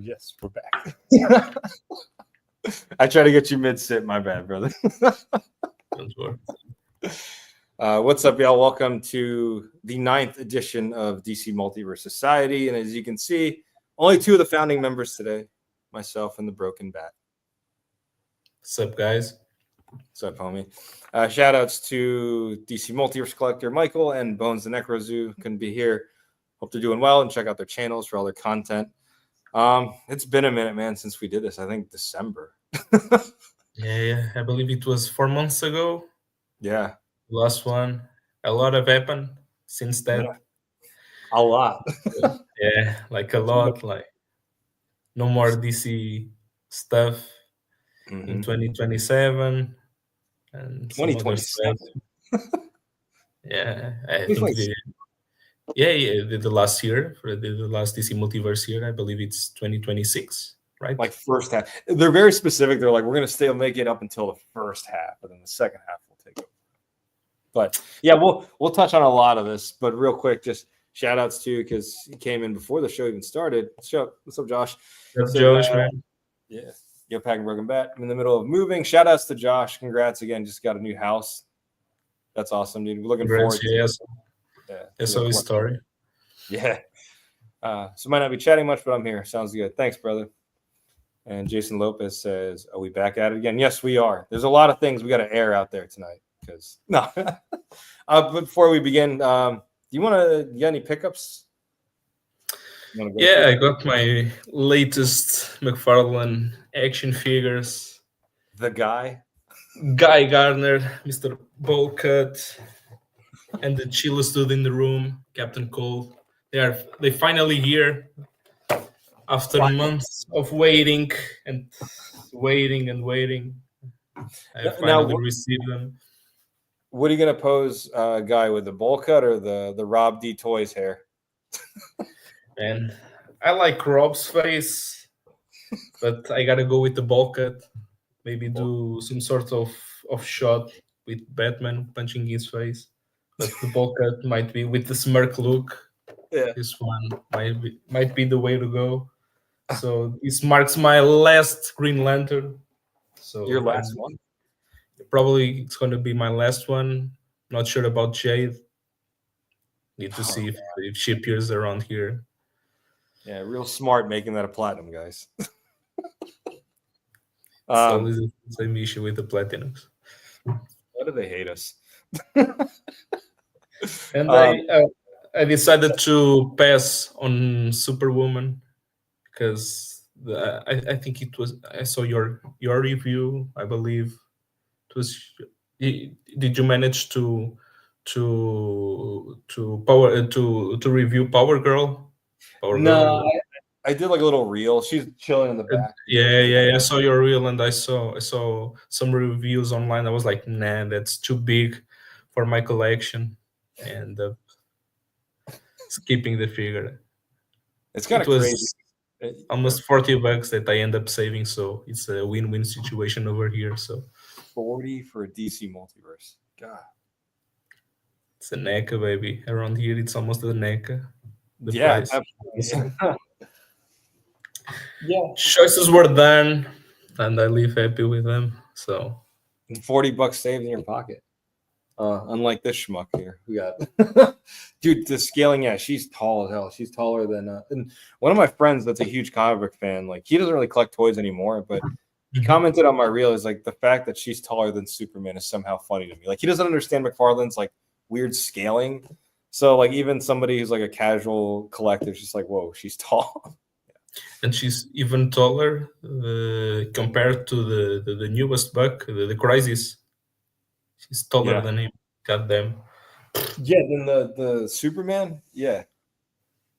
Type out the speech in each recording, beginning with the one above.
yes, we're back. I try to get you mid-sit. My bad, brother. Don't worry. What's up, y'all? Welcome to the 9th edition of DC Multiverse Society. And as you can see, only two of the founding members today, myself and the Broken Bat. What's up, guys? What's up, homie? Shout outs to DC Multiverse Collector Michael and Bones the Necrozoo. Couldn't be here. Hope they're doing well, and check out their channels for all their content. It's been a minute, man, since we did this. I think December. Yeah, I believe it was 4 months ago. Yeah. Last one. A lot have happened since that. Yeah. A lot. Yeah, like a lot. Like no more DC stuff in 2027 and 2027. Yeah, I think the last year for the last DC Multiverse year, I believe it's 2026, right? Like first half. They're very specific. They're like, we're gonna make it up until the first half, but then the second half will take over. But yeah, we'll touch on a lot of this. But real quick, just shout outs to, because he came in before the show even started. What's up, Josh? What's up, Josh, man? Yeah. Yo, Pack and Broken Bat. I'm in the middle of moving. Shout outs to Josh. Congrats again. Just got a new house. That's awesome, dude. We're looking forward to it. Yeah. It's always story. Yeah. So might not be chatting much, but I'm here. Sounds good. Thanks, brother. And Jason Lopez says, are we back at it again? Yes, we are. There's a lot of things we got to air out there tonight. Because no. But before we begin, you got any pickups? Yeah, I got my latest McFarlane action figures. The Guy Gardner, Mr. Bowcut, and the chillest dude in the room, Captain Cold. They finally here after months of waiting. I finally received them. What are you gonna pose, Guy, with the bowl cut or the Rob D Toys hair? And I like Rob's face, but I gotta go with the bowl cut. Maybe do some sort of shot with Batman punching his face. But the bowl cut might be with the smirk look. Yeah. This one might be the way to go. So this marks my last Green Lantern. So your last one? Probably it's going to be my last one. Not sure about Jade. Need to see if she appears around here. Yeah, real smart making that a platinum, guys. Always the same issue with the platinums. Why do they hate us? And I decided to pass on Superwoman because I think it was, I saw your review, I believe. It was, did you manage to review Power Girl? No, I did like a little reel. She's chilling in the back. Yeah. I saw your reel and I saw some reviews online. I was like, nah, that's too big for my collection, and skipping the figure. It's kind of crazy. Almost $40 that I end up saving, so it's a win-win situation over here. So 40 for a DC Multiverse. God, it's a NECA, baby. Around here, it's almost a NECA. Yeah, absolutely. Yeah, choices were done, and I live happy with them. So $40 saved in your pocket. Unlike this schmuck here, we got dude. The scaling, yeah, she's tall as hell. She's taller than and one of my friends that's a huge comic book fan. Like, he doesn't really collect toys anymore, but he commented on my reel is like the fact that she's taller than Superman is somehow funny to me. Like, he doesn't understand McFarlane's like weird scaling. So like even somebody who's like a casual collector is just like, whoa, she's tall. And she's even taller compared to the newest buck, the Crisis. She's taller than him. Goddamn. Yeah, then the Superman. Yeah,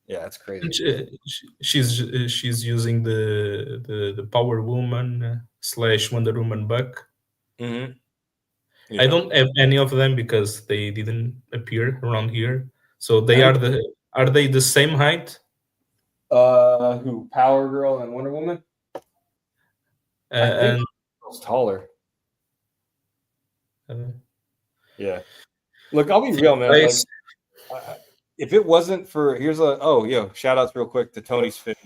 it's crazy. She's using the Power Woman / Wonder Woman buck. Mm-hmm. Yeah. I don't have any of them because they didn't appear around here. So they are they the same height? Who? Power Girl and Wonder Woman? I think Girl's taller. Yeah. Look, I'll be real, man. Like, if it wasn't for shout outs real quick to Tony's Fit.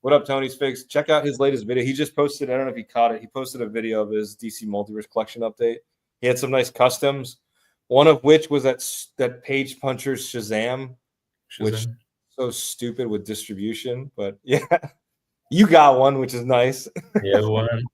What up, Tony's Figs? Check out his latest video. He just posted, I don't know if you caught it. He posted a video of his DC Multiverse collection update. He had some nice customs, one of which was that Page Puncher's Shazam, which so stupid with distribution. But yeah, you got one, which is nice. Yeah, one.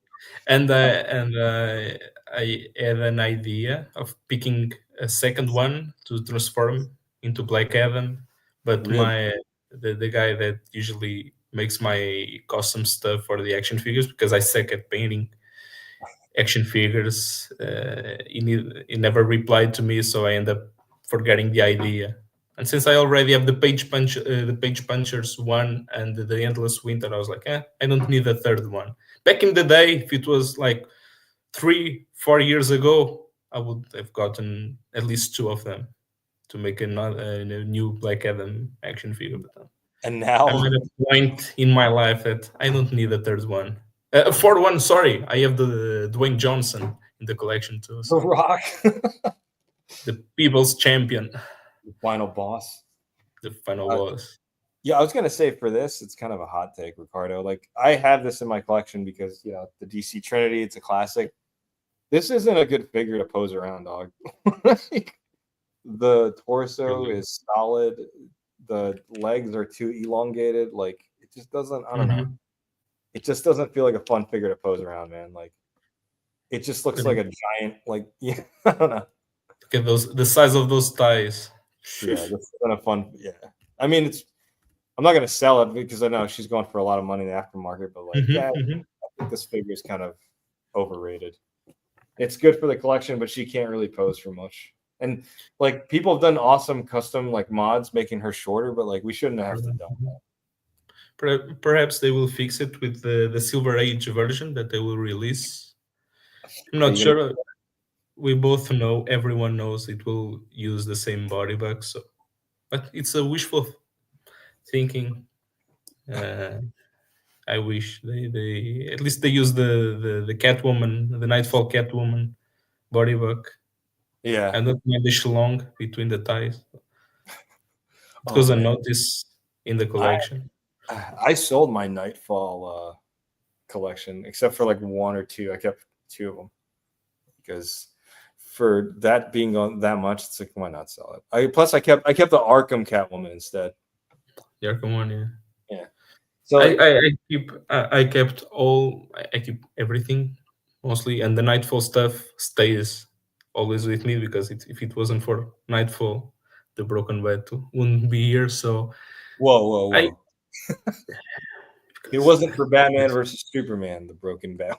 And I had an idea of picking a second one to transform into Black Adam, but Really? the guy that usually makes my custom stuff for the action figures, because I suck at painting action figures, he never replied to me, so I end up forgetting the idea. And since I already have the Page Punchers one and the Endless Winter, I was like, I don't need a third one. Back in the day, if it was like 3-4 years ago, I would have gotten at least two of them to make a new Black Adam action figure. And now I'm at a point in my life that I don't need a third one. Fourth one, sorry. I have the Dwayne Johnson in the collection too. So. The Rock. The People's Champion. The final boss. The final boss. Yeah, I was gonna say for this, it's kind of a hot take, Ricardo. Like I have this in my collection because the DC Trinity, it's a classic. This isn't a good figure to pose around, dog. The torso is solid. The legs are too elongated. Like it just doesn't. I don't know. It just doesn't feel like a fun figure to pose around, man. Like it just looks like a giant. Like I don't know. Look at the size of those thighs. Yeah, that's kind of fun. Yeah, I mean, I'm not gonna sell it because I know she's going for a lot of money in the aftermarket. But like, I think this figure is kind of overrated. It's good for the collection, but she can't really pose for much. And like people have done awesome custom like mods making her shorter, but like we shouldn't have to do that. Perhaps they will fix it with the Silver Age version that they will release. I'm not sure. We both know, everyone knows it will use the same body bag, so but it's a wishful thinking. I wish they at least they use the Catwoman, the Nightfall Catwoman body bag. Yeah, and not the shlong between the thighs. It was a notice in the collection. I sold my Nightfall collection, except for like one or two. I kept two of them because for that being on that much, it's like why not sell it? Plus I kept the Arkham Catwoman instead. The Arkham one, yeah. So I keep everything mostly, and the Nightfall stuff stays always with me because if it wasn't for Nightfall, the Broken Bat wouldn't be here. So whoa. It wasn't for Batman versus Superman, the Broken Bat.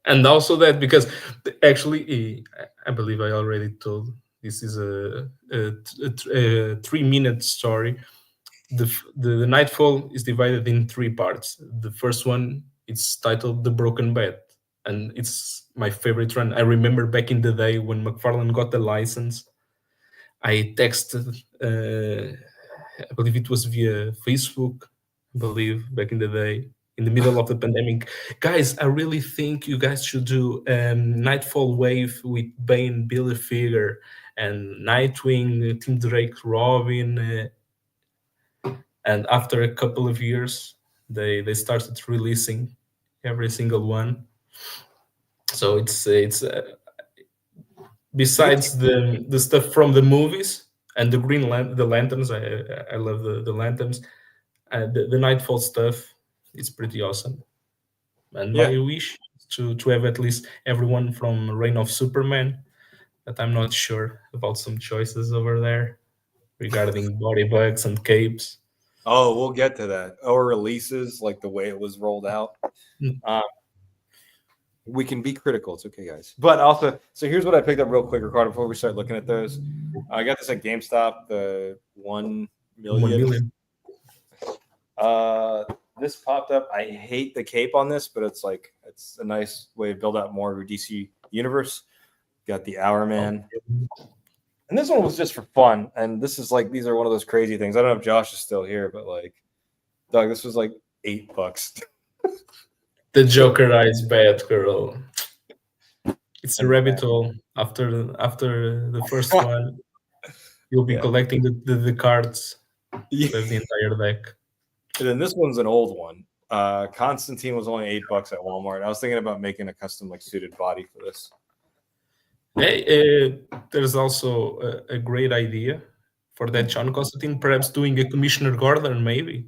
And also that because actually, I believe I already told this is a 3-minute story. The Nightfall is divided in 3 parts. The first one is titled The Broken Bat, and it's my favorite run. I remember back in the day when McFarlane got the license, I texted, I believe it was via Facebook, I believe back in the day, in the middle of the pandemic. Guys, I really think you guys should do Nightfall Wave with Bane, Billy Figure, and Nightwing, Tim Drake, Robin. And after a couple of years, they started releasing every single one. So it's besides the stuff from the movies and the the lanterns, I love the lanterns. The Nightfall stuff, it's pretty awesome. And my wish is to have at least everyone from Reign of Superman, but I'm not sure about some choices over there regarding body bags and capes. Oh, we'll get to that. Or releases, like the way it was rolled out. We can be critical. It's okay, guys. But also, so here's what I picked up real quick, Ricardo, before we start looking at those. I got this at GameStop, the 1 million. This popped up. I hate the cape on this, but it's a nice way to build out more of your DC universe. Got the Hour Man. And this one was just for fun. And this is these are one of those crazy things. I don't know if Josh is still here, but Doug, this was like $8. The Jokerized Batgirl. It's a rabbit hole. After the first one, you'll be collecting the cards. The entire deck. And then this one's an old one. Constantine was only $8 at Walmart. I was thinking about making a custom like suited body for this. Hey, there's also a great idea for that John Constantine, perhaps doing a Commissioner Gordon, maybe.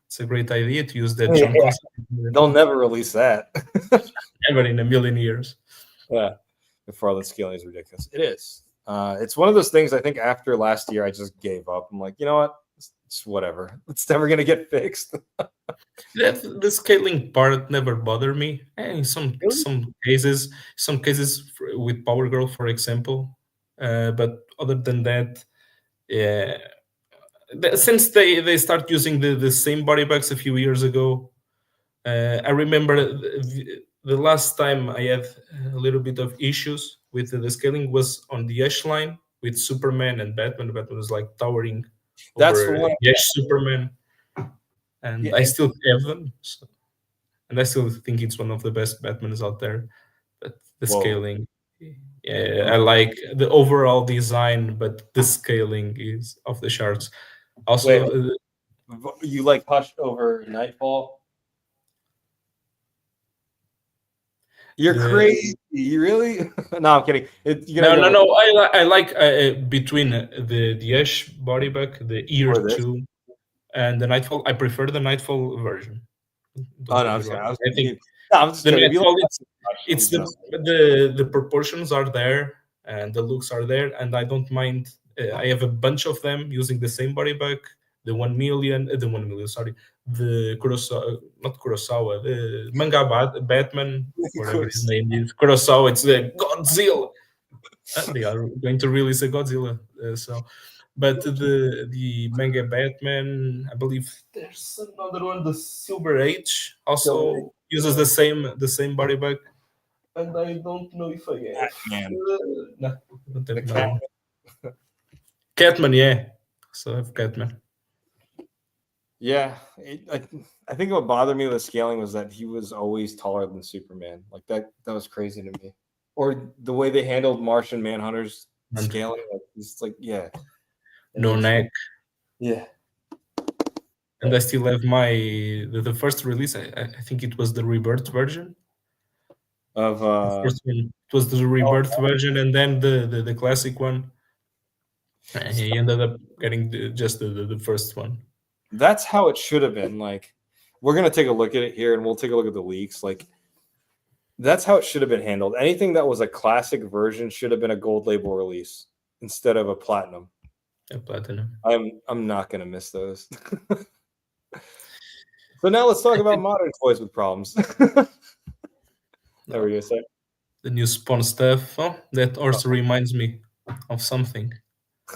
It's a great idea to use that John Yeah. Constantine. They'll never release that. Never in a million years. Yeah, the Farland scaling is ridiculous. It is. It's one of those things. I think after last year, I just gave up. I'm like, you know what? It's whatever. It's never gonna get fixed. The scaling part never bothered me. In some cases, with Power Girl, for example. But other than that, yeah. Since they start using the same body bags a few years ago, I remember the last time I had a little bit of issues with the scaling was on the Ash line with Superman and Batman. Batman was like towering That's the over one. the Ash Superman, and Yeah, I still have them. So, and I still think it's one of the best Batmans out there. But the Whoa. scaling, yeah, I like the overall design, but the scaling is off the charts. Also, Wait, you like hushed over Nightfall? You're crazy. You really? No, I'm kidding. No. I like between the Ash body bag, the Ear Or this? 2, and the Nightfall. I prefer the Nightfall version. Oh Don't no, get me wrong. I was I think I'm just the joking. If you Nightfall, like it's just- the proportions are there and the looks are there, and I don't mind. I have a bunch of them using the same body bag. The 1 million, sorry, the Kurosawa, not Kurosawa, the manga Batman, whatever his name is, Kurosawa. It's the Godzilla. They are going to release a Godzilla, but the manga Batman, I believe there's another one, the Silver Age, also uses the same body bag, and I don't know if I have. No, I don't have another one. Catman, yeah. So I have Catman. Yeah, I think what bothered me with the scaling was that he was always taller than Superman. Like that was crazy to me. Or the way they handled Martian Manhunter's scaling, like it's like No neck. Yeah. And I still have the first release. I think it was the Rebirth version. Of First one, it was the Rebirth version, and then the classic one. He ended up getting just the first one. That's how it should have been. Like, we're gonna take a look at it here, and we'll take a look at the leaks. Like, that's how it should have been handled. Anything that was a classic version should have been a gold label release instead of a platinum. Yeah, platinum. I'm not gonna miss those. So now let's talk about modern toys with problems. What were you gonna say? The new Spawn stuff. Oh, that also reminds me of something.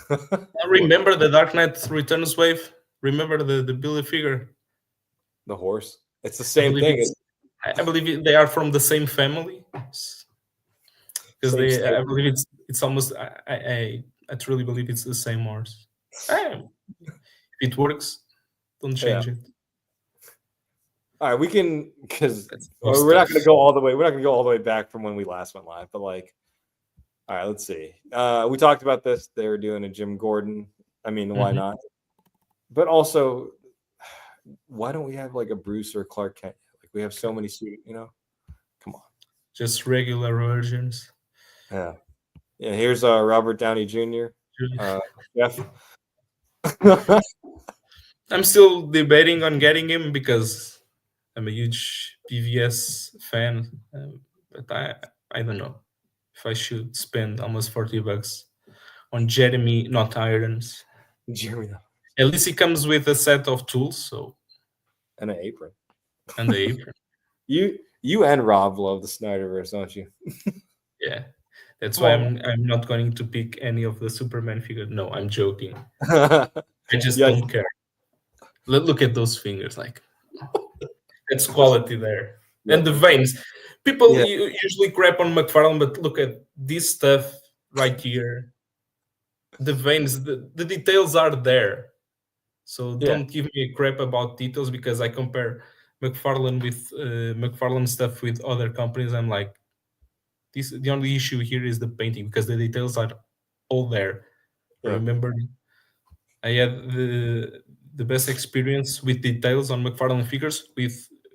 I remember the Dark Knight Returns wave. Remember the Billy figure? The horse. It's the same thing. I believe they are from the same family. Because I believe it's almost. I truly believe it's the same horse. If it works, don't change it. All right, we can, because we're not going to go all the way. We're not going to go all the way back from when we last went live. But like, all right, let's see. We talked about this. They were doing a Jim Gordon. I mean, why not? But also, why don't we have like a Bruce or Clark Kent? Like, we have so many suits, Come on. Just regular versions. Yeah. Here's Robert Downey Jr. Jeff. I'm still debating on getting him because I'm a huge PVS fan, but I don't know if I should spend almost $40 on Jeremy, not Irons. Jeremy. At least he comes with a set of tools, so and an apron. And the apron. You and Rob love the Snyderverse, don't you? Yeah, that's why I'm not going to pick any of the Superman figures. No, I'm joking. I just don't care. Look at those fingers, like it's quality there. And the veins. People usually crap on McFarlane, but look at this stuff right here. The veins, the details are there. So don't give me a crap about details, because I compare McFarlane with McFarlane stuff with other companies. I'm like, the only issue here is the painting, because the details are all there. Yeah. Remember, I had the best experience with details on McFarlane figures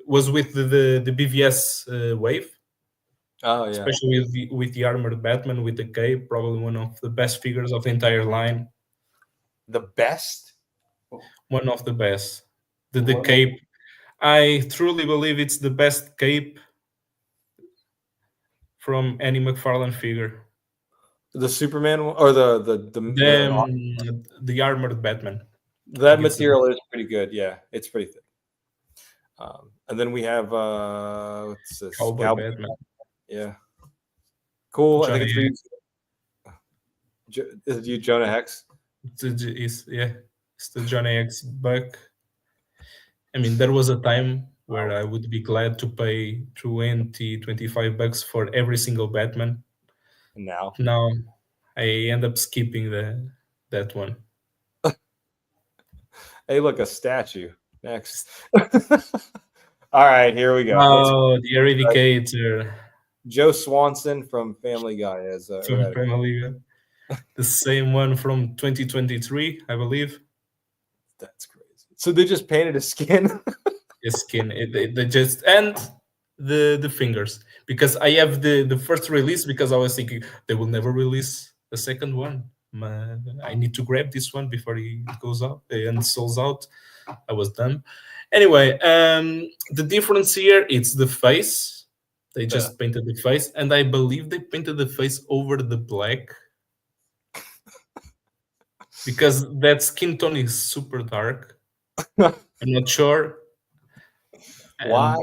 was with the BVS wave, Oh yeah, especially with the armored Batman with the cape. Probably one of the best figures of the entire line. the best. One of the best. The What- cape. I truly believe it's the best cape from any McFarlane figure. The Superman one, or The armored Batman. that It's the material is pretty good. Yeah, it's pretty thick. And then we have what's this? Cowboy Batman. Yeah, cool. I think Johnny it's for you. Is it you, Jonah Hex? It's the Johnny X buck. I mean, there was a time where I would be glad to pay 25 bucks for every single Batman. Now, Now I end up skipping that one. hey, look, a statue. Next. All right, here we go. Oh, the Eradicator Joe Swanson from Family Guy as from Family Guy. The same one from 2023, I believe. That's crazy. So they just painted his skin. His skin. They just and the fingers, because I have the first release, because I was thinking they will never release a second one. I need to grab this one before it goes out and sells out. I was done. Anyway, the difference here, it's the face. They just painted the face, and I believe they painted the face over the black because that skin tone is super dark. I'm not sure why.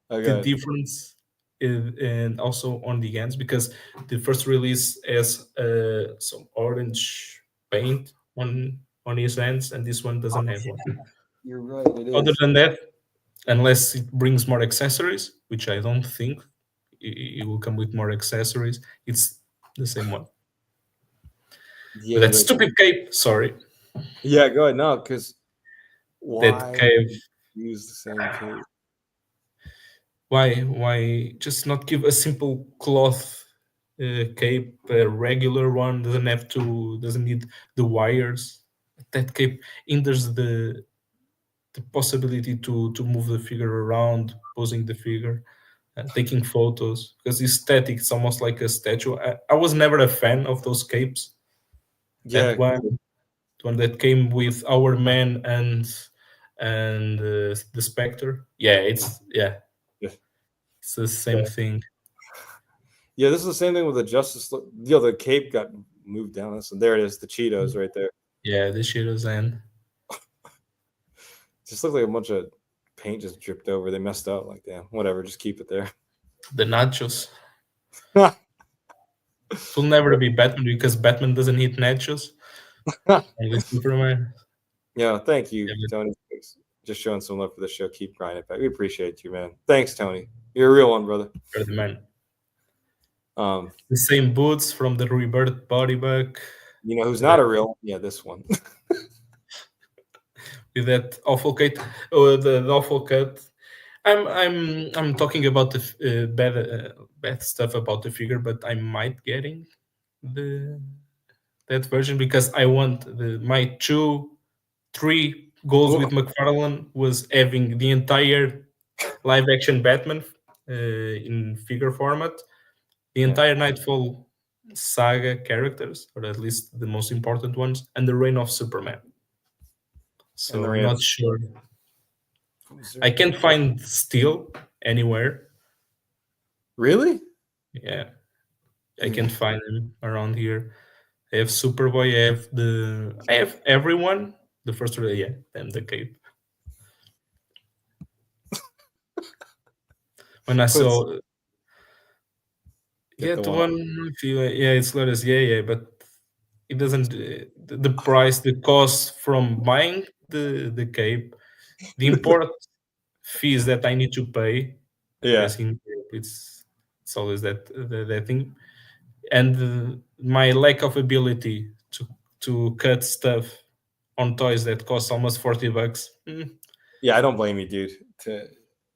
The difference is, and also on the ends, because the first release has some orange paint on his ends, and this one doesn't have one. You're right. It is. Other than that, unless it brings more accessories, which I don't think it will come with more accessories, it's the same one. Yeah, that stupid cape. Sorry. Yeah, go ahead. No, because That cape. Use the same cape. Why just not give a simple cloth cape? A regular one doesn't need the wires. That cape hinders the possibility to move the figure around, posing the figure, taking photos, because it's static. It's almost like a statue. I was never a fan of those capes. Yeah, the one that came with Our Man and the Spectre. It's the same thing. Yeah, this is the same thing with the Justice. The cape got moved down. Listen, there it is. The Cheetos right there. Yeah, the Cheetos and just looked like a bunch of paint just dripped over. They messed up. Like, damn, whatever. Just keep it there. The nachos. It will never be Batman because Batman doesn't eat nachos. Only Superman. Yeah, thank you, Tony. Just showing some love for the show. Keep grinding back. We appreciate you, man. Thanks, Tony. You're a real one, brother. You're the man. The same boots from the Rebirth body bag. You know who's not a real one? Yeah, this one. With that awful cut. Oh, the awful cut. I'm talking about the bad stuff about the figure, but I might getting that version because I want my 3 goals with McFarlane was having the entire live action Batman in figure format, the entire Nightfall saga characters, or at least the most important ones, and the Reign of Superman. So I'm not sure. I can't find Steel anywhere. Really? Yeah. I can't find him around here. I have Superboy, I have everyone. The first and the cape. When I saw the one it's Lotus, but it doesn't the price, the cost from buying the cape, the import fees that I need to pay. It's always that thing, and my lack of ability to cut stuff on toys that cost almost $40. Yeah, I don't blame you, dude.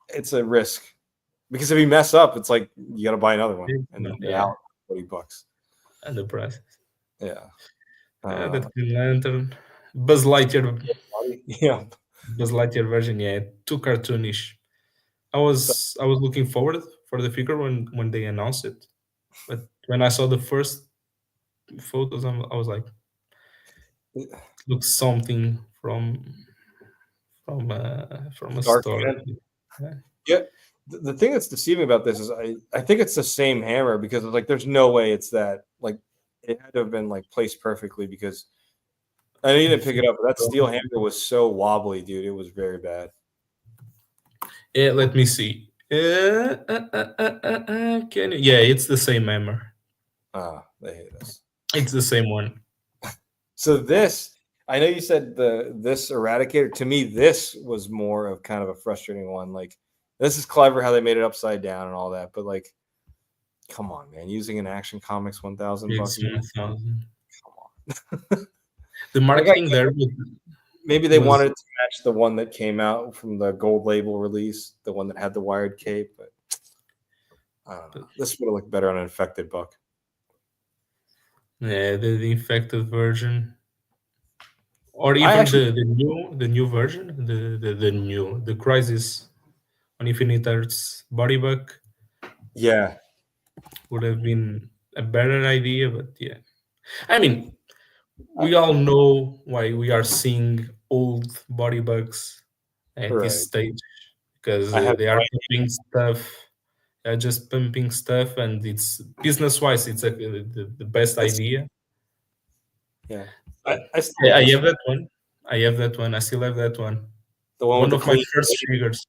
It's a risk because if you mess up, it's like you got to buy another one, and then they're out $40. And the price. Yeah. That Green Lantern, Buzz Lightyear body. Yeah. Buzz Lightyear version, yeah, too cartoonish. I was looking forward for the figure when they announced it, but when I saw the first photos, I was like, looks something from a Dark story. Man. Yeah. Yeah. The thing that's deceiving about this is I think it's the same hammer because like there's no way it's that like it had to have been like placed perfectly because I know you didn't pick it up, but that steel hammer was so wobbly, dude. It was very bad. Yeah, let me see. Can you? Yeah, it's the same hammer. Ah, they hate us. It's the same one. So this, I know you said this Eradicator. To me, this was more of kind of a frustrating one. Like, this is clever how they made it upside down and all that, but like, come on, man, using an Action Comics $1,000 bucks. It's 1,000. Come on. The marketing there maybe they was- wanted to match the one that came out from the gold label release, the one that had the wired cape, but I don't know. This would have looked better on an infected buck. yeah, the infected version, or even the new version, the Crisis on Infinite Earth's body buck Yeah. would have been a better idea. But yeah, I mean, we all know why we are seeing old body bugs at Right. this stage because I have they are pumping stuff. They're just pumping stuff, and it's business-wise, it's the best idea. Yeah. I still have that one. I have that one. I still have that one. the one with of my first figures.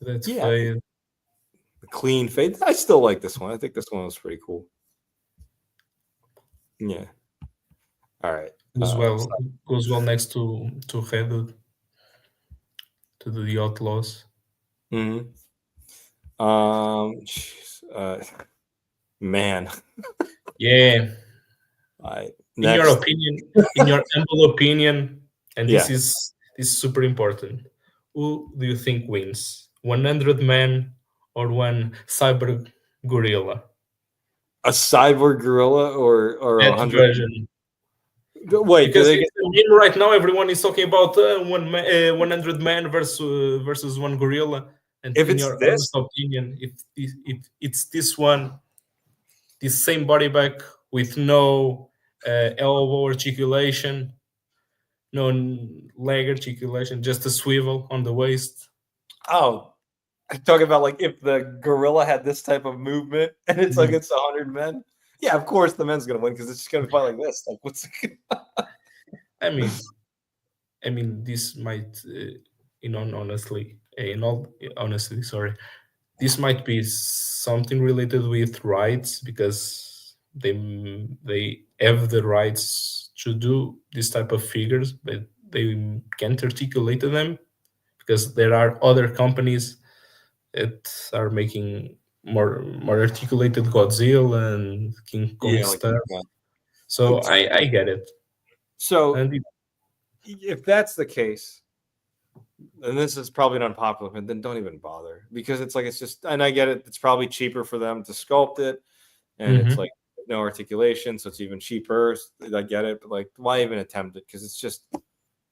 That's fade. The clean fade. I still like this one. I think this one was pretty cool. Yeah. All right. Goes well next to Redwood, to the Outlaws. Mm-hmm. Man. Yeah. In your opinion, in your humble opinion, and this is super important. Who do you think wins? 100 Man or one cyber gorilla? A cyber gorilla or that 100 version? Wait, because right now everyone is talking about 100 Man versus one gorilla. And if in it's your this opinion, if it's this one, this same body bag with no elbow articulation, no leg articulation, just a swivel on the waist. Oh, I'm talking about like if the gorilla had this type of movement and it's like it's 100 men. Yeah, of course the men's gonna win because it's just gonna fight like this. Like what's? I mean, this might, honestly, sorry, this might be something related with rights because they have the rights to do this type of figures, but they can't articulate them because there are other companies that are making more articulated Godzilla and King Kong stuff. So I get it. So if that's the case, and this is probably an unpopular, but then don't even bother because it's just, and I get it. It's probably cheaper for them to sculpt it, and it's like no articulation, so it's even cheaper. I get it, but like, why even attempt it? Because it's just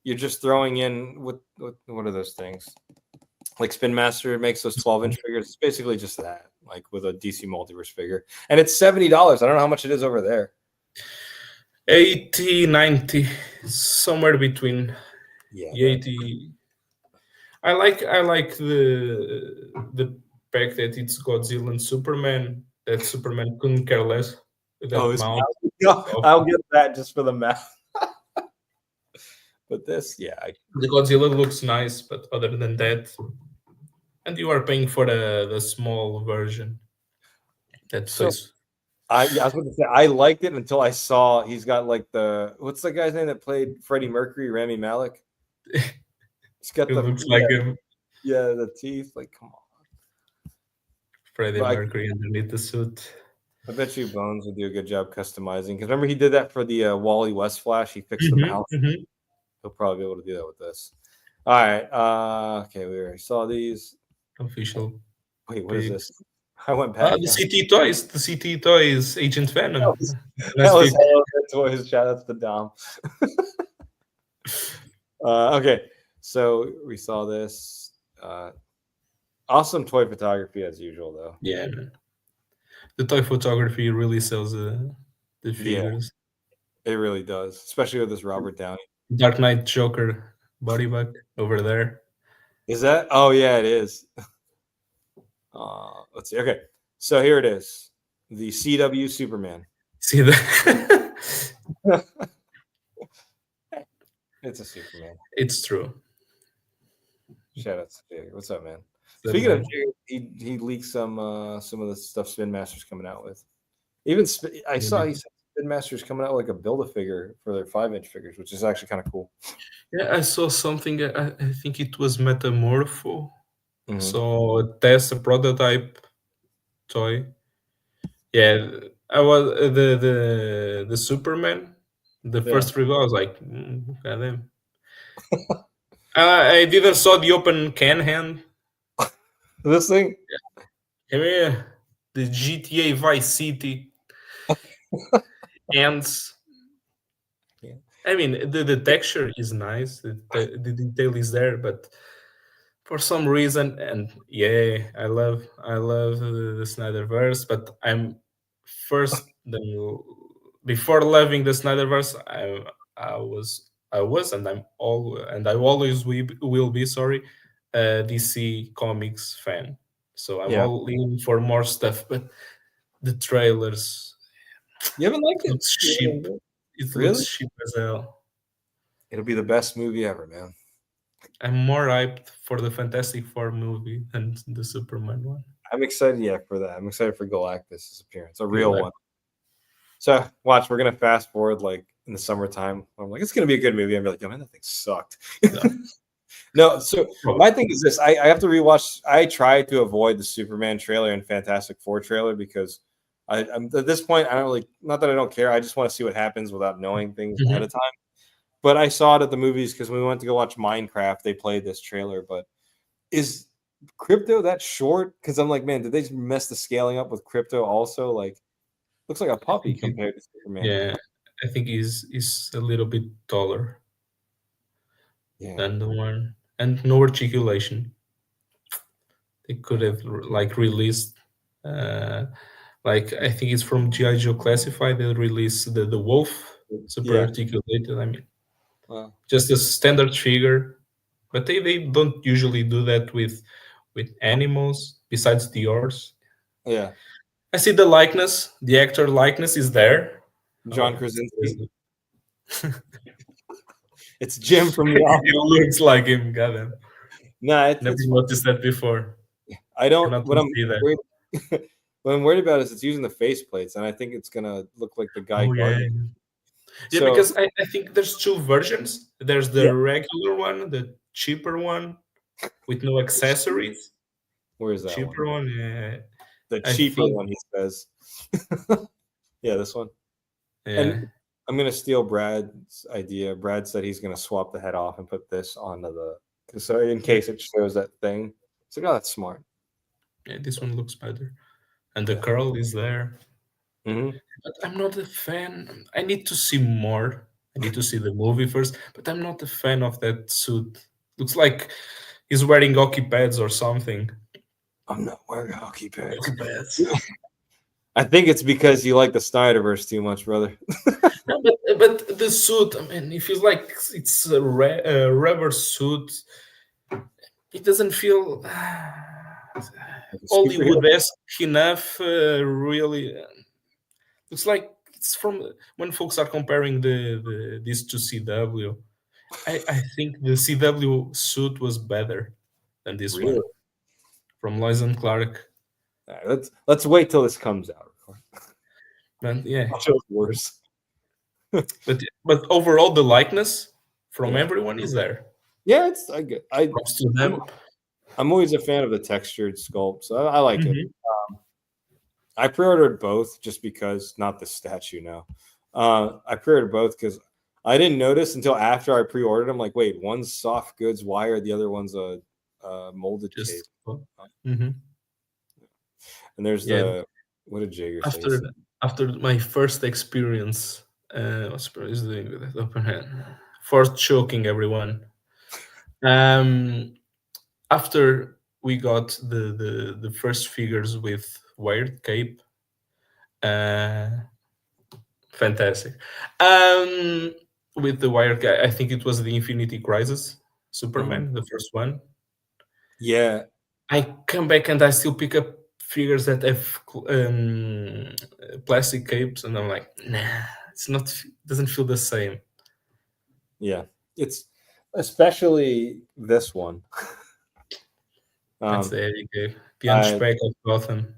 you're just throwing in what are those things? Like Spin Master makes those 12-inch figures. It's basically just that, like with a DC Multiverse figure, and it's $70. I don't know how much it is over there. 80, 90, somewhere between. Yeah, 80. I like the fact that it's Godzilla and Superman. That Superman couldn't care less with that mouth. I'll get that just for the mouth. But this, the Godzilla looks nice, but other than that, and you are paying for the small version. That's so. I was going to say I liked it until I saw he's got like what's the guy's name that played Freddie Mercury, Rami Malek? He's got looks like him. Yeah, the teeth. Like, come on. Freddie Mercury underneath the suit. I bet you Bones would do a good job customizing. Because remember he did that for the Wally West Flash. He fixed the mouth. He'll probably be able to do that with this. All right. Okay, we already saw these. Official. Wait, what is this? I went back. The CT Toys Agent Venom. That was Hello Toys. Shout outs to Dom. Okay, so we saw this. Awesome toy photography as usual, though. Yeah, man. The toy photography really sells the Yeah, figures. it really does, especially with this Robert Downey. Dark Knight Joker body bag over there. Is that? Oh yeah, it is. Let's see. Okay, so here it is, the CW Superman. See that? It's a Superman. It's true. Shout out to Jay. What's up, man? So, Speaking of man, Jay, he leaked some of the stuff Spin Master's coming out with. Even I saw he said Spin Master's coming out with like a Build-A-Figure for their 5-inch figures, which is actually kind of cool. yeah, I saw something. I think it was Metamorpho. Mhm. So test a prototype toy. Yeah, I was the Superman. The Yeah, first review, I was like, goddamn. I didn't saw the open can hand. this thing. Yeah, the GTA Vice City, and Yeah. I mean the texture is nice. The detail is there, but for some reason, and yeah, I love the Snyderverse, but I'm first before loving the Snyderverse, I was and I always will be, sorry, a DC Comics fan. So I'm Yeah. all in for more stuff, but the trailers, You haven't liked it it? looks cheap. It looks Really? cheap as hell. It'll be the best movie ever, man. I'm more hyped for the Fantastic Four movie than the Superman one. I'm excited, yeah, for that. I'm excited for Galactus' appearance, a real Like, one. So watch, we're gonna fast forward like in the summertime. I'm like, it's gonna be a good movie. I'm like, oh man, that thing sucked. yeah. No, so my thing is this: I have to rewatch. I try to avoid the Superman trailer and Fantastic Four trailer because I'm at this point. I don't really, not that I don't care. I just want to see what happens without knowing things ahead Mhm. of time. But I saw it at the movies because when we went to go watch Minecraft, they played this trailer. But is Crypto that short? Because I'm like, man, did they just mess the scaling up with Crypto also? Like, looks like a I puppy think it, compared to Superman. yeah, I think he's a little bit taller Yeah, than the one, and no articulation. They could have like released, uh, like I think it's from GI Joe Classified. They released the wolf super yeah. articulated. I mean, Well, just a standard figure, but they don't usually do that with animals besides the yours. yeah. I see the likeness, the actor likeness is there. John Oh, Krasinski. It's Jim from The it Office. looks like him. Goddamn, Nah, never it's fine. noticed that before. I don't. Cannot What I'm see that. worried, what I'm worried about is it's using the face plates, and I think it's gonna look like the guy Oh yeah, guarding. yeah. So Because I think there's two versions. There's yeah, the regular one, the cheaper one with no accessories. where is that one? Cheaper one. Yeah, The I cheaper think. one, he says. Yeah, this one. And Yeah, I'm gonna steal Brad's idea. Brad said he's gonna swap the head off and put this onto the so in case it shows that thing. It's like, oh, that's smart. yeah. This one looks better, and the Yeah. curl is there. Mm-hmm. But I'm not a fan. I need to see more. I need to see the movie first. But I'm not a fan of that suit. Looks like he's wearing hockey pads or something. I'm not wearing hockey pads. Hockey pads. I think it's because you like the Snyderverse too much, brother. No, but the suit. I mean, it feels like it's a rubber suit. It doesn't feel Like a superhero. Hollywood-esque enough. Really, looks like it's from when folks are comparing this to CW. I think the CW suit was better than this Really? one from Lois and Clark. All right, let's wait till this comes out. And yeah, I'll show it's worse. but overall the likeness from Yeah, everyone is there. yeah. It's I get. Props to them. I'm always a fan of the textured sculpt, so I like it. Mhm. I pre-ordered both just because, not the statue now. I pre-ordered both because I didn't notice until after I pre-ordered them. Like, wait, one's soft goods wire, the other one's a molded Just case. mhm. And there's Yeah. the what did Jager say? After my first experience, what's is doing with that open hand for choking everyone. After we got the first figures with wired cape, uh, fantastic. With the wired guy, I think it was the Infinity Crisis Superman, the first one. Yeah, I come back and I still pick up figures that have plastic capes, and I'm like, nah, it's not. Doesn't feel the same. yeah. It's especially this one. That's Um, the Eddie cape, the I Hunchback of Gotham.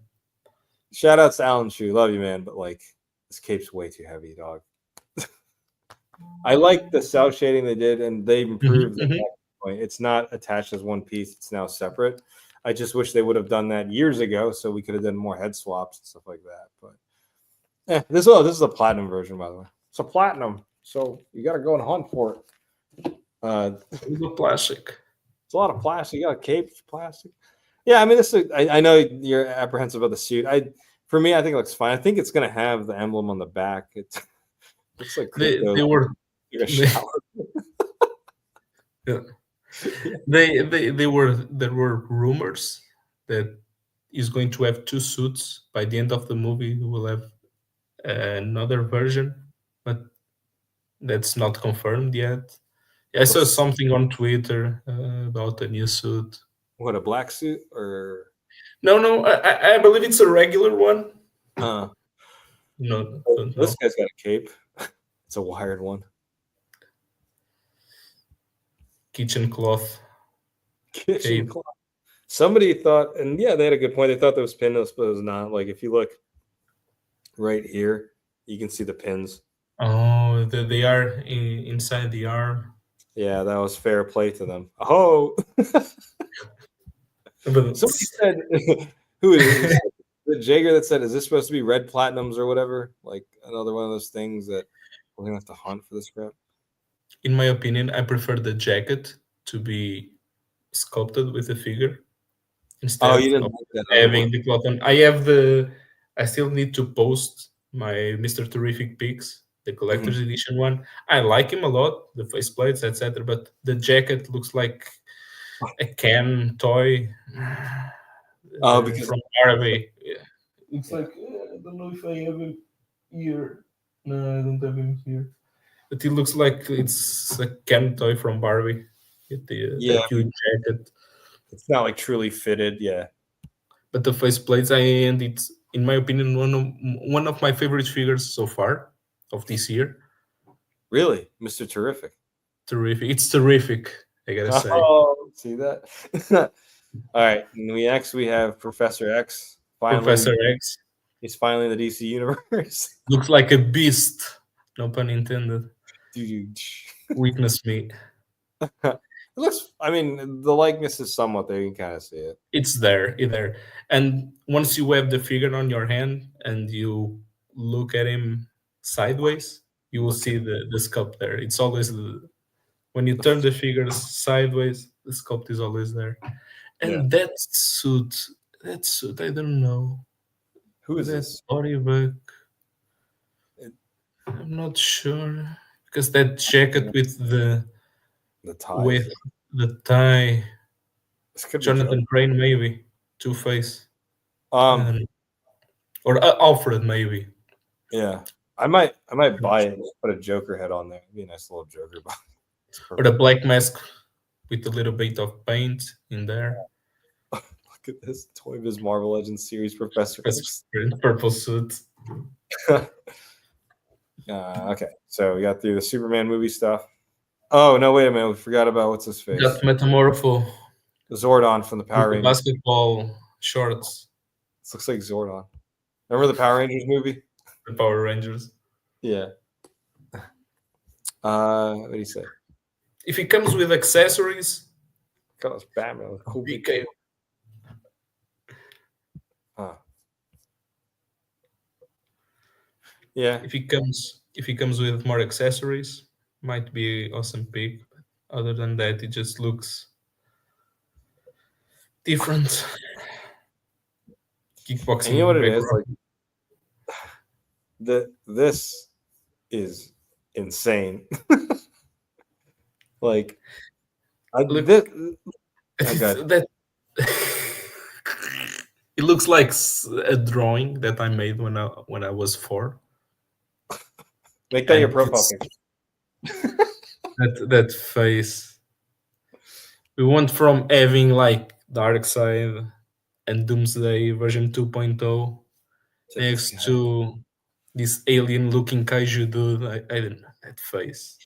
shout outs to Alan Shu, love you, man, but like this cape's way too heavy, dog. I like the cell shading they did, and they improved the Mhm. point. It's not attached as one piece; it's now separate. I just wish they would have done that years ago, so we could have done more head swaps and stuff like that. But this is a platinum version, by the way. It's a platinum, so you got to go and hunt for it. The plastic. It's a lot of plastic. You got a cape, plastic. Yeah, I mean, I know you're apprehensive about the suit. For me, I think it looks fine. I think it's gonna have the emblem on the back. It looks like crypto. They were Like a shower. yeah. They were there were rumors that he's going to have two suits by the end of the movie. He will have another version, but that's not confirmed yet. I saw something on Twitter about a new suit. What, a black suit or? No, I believe it's a regular one. Uh, No, don't this know. guy's got a cape. It's a wired one. Kitchen cloth. Kitchen Cape. cloth. Somebody thought, and yeah, they had a good point. They thought there was pinless, but it was not. Like if you look right here, you can see the pins. Oh, they are inside the arm. Yeah, that was fair play to them. Oh, But somebody said, who is it? The Jager that said, "Is this supposed to be red platinums or whatever?" Like another one of those things that we're gonna have to hunt for this crap. in my opinion, I prefer the jacket to be sculpted with a figure Oh, instead you didn't of like that other having one? the cloth on. I have the. I still need to post my Mr. Terrific pics, the Mhm. collector's edition one. I like him a lot, the faceplates, etc. But the jacket looks like a Ken toy Oh, because from Barbie. Yeah. It's yeah, like I don't know if I have him here. No, I don't have him here. But it looks like it's a Ken toy from Barbie. With yeah, that huge jacket. it's not like truly fitted. Yeah, But the faceplates, and it's in my opinion one of my favorite figures so far of this year. really, Mr. Terrific. Terrific! It's terrific. I gotta say, Oh, see that? All right, and we have Professor X. Finally, Professor X he's finally in the DC universe. looks like a beast. No pun intended. Dude, Witness me. it looks. I mean, the likeness is somewhat there. You can kind of see it. It's there, either. And once you have the figure on your hand and you look at him sideways, you will Look see at the sculpt there. It's always when you turn the figures sideways, the sculpt is always there. yeah. And that suit, I don't know. Who is That this? bodywork, It, I'm not sure. Because that jacket the ties. with the tie, This could be Joe. Jonathan Crane maybe, Two Face, Um, or Alfred maybe. yeah. I might I'm not buy it sure. and put a Joker head on there. It'd be a nice little Joker body. It's Or the perfect. black mask with a little bit of paint in there. Look at this Toy Biz Marvel Legends series, Professor X. Purple suit. Okay, so we got through the Superman movie stuff. Oh no, wait a minute, we forgot about what's his face, Got Metamorpho Zordon from the with Power the Rangers. basketball shorts, This looks like Zordon. Remember the Power Rangers movie? the Power Rangers. Yeah. What do you say? If it comes with accessories, God, it's Batman with cool big. BK. Huh. Yeah. If it comes with more accessories, might be awesome pick. But other than that, it just looks different. And Kickboxing you know what it is? background. Like this is insane. Like, Look, okay. that it looks like a drawing that I made when I was 4, Make that your and profile it's picture. that face. We went from having like Dark Side and Doomsday version 2.0 To this next guy. to this alien-looking kaiju dude. I don't know that face.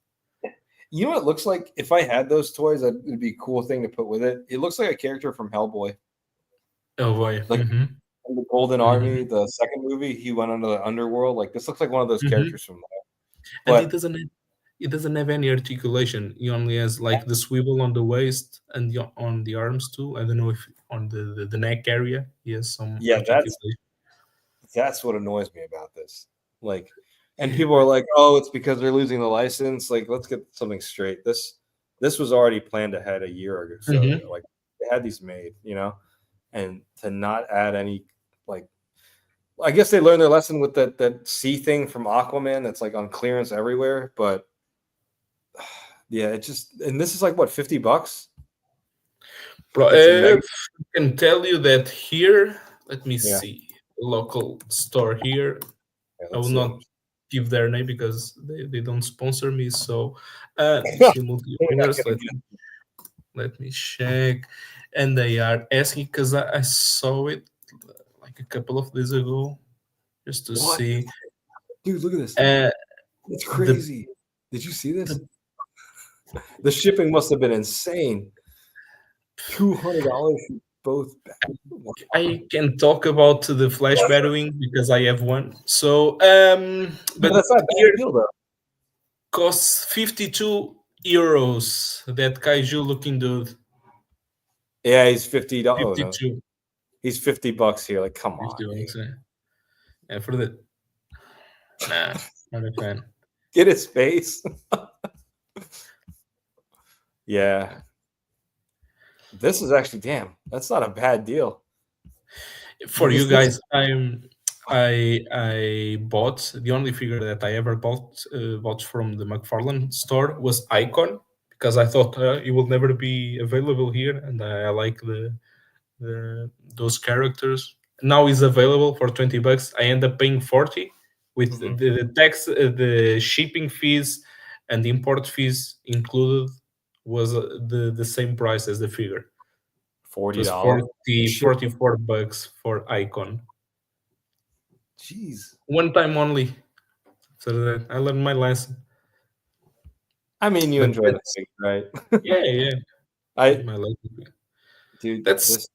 You know what it looks like? If I had those toys, it'd be a cool thing to put with it. It looks like a character from Hellboy. Oh boy. Like in the Golden Army, Hmm. the second movie, he went into the underworld. Like this looks like one of those characters from there. And But it doesn't have any articulation. He only has like the swivel on the waist and on the arms too. I don't know if on the neck area he has some yeah, articulation. that's what annoys me about this. Like, and people are like, "Oh, it's because they're losing the license." Like, let's get something straight. This was already planned ahead a year or so ago. Hmm. Like, they had these made, and to not add any, like, I guess they learned their lesson with that sea thing from Aquaman that's like on clearance everywhere. But yeah, it just, and this is like what, $50 to get some I mega. can tell you that here. Let me Yeah, see. Local store here. yeah, I will let's see. not give their name because they don't sponsor me. So DC We're not Multiverse. gonna Let me check. And they are asking because I saw it like a couple of days ago just to what, see. dude? Look at this. Uh, It's the crazy. Did you see this? the The shipping must have been insane. $200 for both. I can talk about the flash battery because I have one. So Yeah, but that's not a here bad deal though. costs 52 euros. That kaiju looking dude. Yeah, he's $50. Oh no, 52. he's $50 here. Like, come 50 on, dude. bucks. And for the nah, not a fan. Get his face. Yeah, this is actually damn. That's not a bad deal. For Because you this, guys, I bought the only figure that I ever bought from the McFarlane store was Icon because I thought it will never be available here, and I like those characters. Now is available for 20 bucks. I end up paying 40 with Mhm. the tax, the shipping fees, and the import fees included was the same price as the figure. It forty was dollars. 40 Shit. 44 bucks for Icon. Jeez. One time only. So that I learned my lesson. I mean, you But enjoy the that's thing, right? yeah. I, My lesson. dude, That's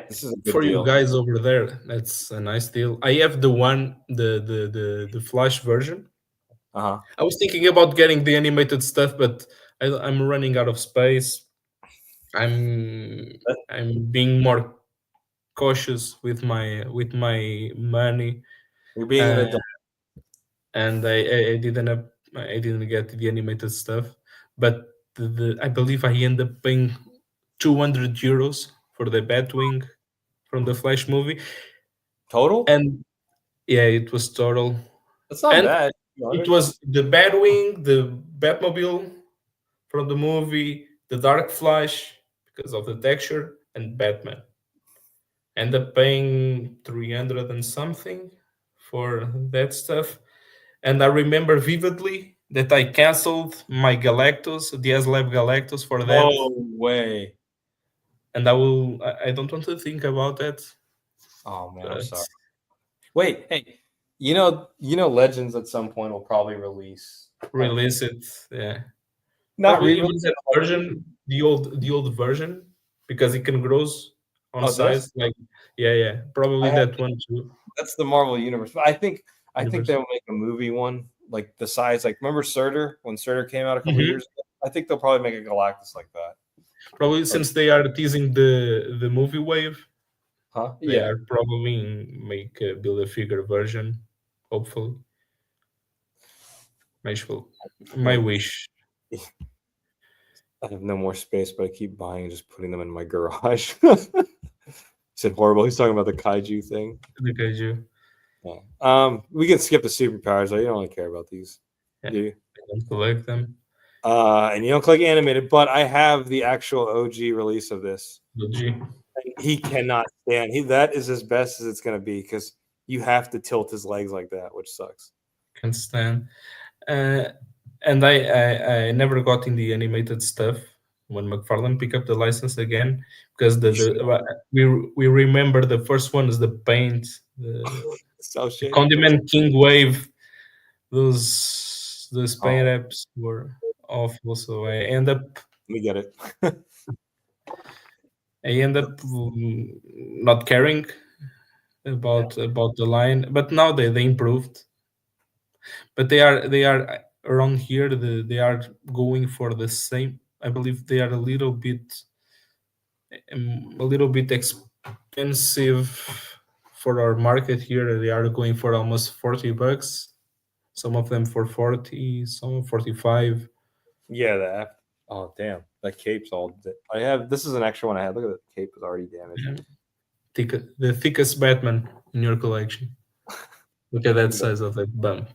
this is a good for you deal. guys over there. That's a nice deal. I have the one, the Flash version. Uh huh. I was thinking about getting the animated stuff, but I'm running out of space. I'm I'm being more cautious with my money, You're being an uh, adult. and I didn't get the animated stuff. But I believe I end up paying 200 euros for the Batwing from the Flash movie, Total? and yeah, it was total. That's not And bad. it 200? was the Batwing, the Batmobile from the movie, the Dark Flash because of the texture, and Batman. End up paying 300 and something for that stuff. And I remember vividly that I canceled my Galactus, the S-Lab Galactus for that. No way. And I don't want to think about that. Oh man, I'm But sorry. Wait, hey, Legends at some point will probably release like release it, yeah. not Probably even re-release it. that version, the old version, because it can grows on Oh, this size. Like, yeah. I Probably have that one too. that's the Marvel universe. But I think Universe. they'll make a movie one like the size. Like remember Surtur when Surtur came out a couple Mhm. years ago? I think they'll probably make a Galactus like that. Probably Like, since they are teasing the movie wave, huh? they Yeah. are probably build a figure version. Hopefully, wishful, my Man, wish. I have no more space, but I keep buying and just putting them in my garage. Said horrible. He's talking about the kaiju thing. The kaiju. Yeah. We can skip the superpowers. I don't really care about these. Yeah, Do you? I don't collect them. And you don't click animated, but I have the actual OG release of this. OG. He cannot stand. That is as best as it's gonna be because you have to tilt his legs like that, which sucks. Can stand. And I never got in the animated stuff when McFarlane picked up the license again because we remember the first one is the paint, So the shady. Condiment King Wave. Those paint Oh, apps were awful. So I end up let me get it. not caring about the line, but now they improved. But they are around here. They are going for the same. I believe they are a little bit expensive for our market here. They are going for almost $40. Some of them for 40, some 45. Yeah, the app. Oh damn, that cape's all. I have. This is an extra one I had. Look at the cape is already damaged. The thickest Batman in your collection. Look at that size of that bump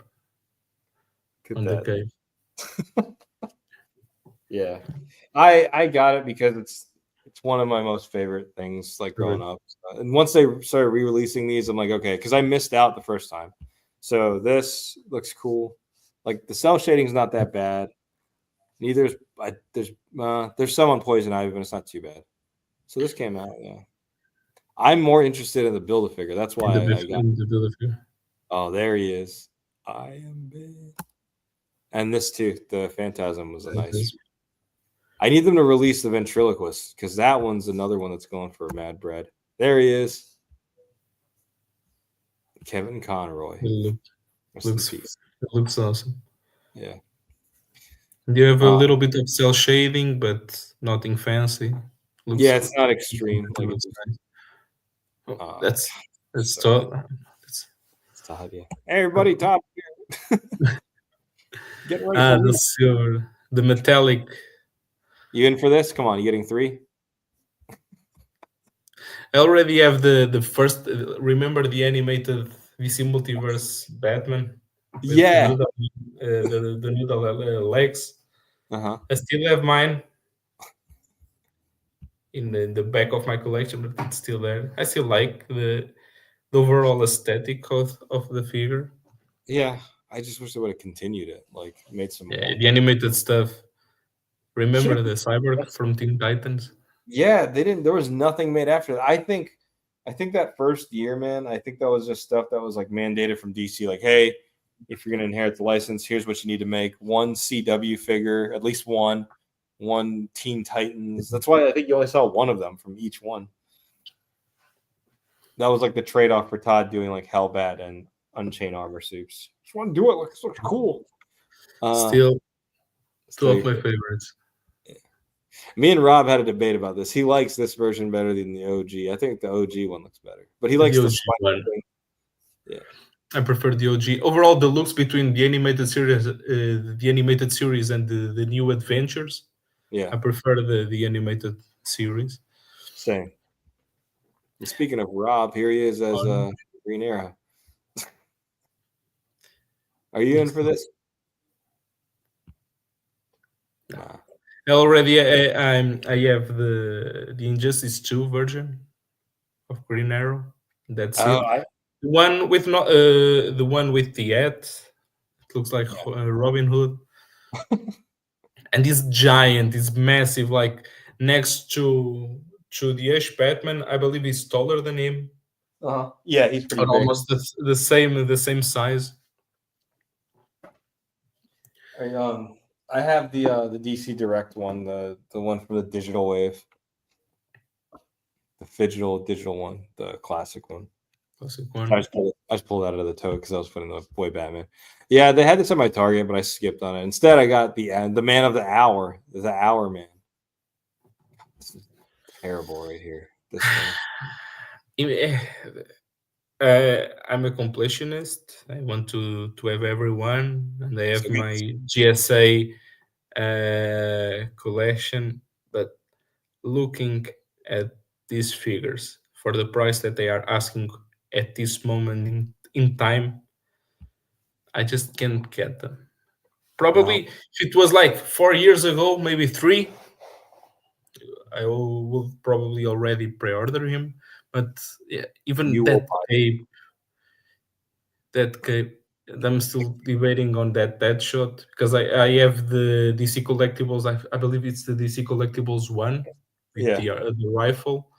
Look on at the that. cave. Yeah, I got it because it's one of my most favorite things like growing Right. up. And once they started re-releasing these, I'm like, okay, because I missed out the first time. So this looks cool. Like the cell shading's not that bad. Neither is there's some on Poison Ivy, but it's not too bad. So this came out. Yeah, I'm more interested in the Build-A-Figure. That's In the why I got. in the build of you. Oh, there he is. I am big. And this too. The Phantasm was a nice. I need them to release the ventriloquist because that one's another one that's going for mad bread. There he is, Kevin Conroy. It Rest in looks peace. it looks awesome. Yeah. You have a little bit of cell shading, but nothing fancy. Looks Yeah, it's not extreme. it Like looks nice. Oh, uh, that's so tough. it's Todd. Yeah. Hey, everybody, Todd. Get ready for The me. silver, the metallic. You in for this? Come on, you getting 3? I already have the first. Remember the animated DC Multiverse Batman with Yeah. the noodle legs. Uh-huh. I still have mine in the back of my collection, but it's still there. I still like the overall aesthetic of the figure. Yeah. I just wish they would have continued it. Like made some Yeah, more. the animated stuff. Should Remember have. the Cyborg from Teen Titans? Yeah, they didn't. There was nothing made after that. I think that first year, man. I think that was just stuff that was like mandated from DC. Like, hey, if you're gonna inherit the license, here's what you need to make: one CW figure, at least one Teen Titans. That's why I think you only saw one of them from each one. That was like the trade off for Todd doing like Hellbat and Unchained Armor suits. Just want to do it. Like, this looks cool. Still Still of your my favorite. favorites. Me and Rob had a debate about this. He likes this version better than the OG. I think the OG one looks better, but he likes The the OG spider one. thing. Yeah. I prefer the OG. Overall, the looks between the animated series and the new adventures. Yeah. I prefer the animated series. Same. And speaking of Rob, here he is as Green Arrow. Are you in for this? Nah. Already, I have the Injustice 2 version of Green Arrow. That's Oh, it. The one with the hat. It looks like Robin Hood. And this giant, this massive, like next to the Ash Batman, I believe he's taller than him, yeah, he's pretty or big. almost the same size. I have the DC Direct one, the one from the Digital Wave, the digital one, the classic one. Classic I one. just pulled it out of the tote because I was putting the Boy Batman. Yeah, they had this at my Target, but I skipped on it. Instead, I got the Man of the Hour, the Hour Man. This is terrible right here. This thing. I'm a completionist. I want to have everyone, and I have my GSA collection. But looking at these figures for the price that they are asking at this moment in time, I just can't get them. Probably if it was like 4 years ago, maybe 3, will probably already pre-order him. But yeah, even You will buy. that cape, I'm still debating on that shot because I have the DC collectibles. I believe it's the DC collectibles 1 with Yeah. the rifle.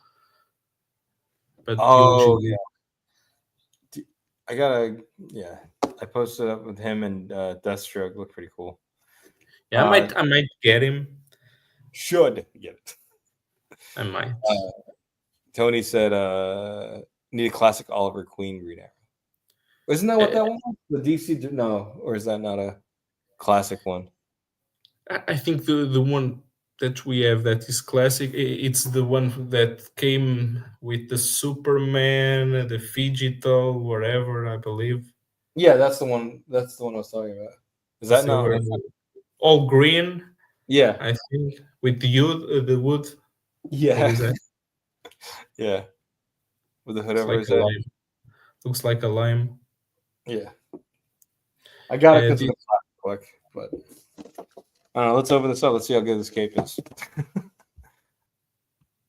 But the Oh OG, yeah. I gotta. Yeah. I posted up with him and Deathstroke. Looked pretty cool. yeah, I might get him. Should get it. I might. Tony said, "Need a classic Oliver Queen Green Arrow." Isn't that what that one was? The DC? No, or is that not a classic one? I think the one that we have that is classic. It's the one that came with the Superman, the Digital, whatever. I believe. Yeah, that's the one. That's the one I was talking about. Is that not? All green? Yeah. I think with the wood. What Yeah. is that? Yeah. With the hood It's over like his a head. lime. Looks like a lime. Yeah. I got it because The- of the flash click, but I don't know. Let's open this up. Let's see how good this cape is.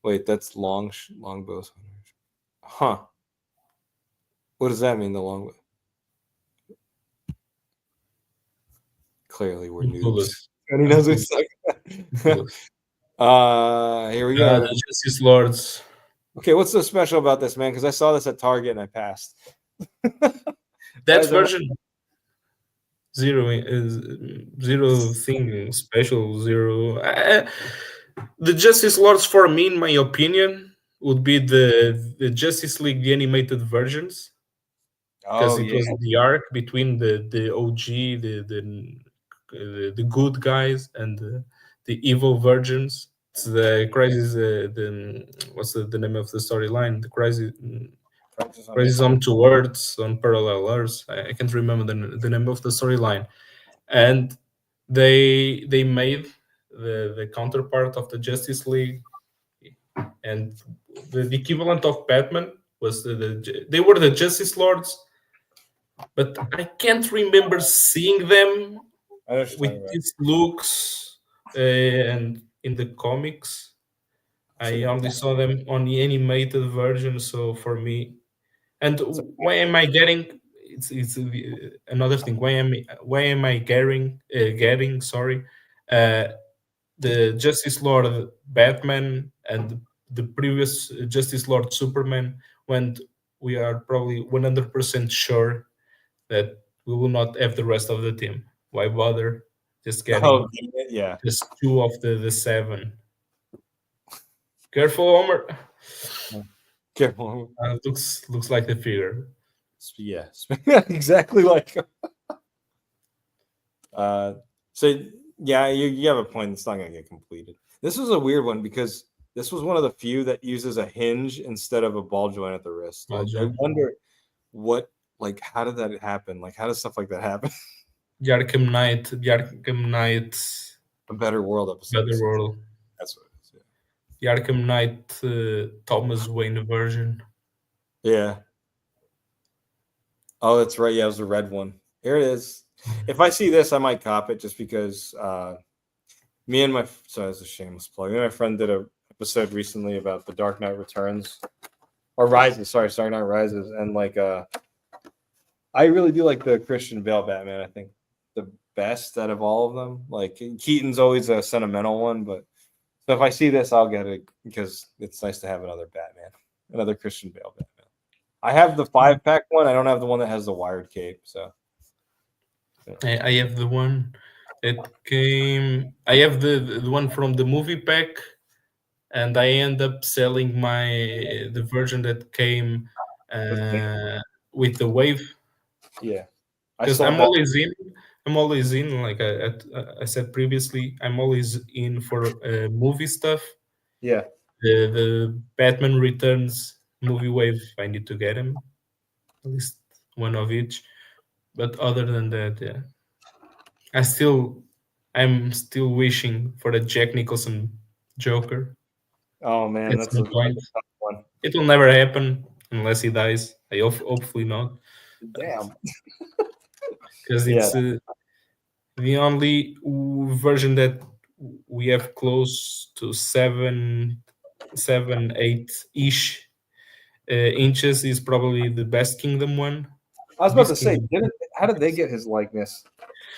Wait, that's longbow. Huh. What does that mean, the longbow? Clearly, we're noobs. And he knows what he's talking about. Here we go. the Justice Lords. Okay, what's so special about this, man? Because I saw this at Target and I passed. That version zero is zero thing special zero. The Justice Lords, for me, in my opinion, would be the Justice League the animated versions because Oh it yeah, was the arc between the OG, the good guys and the evil versions. It's the crisis. The what's the name of the storyline? The crisis on two words on parallel Earths. I can't remember the name of the storyline, and they made the counterpart of the Justice League, and the equivalent of Batman was they were the Justice Lords, but I can't remember seeing them with these looks and in the comics. I only saw them on the animated version, so for me, and why am I getting? It's another thing. Why am I getting sorry, the Justice Lord Batman and the previous Justice Lord Superman when we are probably 100% sure that we will not have the rest of the team. Why bother just getting yeah. just 2 of the 7? Careful, Homer. Careful. Looks like the figure. Yeah, exactly like. So yeah, you have a point. It's not gonna get completed. This was a weird one because this was one of the few that uses a hinge instead of a ball joint at the wrist. I wonder how did that happen? Like, how does stuff like that happen? Yarkham Knight. A Better World episode. Better World. That's what it is. Yeah. Yarkham Knight Thomas Wayne version. Yeah. Oh, that's right. Yeah, it was the red one. Here it is. If I see this, I might cop it just because me and it's a shameless plug. Me and my friend did a episode recently about the Dark Knight Returns or Rises. Sorry, Dark Knight Rises, and I really do like the Christian Bale Batman. I think the best out of all of them. Like Keaton's always a sentimental one, but so if I see this, I'll get it because it's nice to have another Batman, another Christian Bale Batman. I have the 5-pack one. I don't have the one that has the wired cape. So I have the one that came. I have the one from the movie pack, and I end up selling the version that came with the wave. Yeah, because I'm always in. Like I said previously, I'm always in for movie stuff. Yeah, the Batman Returns movie wave. I need to get him, at least one of each. But other than that, yeah, I'm still wishing for the Jack Nicholson Joker. Oh man, That's the point. that's a tough one. It will never happen unless he dies. Hopefully not. Damn. Because The only version that we have close to 8 ish inches is probably the Best Kingdom one. I was about to Beast say, Kingdom. how did they get his likeness?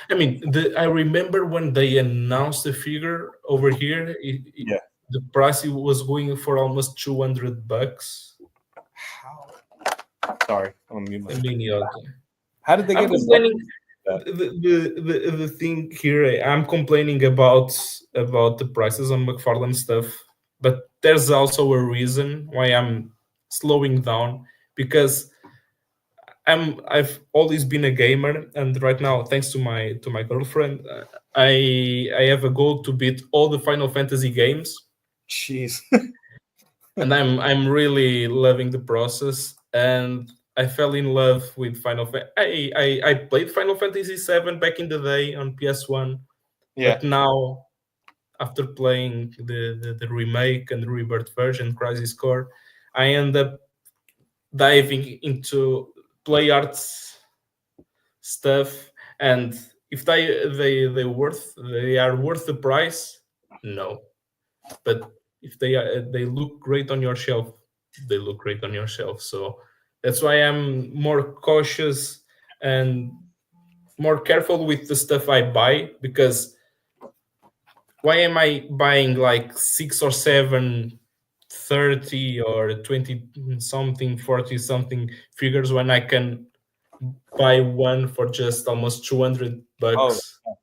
I mean, I remember when they announced the figure over here. Yeah. The price was going for almost $200. How? Sorry, I'm gonna mute I my. mean, okay. How did they I'm get his complaining. likeness? That? The thing here, I'm complaining about the prices on McFarlane stuff, but there's also a reason why I'm slowing down, because I've always been a gamer, and right now, thanks to my girlfriend, I have a goal to beat all the Final Fantasy games, Jeez. and I'm really loving the process. And I fell in love with Final Fantasy. I played Final Fantasy VII back in the day on PS1, Yeah. but now, after playing the remake and the rebirth version, Crisis Core, I end up diving into play arts stuff. And if they are worth the price, no. But if they look great on your shelf, they look great on your shelf. So that's why I'm more cautious and more careful with the stuff I buy, because why am I buying like 6 or 7 30 or 20 something 40 something figures when I can buy one for just almost $200 Oh,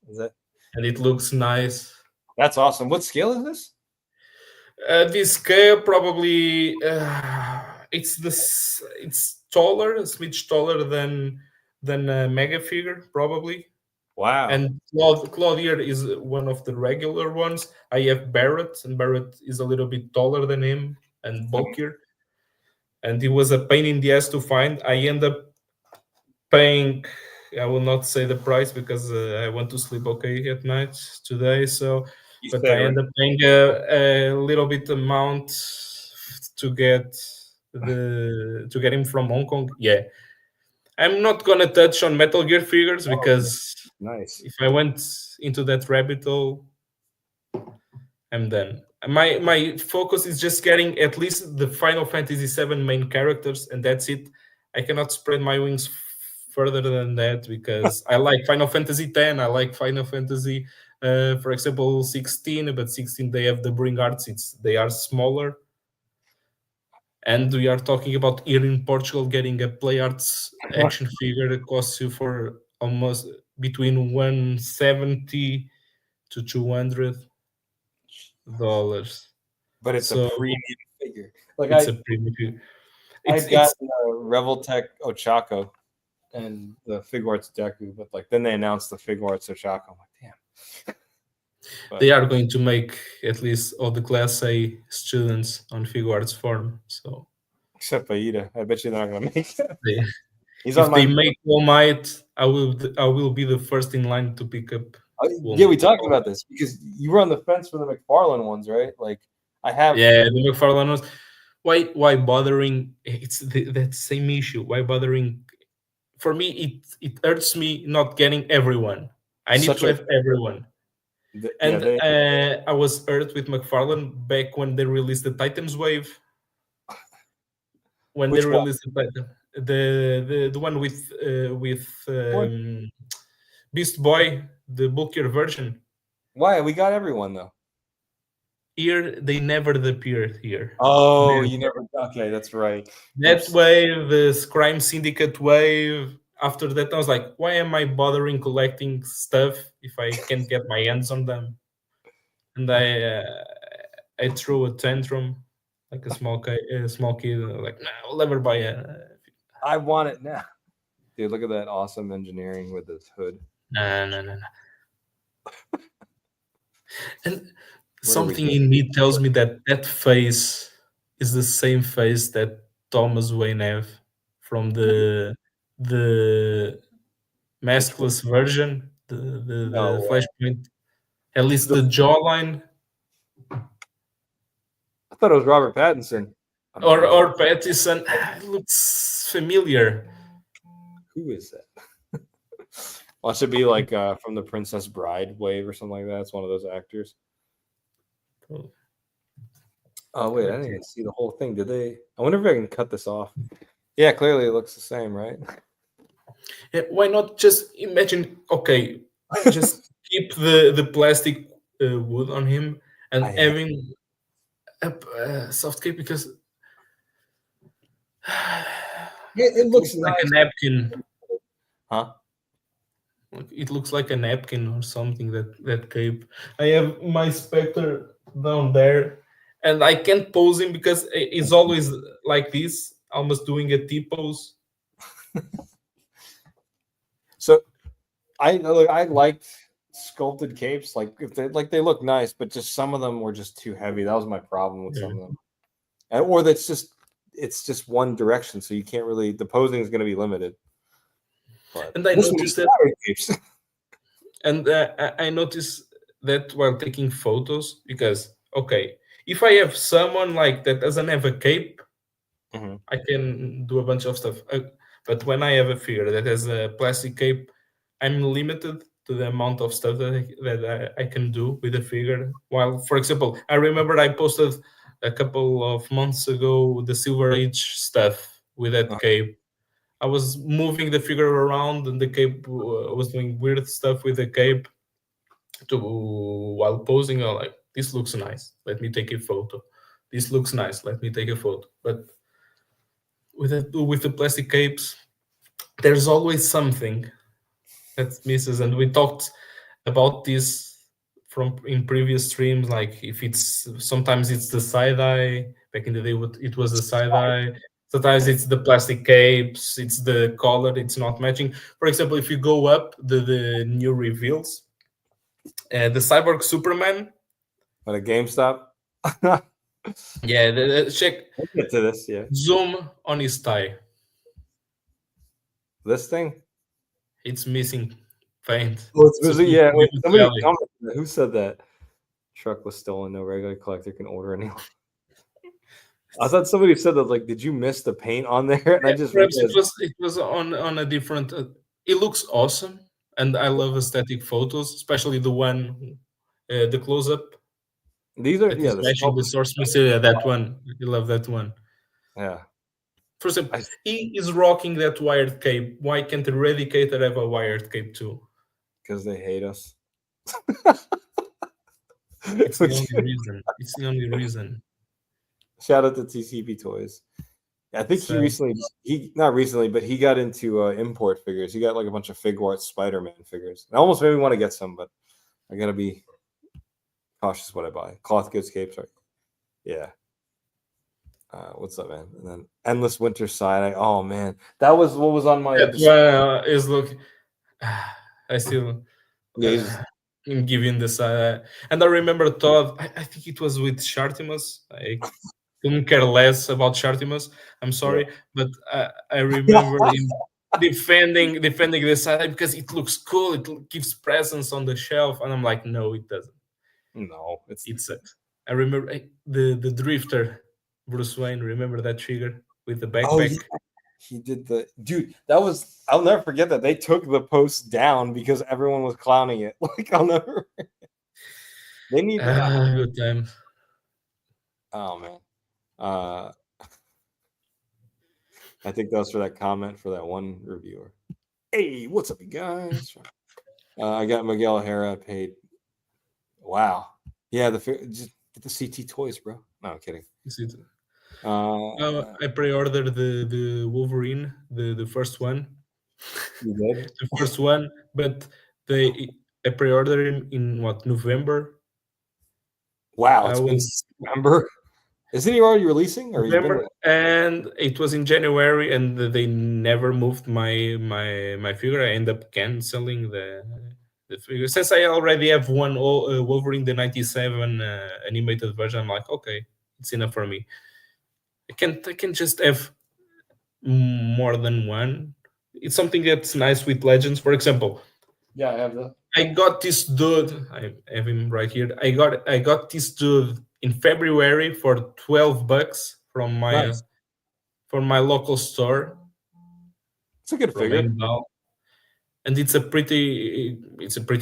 is it? and it looks nice. That's awesome. What scale is this? This scale probably it's taller, a smidge taller than a mega figure probably. Wow. And Claudier is one of the regular ones. I have Barrett, and Barrett is a little bit taller than him and bulkier. And it was a pain in the ass to find. I end up paying, I will not say the price because I want to sleep okay at night today. So, You but said I right. end up paying a little bit amount to get him from Hong Kong. Yeah, I'm not gonna touch on Metal Gear figures Oh, because nice. if I went into that rabbit hole, I'm done. My focus is just getting at least the Final Fantasy VII main characters, and that's it. I cannot spread my wings further than that because I like Final Fantasy X. I like Final Fantasy, for example, 16. But 16 they have the Bring Arts. They are smaller, and we are talking about here in Portugal getting a Play Arts action figure that costs you for almost between 170 to $200. But it's a So premium figure. Like it's a preview. I It's got Reveltech Ochako and the Figuarts Deku, but like then they announced the Figuarts Ochako. I'm like, damn. But they are going to make at least all the Class A students on Figuarts form. So except Aida, I bet you they're not gonna make that. they, He's if on they my. make All Might, I will be the first in line to pick up. Yeah, we talked about this because you were on the fence for the McFarlane ones, right? Like I have. Yeah, the McFarlane ones. Why bothering? It's that same issue. Why bothering? For me, it hurts me not getting everyone. I need Such to a have everyone. yeah, And I was hurt with McFarlane back when they released the Titans Wave. When they which one? released the one with Beast Boy, the bulkier version. Why we got everyone though? Here they never appeared here. Oh, Never. you never. Okay, that's right. That Oops. wave, the Crime Syndicate wave. After that, I was like, why am I bothering collecting stuff if I can't get my hands on them? And I threw a tantrum like a small kid. Like, nah, I'll never buy a. I want it now, dude. Look at that awesome engineering with this hood. No. And What are we something doing? in me tells me that face is the same face that Thomas Wayne have from the Which one? maskless version, the No, Flashpoint. At least the, the jawline, I thought it was Robert Pattinson. I'm or dumb. Pattinson, it looks familiar. Who is that? Watch it be like from the Princess Bride wave or something like that. It's one of those actors. Oh, Oh wait, I let's didn't see. even see the whole thing. Did they? I wonder if I can cut this off. Yeah, clearly it looks the same, right? Yeah, why not just imagine? Okay, just keep the plastic wood on him I and hate having a soft cape because it. It it looks looks like a nice, napkin. huh? Like, it looks like a napkin or something. That cape. I have my Spectre down there, and I can't pose him because he's always like this, almost doing a T pose. So I liked sculpted capes, like if they look nice, but just some of them were just too heavy. That was my problem with some of them, or that's just it's just one direction, so you can't really the posing is going to be limited. But And I this one is noticed that fire capes. and I noticed that while taking photos because okay, if I have someone like that doesn't have a cape, Mhm. I can do a bunch of stuff. But when I have a figure that has a plastic cape, I'm limited to the amount of stuff that I can do with the figure. While, for example, I remember I posted a couple of months ago the Silver Age stuff with that cape. I was moving the figure around, and the cape was doing weird stuff with the cape to while posing. I'm like, this looks nice. Let me take a photo. This looks nice. Let me take a photo. But with the plastic capes, there's always something that misses, and we talked about this from in previous streams. Like if it's sometimes it's the side eye. Back in the day, it was the side eye. Sometimes it's the plastic capes. It's the color. It's not matching. For example, if you go up the new reveals, the Cyborg Superman. At a GameStop. Yeah, check We'll get to this, yeah. zoom on his tie. This thing. It's missing paint. Oh, it's So busy. Yeah, wait, vivid somebody valley. commented that. Who said that? Truck was stolen. No regular collector can order any. I thought somebody said that. Like, did you miss the paint on there? And I Yeah, just perhaps realized it was on a different. It looks awesome, and I love aesthetic photos, especially the one, the close up these are that is the matching the sculpt. source material. That one, I love that one. Yeah, For example, I he is rocking that wired cape. Why can't the Eradicator have a wired cape too? because they hate us. It's the only reason. It's the only reason. Shout out to TCP Toys. I think he So recently, he not recently, but he got into import figures. He got like a bunch of Figuarts Spider-Man figures. It almost made me want to get some, but I gotta be cautious what I buy. Cloth goods capes, right? Yeah. What's up, man? And then Endless Winter Side. Oh man, that was what was on my that one is look. I still yeah. He's just, in giving this. And I remember Todd. I think it was with Shartimus. I couldn't care less about Shartimus. I'm yeah. sorry, but I remember him defending the side because it looks cool. It gives presence on the shelf, and I'm like, no, it doesn't. No, it's It sucks. I remember the drifter, Bruce Wayne. Remember that figure with the oh yeah. backpack? He did the dude. That was I'll never forget that they took the post down because everyone was clowning it. Like I'll never. They need. Good times. Oh man. Uh, I think that was for that comment for that one reviewer. Hey, what's up, you guys? I got Miguel O'Hara paid. Wow. Yeah, just get the CT toys, bro. No, I'm kidding. Is it? Uh, I pre-ordered the Wolverine, the first one, you did? the first one, but they I pre-ordered him in what November. Wow, I it's been was September. Isn't he already releasing, or he's been? November, and it was in January, and they never moved my figure. I end up canceling the figure since I already have one Wolverine the '97 animated version. I'm like, okay, it's enough for me. I can just have more than one. It's something that's nice with Legends. For example, Yeah, I have the. I got this dude. I have him right here. I got this dude in February for $12 Nice. from my local store It's a good from figure. Engdahl. and it's a pretty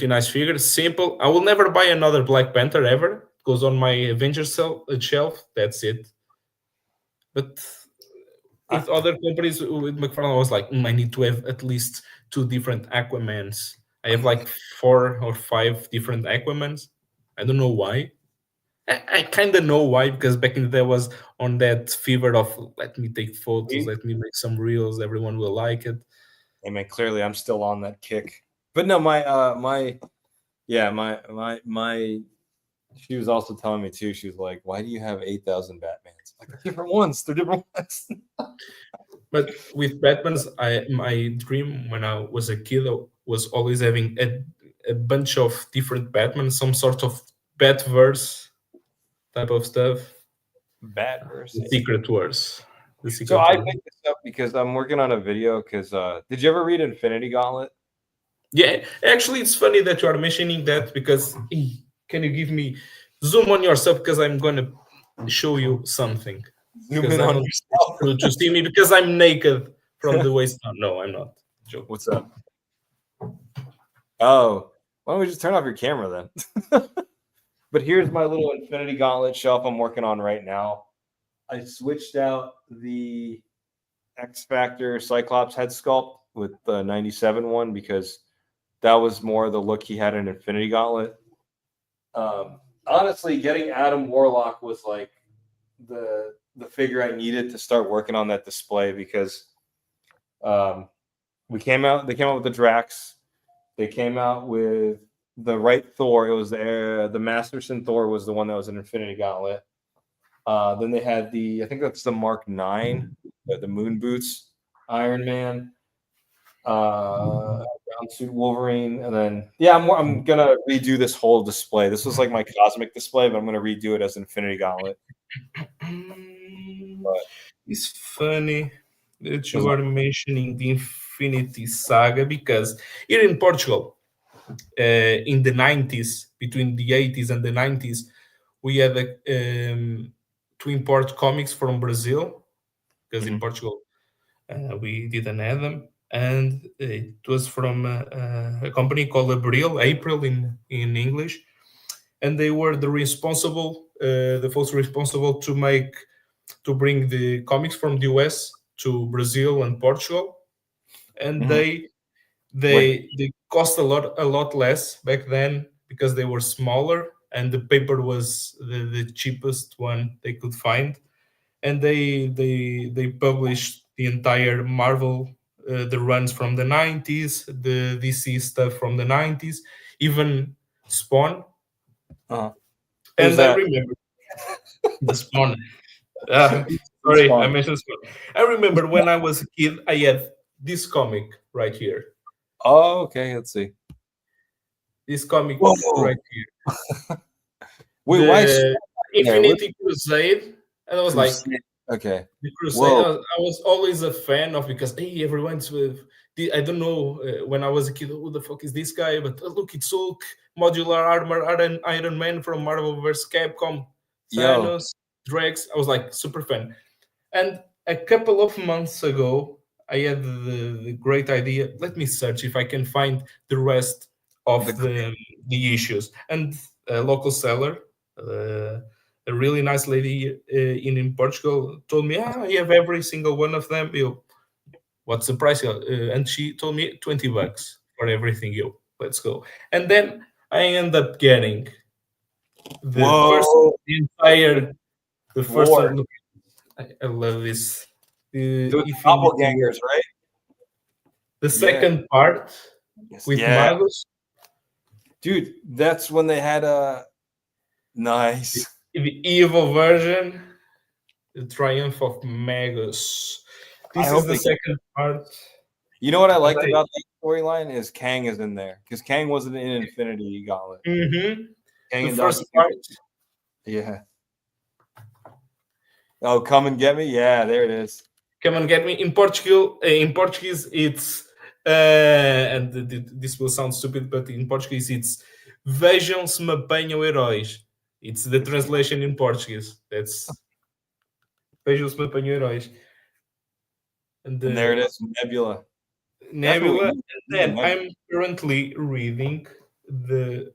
nice figure. Simple. I will never buy another Black Panther ever. It goes on my Avengers shelf. That's it. But with other companies, with McFarlane, I was like, I need to have at least 2 different Aquamans. I have like 4 or 5 different Aquamans. I don't know why. I kind of know why, because back in the day I was on that fever of let me take photos, let me make some reels, everyone will like it. I mean, clearly I'm still on that kick. But no, my she was also telling me too, she was like, why do you have 8,000 Batmans? Like, they're different ones. They're different ones. But with Batman's, my dream when I was a kid was always having a bunch of different Batman, some sort of Batverse type of stuff. Batverse. The Secret Wars. So I picked this up because I'm working on a video. Because did you ever read Infinity Gauntlet? Yeah, actually, it's funny that you are mentioning that, because can you give me zoom on yourself, because I'm gonna show you something. Zoom in on yourself to see me, because I'm naked from the waist down. No, I'm not. Joke. What's up? Oh, why don't we just turn off your camera then? But here's my little Infinity Gauntlet shelf I'm working on right now. I switched out the X Factor Cyclops head sculpt with the 97 one because that was more the look he had in Infinity Gauntlet. Honestly, getting Adam Warlock was like the figure I needed to start working on that display, because they came out with the Drax. They came out with the right Thor. It was the Masterson Thor was the one that was an Infinity Gauntlet. Then they had I think that's the Mark 9, the Moon Boots Iron Man, Brown Suit Wolverine, and then I'm gonna redo this whole display. This was like my cosmic display, but I'm gonna redo it as Infinity Gauntlet. But it's funny that you are mentioning the Infinity Saga, because here in Portugal, in the 90s, between the 80s and the 90s, we had to import comics from Brazil, because in Portugal we didn't have them, and it was from a company called April in English, and they were the folks responsible to bring the comics from the US to Brazil and Portugal, and they cost a lot less back then, because they were smaller and the paper was the cheapest one they could find, and they published the entire Marvel, the runs from the 90s, the DC stuff from the 90s, even Spawn. And I remember the Spawn. Sorry, I mentioned Spawn. I remember when I was a kid, I had this comic right here. Oh, okay. Let's see. This comic right here. Wait, why Infinity Crusade? And I was like, okay. The Crusade. I was always a fan of, because hey, everyone's with. I don't know, when I was a kid, who the fuck is this guy? But look, it's Hulk, modular armor, Iron Man from Marvel vs. Capcom, Thanos, Drax. I was like super fan. And a couple of months ago, I had the great idea. Let me search if I can find the rest of the issues. And a local seller, a really nice lady in Portugal, told me, I have every single one of them. What's the price? And she told me $20 for everything. Let's go. And then I end up getting the first one. Look, I love this. Doppelgangers, right? The second part with Magus. Dude, that's when they had a nice. The evil version, the triumph of Magus. This is the second part. You know what I liked about that storyline is Kang is in there, because Kang wasn't in Infinity Gauntlet. The first part. Yeah. Oh, come and get me. Yeah, there it is. Come and get me. In Portuguese, it's and this will sound stupid, but in Portuguese, it's vejam se me apanham heróis. It's the translation in Portuguese. That's vejam se me apanham heróis. And there it is, Nebula. Nebula. And then Nebula. I'm currently reading the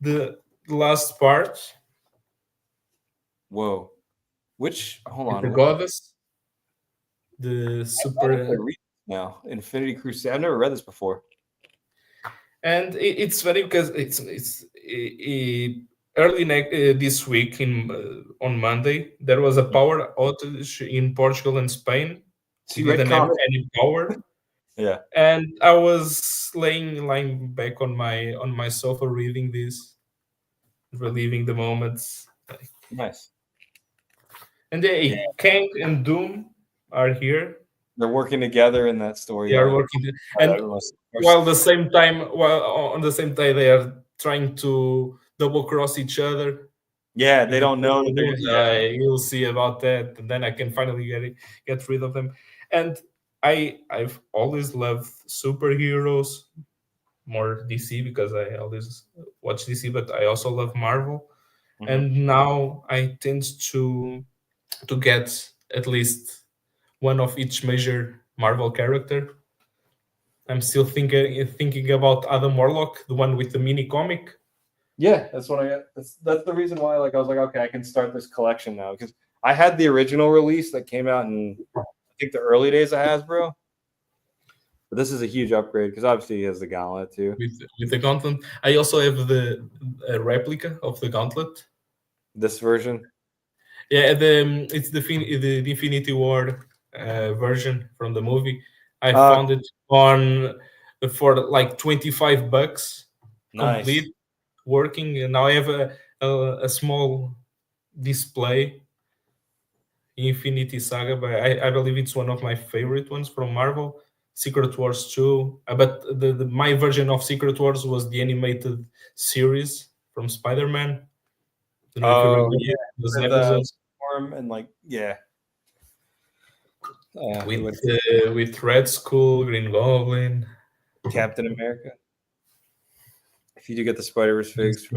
the last part Whoa. Which? Hold with on. the What? goddess, the Why did I super. read this now? Infinity Crusade. I've never read this before. And it's funny because early this week on Monday there was a power outage in Portugal and Spain. See, We Red didn't have Comet. any power, Yeah. and I was lying back on my sofa reading this, reliving the moments. Nice. And Yeah. Kang and Doom are here. They're working together in that story. They are working, and while on the same time they are trying to double cross each other. Yeah, they don't know that they're. Yeah. You'll see about that, and then I can finally get rid of them. And I've always loved superheroes, more DC because I always watch DC, but I also love Marvel. Mhm. And now I tend to get at least one of each major Marvel character. I'm still thinking about Adam Warlock, the one with the mini comic. Yeah, that's what I got. That's the reason why. Like, I was like, okay, I can start this collection now because I had the original release that came out in I think the early days of Hasbro. But this is a huge upgrade because obviously he has the gauntlet too. With the gauntlet. I also have the replica of the gauntlet. This version. Yeah, it's the Infinity War version from the movie. I found it on for like $25 complete. Nice. Working, and now I have a small display Infinity Saga, but I believe it's one of my favorite ones from Marvel. Secret Wars 2, but my version of Secret Wars was the animated series from Spider-Man. Don't know if you remember those episodes Storm and like with Red Skull, Green Goblin, Captain America. If you do get the Spider-Verse figs,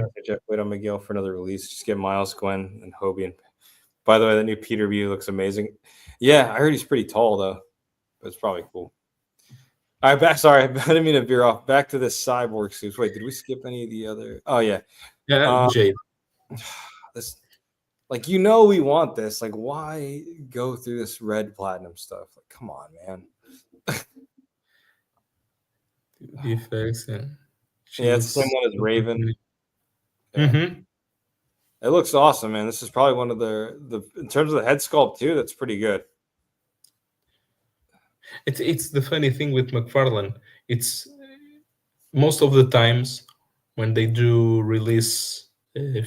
wait on Miguel for another release. Just get Miles, Gwen, and Hobie. And by the way, that new Peter View looks amazing. Yeah, I heard he's pretty tall though, but it's probably cool. All right, back. Sorry, I didn't mean to veer off. Back to this cyborg suits. Wait, did we skip any of the other? Oh yeah, Jade. This, like, we want this. Like, why go through this red platinum stuff? Like, come on, man. Defects. Yeah, it's the same one as Raven. Yeah. Mm-hmm. It looks awesome, man. This is probably one of the in terms of the head sculpt too. That's pretty good. It's the funny thing with McFarlane. It's most of the times when they do release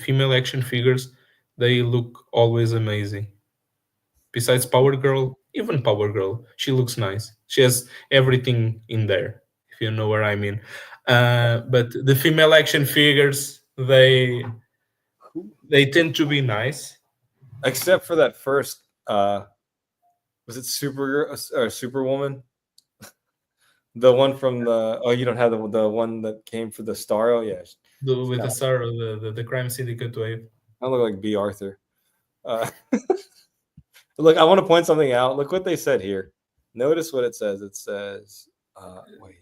female action figures, they look always amazing. Besides Power Girl, even Power Girl, she looks nice. She has everything in there, if you know what I mean. But the female action figures, they tend to be nice, except for that first. Was it Supergirl or Superwoman? The one from the you don't have the one that came for the Starro, yeah. With the Starro, the Crime Syndicate wave. I look like B. Arthur. Look, I want to point something out. Look what they said here. Notice what it says. It says, wait.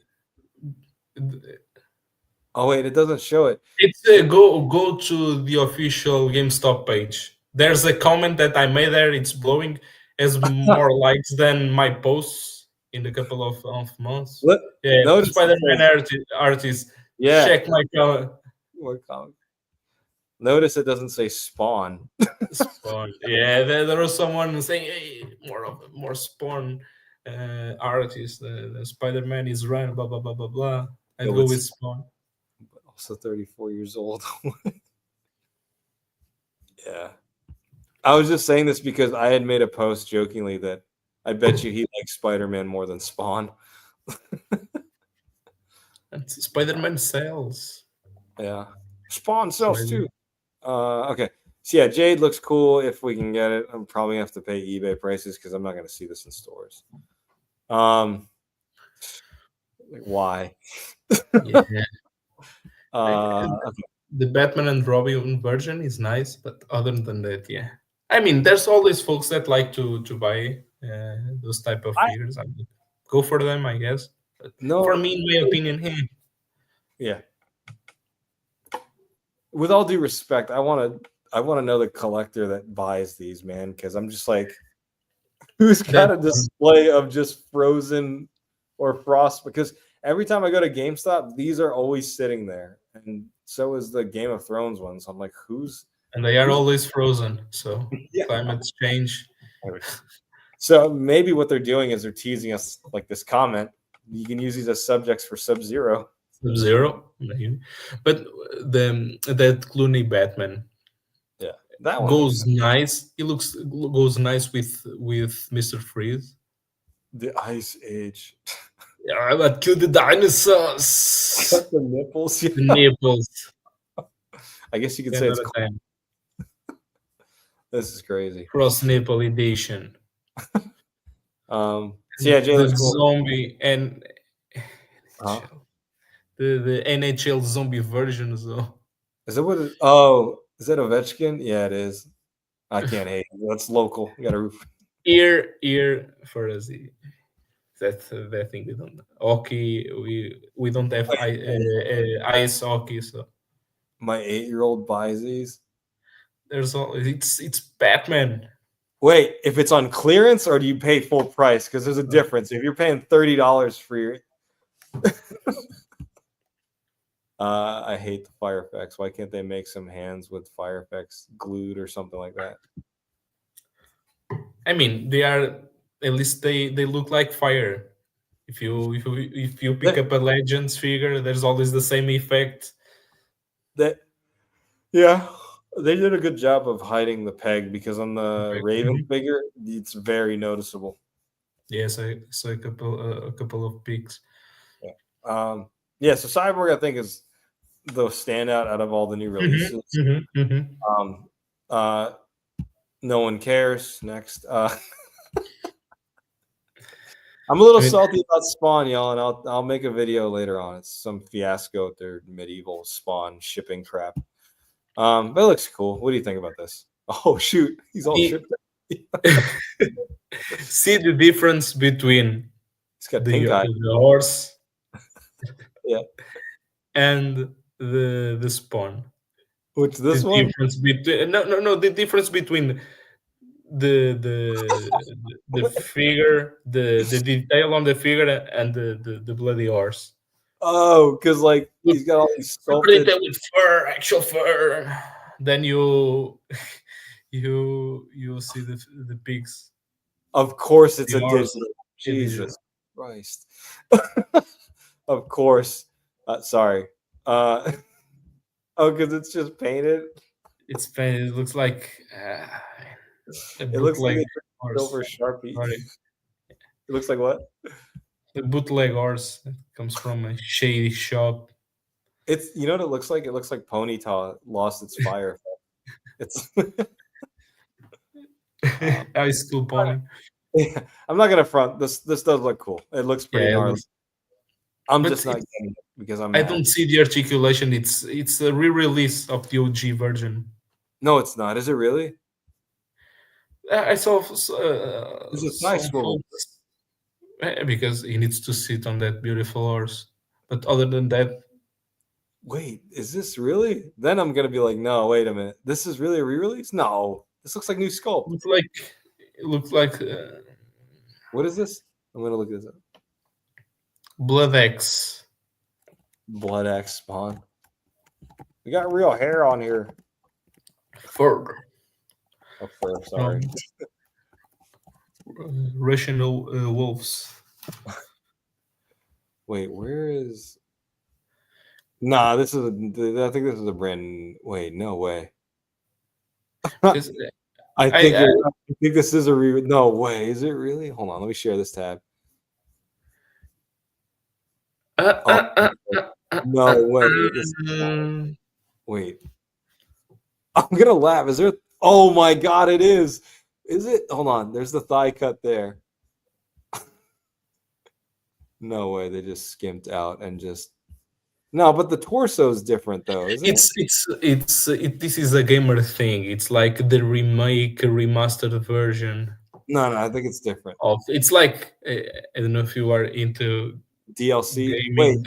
Oh wait, it doesn't show it. It's go to the official GameStop page. There's a comment that I made there. It's blowing as more likes than my posts in a couple of months. Look, yeah, Spider-Man artist. Yeah, check my comment. Notice it doesn't say Spawn. Spawn. Yeah, there was someone saying, "Hey, more Spawn artist. The Spider-Man is run. Blah blah blah blah blah." I go with Spawn. But also 34 years old. Yeah. I was just saying this because I had made a post jokingly that I bet you he likes Spider-Man more than Spawn. And Spider-Man sells. Yeah. Spawn sells too. Okay. So yeah, Jade looks cool if we can get it. I'm probably gonna have to pay eBay prices because I'm not gonna see this in stores. Why? Yeah. Okay. The Batman and Robin version is nice, but other than that, yeah. I mean, there's always folks that like to buy those type of figures. go for them, I guess. But No, for me, in my opinion, yeah. With all due respect, I want to know the collector that buys these, man, because I'm just like, who's got a display of just Frozen or Frost? Because every time I go to GameStop, these are always sitting there, and so is the Game of Thrones ones. I'm like, who's? and they are always frozen, so Yeah. climate change. So maybe what they're doing is they're teasing us like this comment. You can use these as subjects for Sub-Zero. Sub-Zero, maybe. But that Clooney Batman, Yeah, that one goes nice. It goes nice with Mr. Freeze. The Ice Age. Yeah, I would kill the dinosaurs. Cut the nipples. Yeah. The nipples. I guess you could say it's cool. Time. This is crazy. Cross nipple edition. So yeah, Jay, the zombie and the NHL zombie version, though. Is that what? Oh, is that Ovechkin? Yeah, it is. I can't hate it. That's local. You got to ear for us. That's that thing we don't hockey. We don't have ice hockey, so my 8-year-old buys these. There's all it's Batman. Wait, if it's on clearance or do you pay full price? Because there's a difference. If you're paying $30 for your I hate the fire effects. Why can't they make some hands with fire effects glued or something like that? I mean, they are, at least they look like fire. If you pick up a Legends figure, there's always the same effect. Yeah, they did a good job of hiding the peg, because on the Raven figure, it's very noticeable. Yes, I saw a couple of pics. Yeah. So Cyborg, I think, is the standout out of all the new releases. No one cares. Next. I'm a little salty about Spawn, y'all, and I'll make a video later on. It's some fiasco with their medieval Spawn shipping crap. But it looks cool. What do you think about this? Oh shoot, he's all shipped. See the difference between the horse, yeah, and the Spawn. Which this the one? Difference between, no. The difference between the figure, the detail on the figure, and the bloody horse. Oh, because like he's got all these sculpted with fur, actual fur. Then you see the pigs. Of course, it's a digital. Jesus Christ! Of course. Sorry. Oh, because it's just painted. It's painted. It looks like. It looks like silver Sharpie. Sorry. It looks like what? The bootleg horse that comes from a shady shop. It's, you know what it looks like? It looks like Ponyta lost its fire. It's high school pony. Yeah, I'm not gonna front. This does look cool. It looks pretty gnarly. I'm just not getting it because I'm mad. I don't see the articulation. It's a re-release of the OG version. No, it's not. Is it really? I saw. Is it nice? Because he needs to sit on that beautiful horse. But other than that, wait, is this really? Then I'm gonna be like, no, wait a minute. This is really a re-release? No, this looks like new sculpt. It looks like. What is this? I'm gonna look this up. Blood X. Blood X Spawn. We got real hair on here. Fur. Oh, fur. Sorry. Russian wolves. Wait, where is? Nah, this is. I think this is a brand. Wait, no way. I think this is a re. No way. Is it really? Hold on. Let me share this tab. No way. Wait. I'm gonna laugh. Is there? Oh my god! It is. Is it? Hold on. There's the thigh cut there. No way. They just skimped out and just. No, but the torso is different though, isn't it? This is a gamer thing. It's like the remastered version. No, I think it's different. Of it's like I don't know if you are into DLC. Wait, gaming.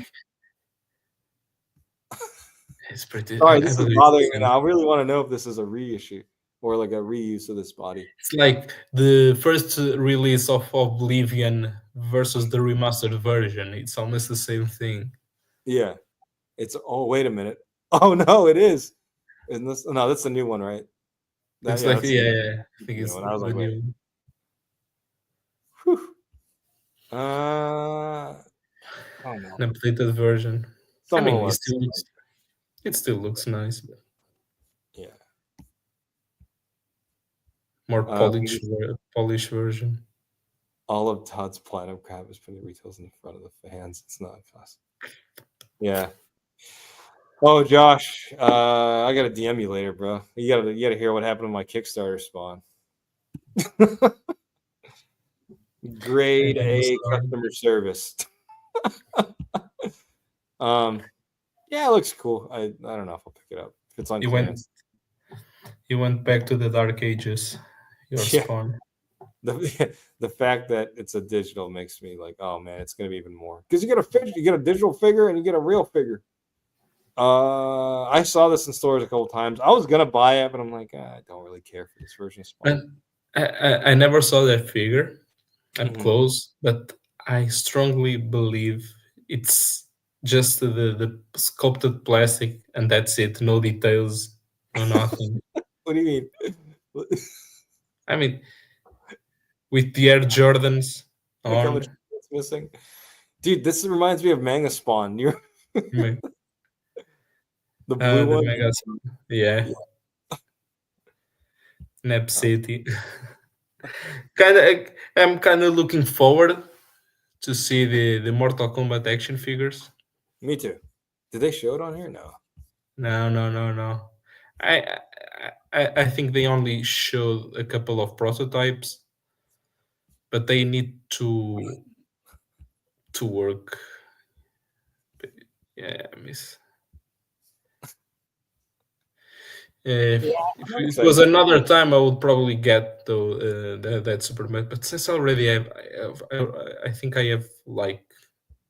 It's pretty. sorry, I this is believe it's bothering the me same. now. I really want to know if this is a reissue or like a reuse of this body. It's like the first release of Oblivion versus the remastered version. It's almost the same thing. Yeah, it's. Oh, wait a minute. Oh no, it is. Isn't this? No, that's the new one, right? Looks Yeah, like that's the I think new it's one. I was the like, wait. new. Whew. Uh, oh no, An updated version. I someone mean, will. it still looks nice. Yeah. More We polished version. all of Todd's platinum crab is putting retails in the front of the fans. It's not fast. Yeah. Oh, Josh, I gotta DM you later, bro. You gotta hear what happened to my Kickstarter spawn. Grade And I'm A sorry. customer service. Yeah, it looks cool. I don't know if I'll pick it up if it's on You went clearance. you went back to the dark ages. Your Yeah, spawn. the fact that it's a digital makes me like, oh man, it's gonna be even more because you get a digital figure and you get a real figure. I saw this in stores a couple times. I was gonna buy it, but I'm like, I don't really care for this version of Spawn. And I never saw that figure. I'm Mhm. close, but I strongly believe it's just the sculpted plastic and that's it. No details, no nothing. What do you mean? I mean, with the Air Jordans Look how much on, it's missing, dude. This reminds me of Manga Spawn. You're the the blue one. Megas, yeah, Yeah. Nep City. I'm kind of looking forward to see the Mortal Kombat action figures. Me too. Did they show it on here? No. No, no, no, no. I I think they only showed a couple of prototypes, but they need to work. Yeah, miss. Yeah, If I'm it was excited. another time, I would probably get that Superman. But since already I think I have like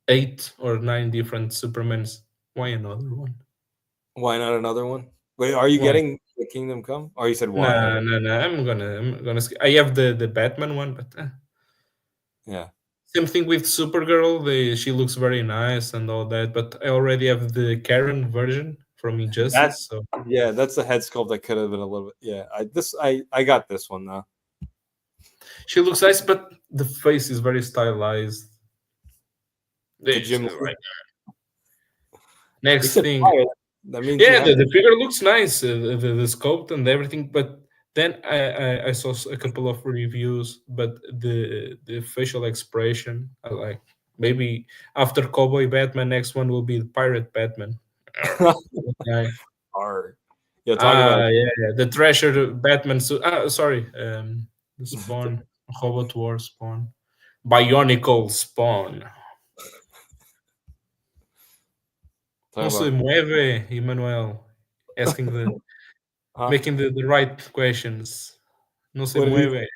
8 or 9 different Supermans. Why another one? Why not another one? Wait, are you Why? getting the Kingdom Come? Or you said No, why? no, no. I have the Batman one, but Yeah. same thing with Supergirl. She looks very nice and all that. But I already have the Karen version from That Injustice, so yeah, that's the head sculpt that could have been a little bit. Yeah, I got this one though. she looks nice. But the face is very stylized. To This Jim Lee. right You next said thing. fire. That means you Yeah, have the figure looks nice, the sculpt and everything. But then I saw a couple of reviews, but the facial expression, I like. Maybe after Cowboy Batman, next one will be the Pirate Batman. Arr, okay. Or yeah, talk about Yeah, the Treasure Batman. Sorry, the Spawn, Robot War Spawn, Bionicle Spawn. talk No se about mueve, Emmanuel. Asking huh? making the right questions. No se What did he mueve.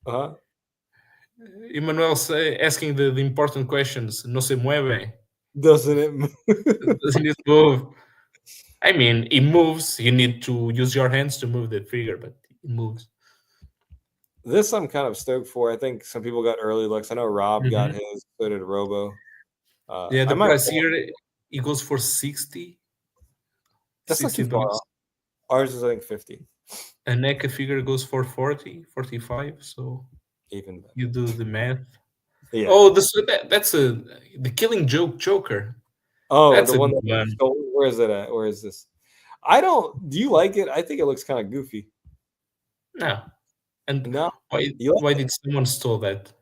huh? Emmanuel asking the important questions. No se mueve. Doesn't it move? Doesn't it move? I mean, it moves. You need to use your hands to move the figure, but it moves. This I'm kind of stoked for. I think some people got early looks. I know Rob got Mhm. his, so did Robo. Yeah, I the might price here it goes for 60 that's not too far bucks. off. Ours is I think 50. A NECA figure goes for 40, 45. So Even better. you do the math. Yeah. Oh, that's the Killing Joke Joker. Oh, That's the a one good that one. stole. Where is it at? Where is this? I don't. Do you like it? I think it looks kind of goofy. No. And No, why you like why it? did someone stole that?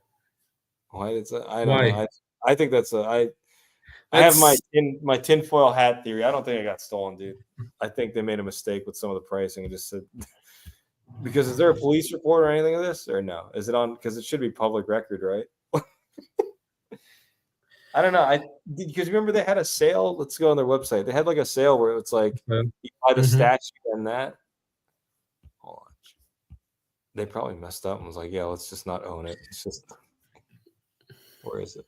Why? I don't know. Why? I think that's a. I have That's my tinfoil hat theory. I don't think it got stolen, dude. I think they made a mistake with some of the pricing and just said because is there a police report or anything of this or no? Is it on? Because it should be public record, right? I don't know. Because remember they had a sale. Let's go on their website. They had like a sale where it's like you buy the mhm. statue and that. Hold on. They probably messed up and was like, yeah, let's just not own it. It's just, where is it?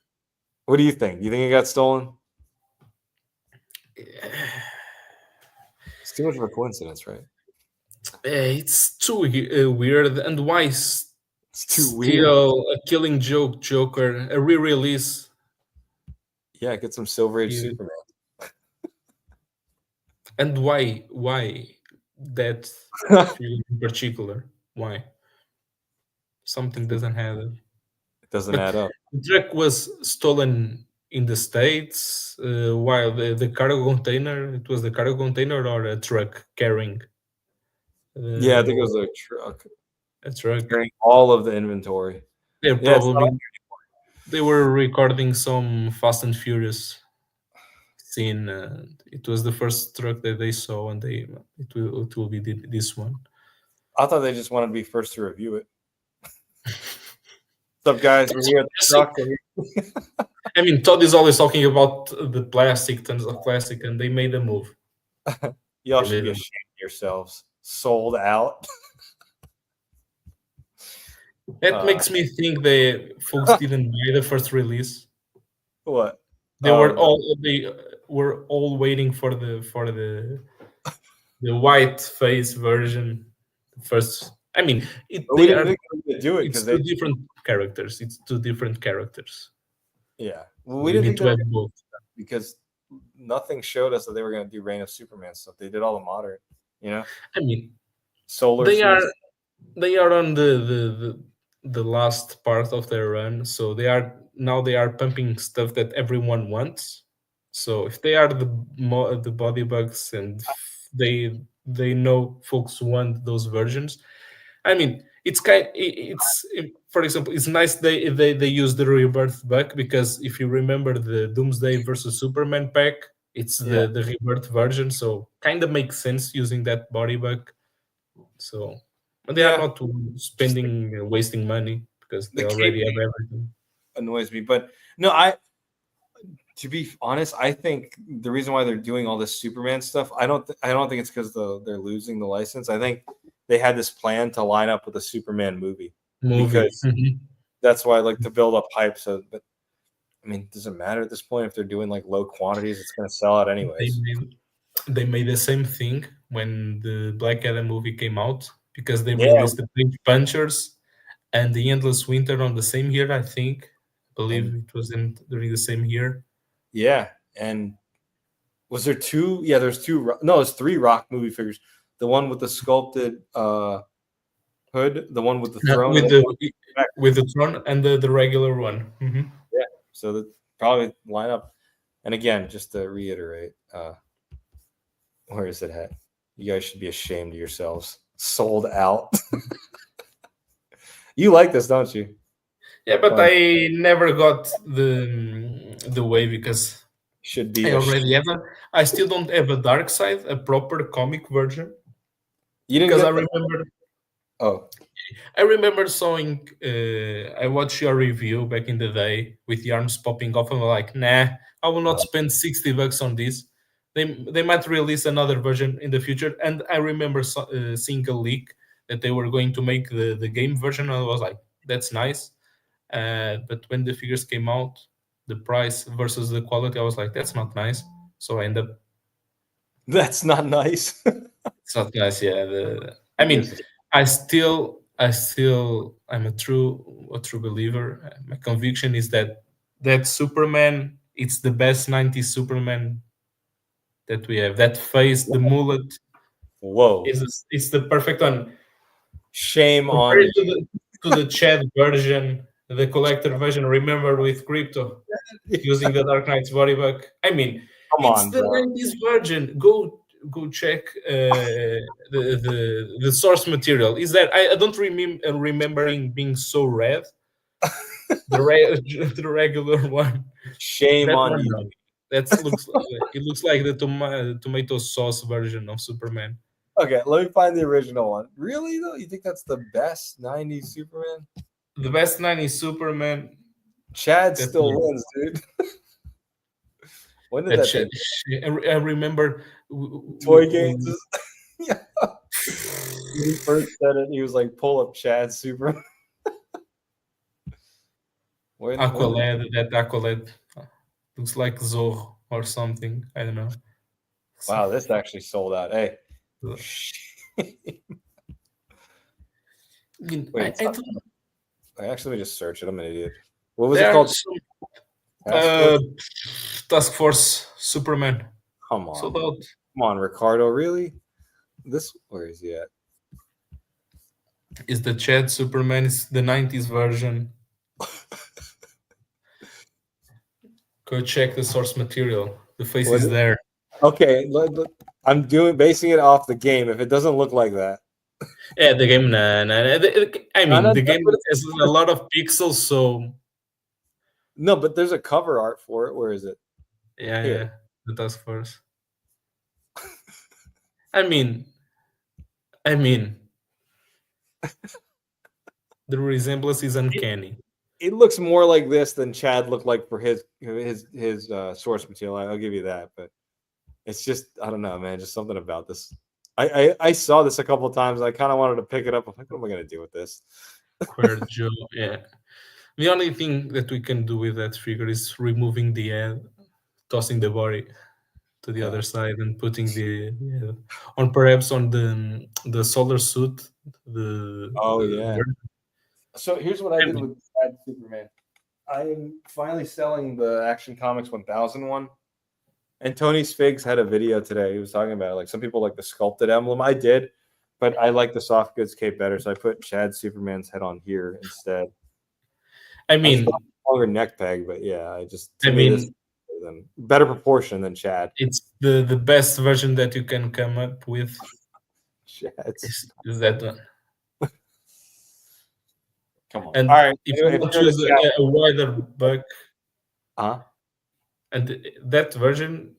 What do you think? You think it got stolen? It's too much of a coincidence, right? It's too weird. And why It's too weird. still a Killing Joke Joker, a re-release? Yeah, get some Silver Age You- Superman. And why that film in particular? Why? Something doesn't have it. It doesn't But add up. the truck was stolen in the States, while the cargo container, it was the cargo container or a truck carrying Yeah, I think it uh, was a truck a truck. carrying all of the inventory. They're Yeah, it's not, probably they were recording some Fast and Furious scene. It was the first truck that they saw, and it will be this one. I thought they just wanted to be first to review it. What's up, guys? We're here at the truck. I mean, Todd is always talking about the plastic, tons of plastic, and they made a move. Y'all They should be made a- ashamed of yourselves. Sold out. That makes me think the folks didn't buy the first release. What? They were all waiting for the white face version first. I mean, But we didn't think they would do it it's because two they. different characters. It's two different characters. Yeah, well, we You didn't need think to they have were both. because nothing showed us that they were going to do Reign of Superman stuff. They did all the modern, I mean, solar they are suits. they are on the last part of their run, so they are pumping stuff that everyone wants. So if they are the body bugs and they know folks want those versions, I mean, for example, it's nice they use the rebirth bug, because if you remember the Doomsday versus Superman pack, it's Yeah, the rebirth version, so kind of makes sense using that body bug. So, but they are yeah, not just spending wasting money because the they already have cape everything. annoys me. But no, to be honest, I think the reason why they're doing all this Superman stuff, I don't think it's because they're losing the license. I think they had this plan to line up with a Superman movie Movie. because that's why I like to build up hype. So, but I mean, does it matter at this point if they're doing like low quantities? It's going to sell out They anyways. made the same thing when the Black Adam movie came out, because they Yeah, released the Pink Punchers and the Endless Winter on the same year. I believe and it was during the same year. yeah, and was there two? Yeah, there's two. No, there's three Rock movie figures. The one with the sculpted hood, the one with the throne, and With then the one back. with the Tron and the regular one. Yeah, so that probably line up. And again, just to reiterate, where is it at? You guys should be ashamed of yourselves. Sold out. You like this, don't you? Yeah, but I never got the way, because Should be. I already have I still don't have a Dark Side, a proper comic version. You didn't Because get. I remember seeing. I watched your review back in the day with the arms popping off, and I'm like, nah, I will not spend $60 on this. They might release another version in the future, and I remember seeing a leak that they were going to make the game version, and I was like, that's nice. But when the figures came out, the price versus the quality, I was like, that's not nice. So I end up. That's not nice. It's not nice, yeah. I mean, I'm a true believer. My conviction is that Superman, it's the best '90s Superman that we have. That face, the mullet, Whoa! it's the perfect one. Shame on Compared to the Chad version, the collector version. Remember with Crypto using the Dark Knight's body bug. I mean, Come it's on, the bro. 90s version. Go check the source material. Is that I don't remembering being so red. The regular one. Shame That on one, you. no. It looks like the tomato sauce version of Superman. Okay, let me find the original one. Really though, you think that's the best '90s Superman? The best 90s Superman. Chad That's still me. wins, dude. When did that Shit. take? I remember Toy games? Yeah. he first said it, he was like, "Pull up Chad Super." Aqualad, that Aqualad looks like Zorro or something. I don't know. Wow, this actually sold out. Hey. Wait, I don't. actually, let me just search it. I'm an idiot. What was it There are called? some Task Force? Task Force Superman. Come on. Sold out. Come on, Ricardo. Really? Where is he at? Is the Chad Superman? Is the 90s version. Go check the source material. The face is there. Okay, I'm basing it off the game. If it doesn't look like that, Yeah, the game. I mean, the game has a lot of pixels, so no. But there's a cover art for it. Where is it? Yeah, the Task Force. I mean, the resemblance is uncanny. It looks more like this than Chad looked like for his source material. I'll give you that, but it's just, I don't know, man. Just something about this. I saw this a couple of times. I kind of wanted to pick it up. I'm like, what am I gonna do with this? Where Joe, yeah. The only thing that we can do with that figure is removing the head, tossing the body to the other side, and putting the on perhaps on the solar suit. So here's what I did with Chad Superman. I'm finally selling the Action Comics 1000 one. And Tony Figs had a video today. He was talking about it. Like, some people like the sculpted emblem. I did, but I like the soft goods cape better, so I put Chad Superman's head on here instead. I mean, longer neck peg, but yeah, better proportion than Chad. It's the best version that you can come up with. Is that one? Come on. And all right, if you want to choose a wider buck, and that version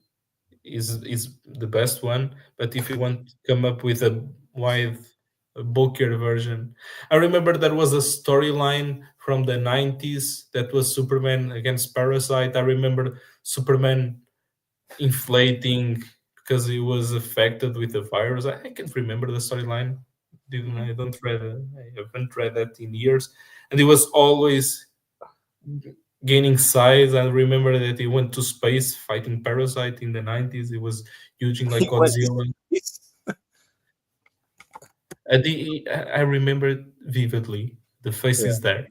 is the best one. But if you want to come up with a wide, bulkier version, I remember there was a storyline from the 90s that was Superman against Parasite. I remember Superman inflating because he was affected with the virus. I can't remember the storyline. I haven't read that in years, and he was always gaining size. I remember that he went to space fighting Parasite in the 90s. He was using like Godzilla. I remember it vividly. The face is there.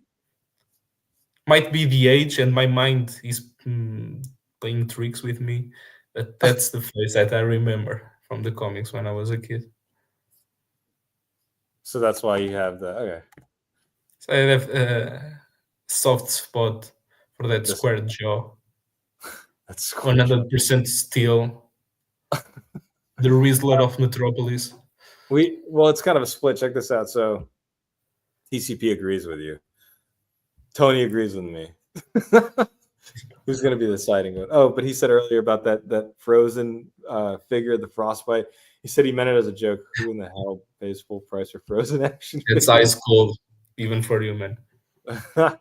Might be the age, and my mind is playing tricks with me. But that's the face that I remember from the comics when I was a kid. So that's why you have the okay. So I have a soft spot for that square jaw. That's 100% steel. The Rizzler of Metropolis. Well, it's kind of a split. Check this out. So TCP agrees with you. Tony agrees with me. Who's going to be the siding one? Oh, but he said earlier about that Frozen figure, the Frostbite. He said he meant it as a joke. Who in the hell pays full price for Frozen action? It's ice cold, even for you, man. Here,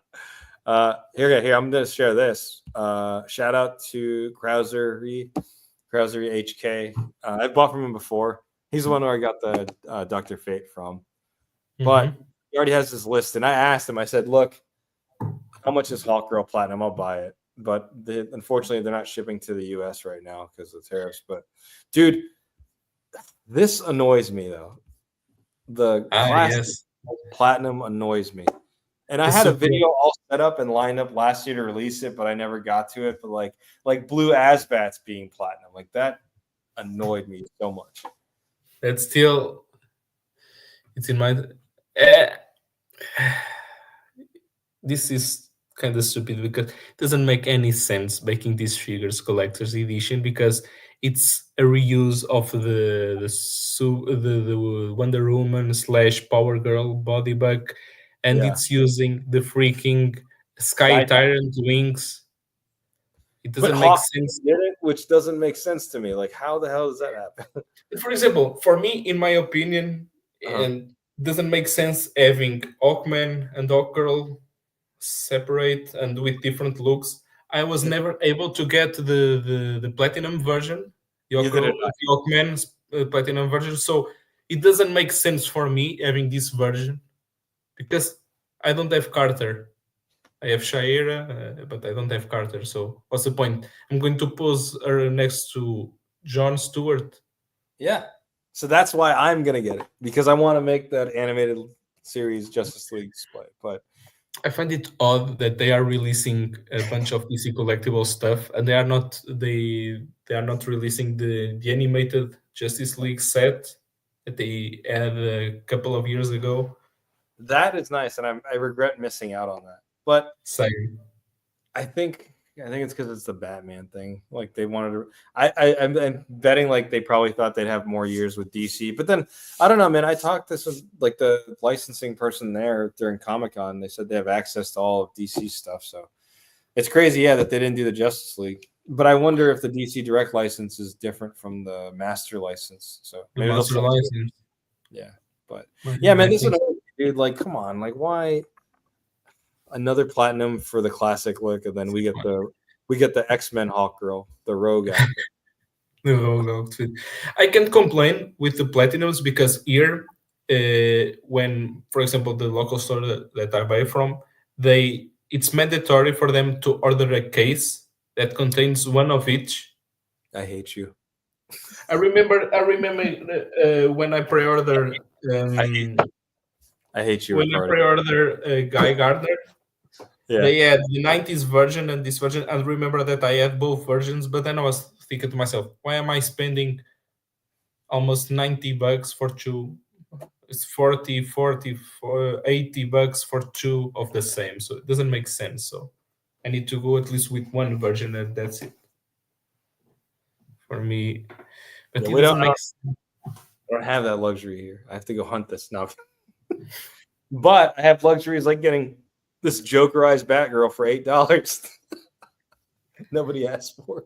I'm going to share this. Shout out to Krauser HK. I've bought from him before. He's the one where I got the Dr. Fate from. But he already has this list. And I asked him, I said, look, how much is Hawkgirl Platinum? I'll buy it. But unfortunately, they're not shipping to the U.S. right now because of tariffs. But, dude, this annoys me, though. The classic Platinum annoys me. And I had a video all set up and lined up last year to release it, but I never got to it. But like Blue Asbats being Platinum, like that annoyed me so much. That's still, it's in my. This is kind of stupid because it doesn't make any sense making these figures collector's edition because it's a reuse of the Wonder Woman / Power Girl body bag, and it's using the freaking Sky Tyrant wings. It doesn't make sense. Did it, which doesn't make sense to me. Like, how the hell does that happen? For example, for me, in my opinion, and doesn't make sense having Hawkman and Hawkgirl separate and with different looks. I was never able to get the platinum version, the Hawkman platinum version. So it doesn't make sense for me having this version because I don't have Carter. I have Shaira, but I don't have Carter. So what's the point? I'm going to pose her next to Jon Stewart. Yeah. So that's why I'm gonna get it because I want to make that animated series Justice League display. But I find it odd that they are releasing a bunch of DC collectible stuff, and they are not releasing the animated Justice League set that they had a couple of years ago. that is nice, and I regret missing out on that. But Same. I think it's because it's the Batman thing. Like they wanted to. I'm betting like they probably thought they'd have more years with DC, but then I don't know, man. I talked to some like the licensing person there during Comic-Con. They said they have access to all of DC stuff, so it's crazy, yeah, that they didn't do the Justice League. But I wonder if the DC Direct license is different from the Master license. So The maybe Master license. yeah, but yeah, I man, this think is dude. Like, come on, like why? Another platinum for the classic look, and then we get the X-Men Hawk girl, the Rogue outfit. the Rogue outfit. I can't complain with the platinums because here, when, for example, the local store that I buy from, it's mandatory for them to order a case that contains one of each. I hate you. I remember when I pre-order I hate you, when I Ricardo. pre-order Guy Gardner. Yeah, They had the 90s version and this version. And remember that I had both versions, but then I was thinking to myself, why am I spending almost $90 for two? It's 80 bucks for two of the same. So it doesn't make sense. So I need to go at least with one version, and that's it for me. But yeah, it doesn't make sense. I don't have that luxury here. I have to go hunt this now. But I have luxuries like getting this Jokerized Batgirl for $8. Nobody asked for.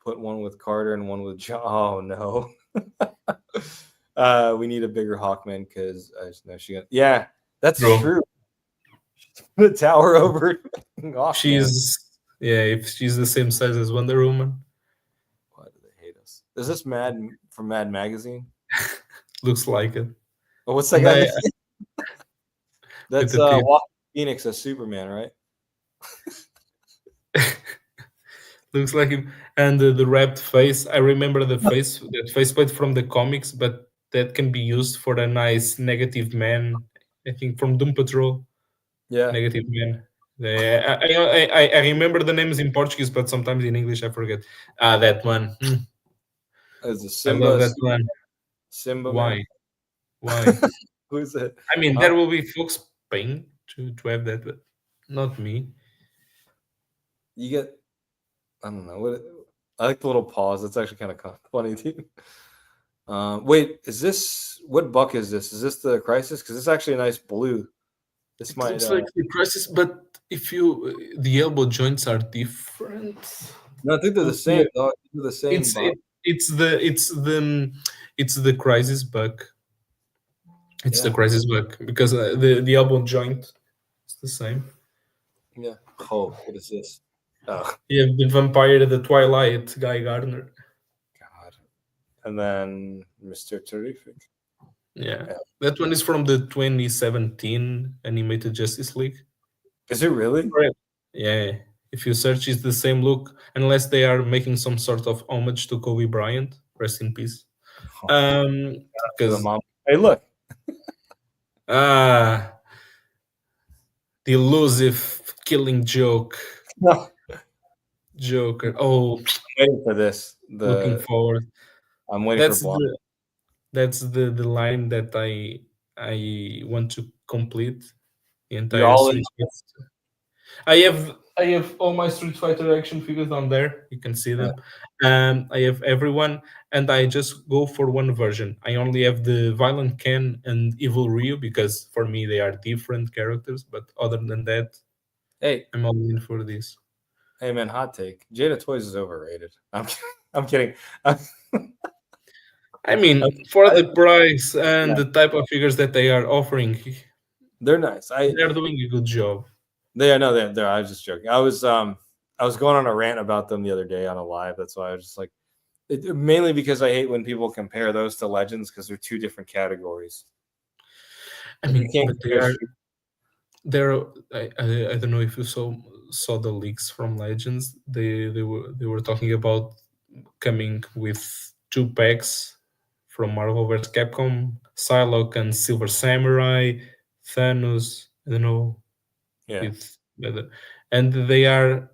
Put one with Carter and one with John. Oh no. We need a bigger Hawkman because I just know she got. Yeah, that's true. The tower over. If she's the same size as Wonder Woman. Why do they hate us? Is this Mad from Mad Magazine? Looks like it. Oh, what's that guy? That's Phoenix as Superman, right? Looks like him. And the wrapped face. I remember that faceplate from the comics, but that can be used for a nice negative man. I think from Doom Patrol. Yeah, negative man. I remember the names in Portuguese, but sometimes in English I forget. That one. As a Simba. I love that one. Simba. Why? Man. Why? Who's it? I mean, there will be folks paying to have that, but not me. You get. I don't know what. I like the little pause. It's actually kind of funny too. Wait, is this what buck is this? Is this the Crisis? Because it's actually a nice blue. This might looks like the Crisis, but if the elbow joints are different. No, I think they're the same. Dog. They're the same. It's the Crisis buck. It's the Crisis buck because the elbow joint is the same. Yeah. Oh, what is this? Yeah, the Vampire of the Twilight, Guy Gardner. God. And then Mr. Terrific. Yeah. That one is from the 2017 animated Justice League. Is it really? Yeah. If you search, it's the same look, unless they are making some sort of homage to Kobe Bryant. Rest in peace. Because hey, look. The elusive killing joke. Joker. Oh, I'm waiting for this. Looking forward. I'm waiting for Blonde. That's the line that I want to complete the entire I have all my Street Fighter action figures on there. You can see them. I have everyone, and I just go for one version. I only have the Violent Ken and Evil Ryu because for me they are different characters. But other than that, I'm all in for this. Hey man, hot take. Jada Toys is overrated. I'm kidding. I mean, for the price and the type of figures that they are offering, they're nice. They're doing a good job. They're. I was just joking. I was going on a rant about them the other day on a live. That's why I was just like, Mainly because I hate when people compare those to Legends because they're two different categories. I And you mean, can't but compare. they're I don't know if you saw the leaks from Legends. They were talking about coming with two packs from Marvel vs. Capcom, Psylocke and Silver Samurai, Thanos. I don't know Yeah. with and they are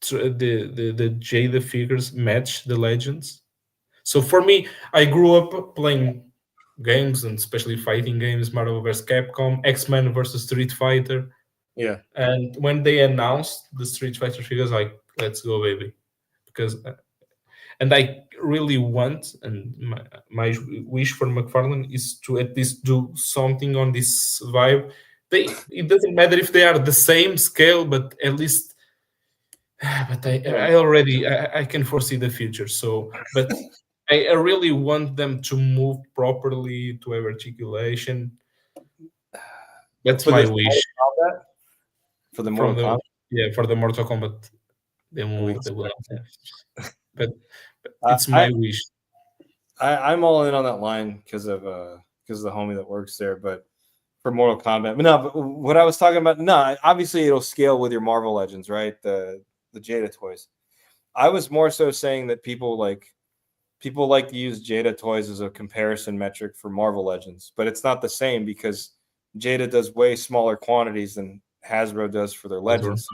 the Jada figures match the Legends. So for me, I grew up playing games and especially fighting games, Marvel vs. Capcom, X-Men versus Street Fighter. Yeah. And when they announced the Street Fighter figures, like, let's go, baby. Because and I really want, and my wish for McFarlane is to at least do something on this vibe. It doesn't matter if they are the same scale, but at least. But I already I can foresee the future. So, but I really want them to move properly to have articulation. That's For my this wish Mortal Kombat, for the from Mortal the Kombat, for the Mortal Kombat. we They will not have. But I, it's I my wish. I'm all in on that line because of the homie that works there. But for Mortal Kombat, but no. But what I was talking about, no, obviously it'll scale with your Marvel Legends, right? The Jada toys. I was more so saying that people like to use Jada toys as a comparison metric for Marvel Legends, but it's not the same because Jada does way smaller quantities than Hasbro does for their Legends.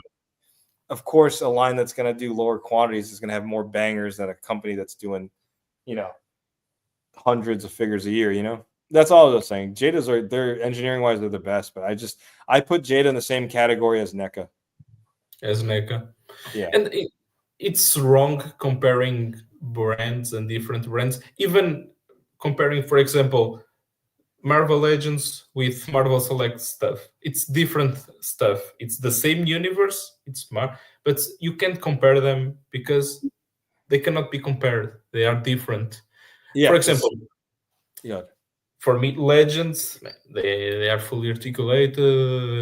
Of course, a line that's going to do lower quantities is going to have more bangers than a company that's doing, you know, hundreds of figures a year. That's all I was saying. Jada's they're engineering wise, they're the best, but I put Jada in the same category as NECA. As NECA. Yeah. And it's wrong comparing brands and different brands. Even comparing, for example, Marvel Legends with Marvel Select stuff. It's different stuff. It's the same universe. But you can't compare them because they cannot be compared. They are different. Yeah. For example, yeah. For me, Legends, they are fully articulated.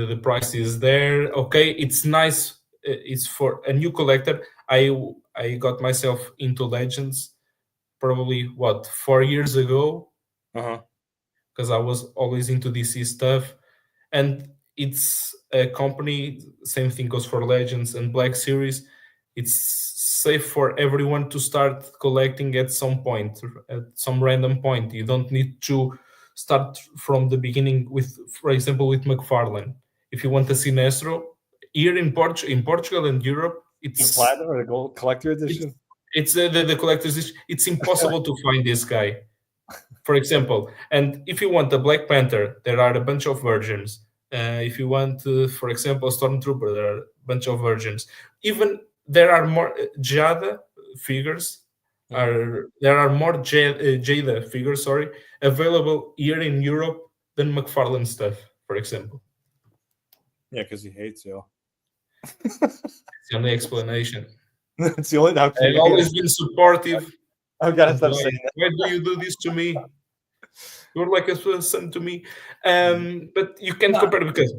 The price is there. Okay, it's nice. It's for a new collector. I got myself into Legends probably 4 years ago. Because I was always into DC stuff, and it's a company. Same thing goes for Legends and Black Series. It's safe for everyone to start collecting at some point, at some random point. You don't need to start from the beginning with, for example, with McFarlane. If you want a Sinestro, here in Portugal and Europe, it's the platinum or the gold collector edition. It's the collector's edition. It's impossible to find this guy, for example. And if you want the Black Panther, there are a bunch of versions. If you want, for example, Stormtrooper, there are a bunch of versions. Even there are more Jada figures. There are more Jada figures, available here in Europe than McFarlane stuff, for example. Yeah, because he hates you. It's the only explanation. It's the only. I've always been supportive. I've got to stop saying that. Why do you do this to me? You're like a son to me. But you can't compare because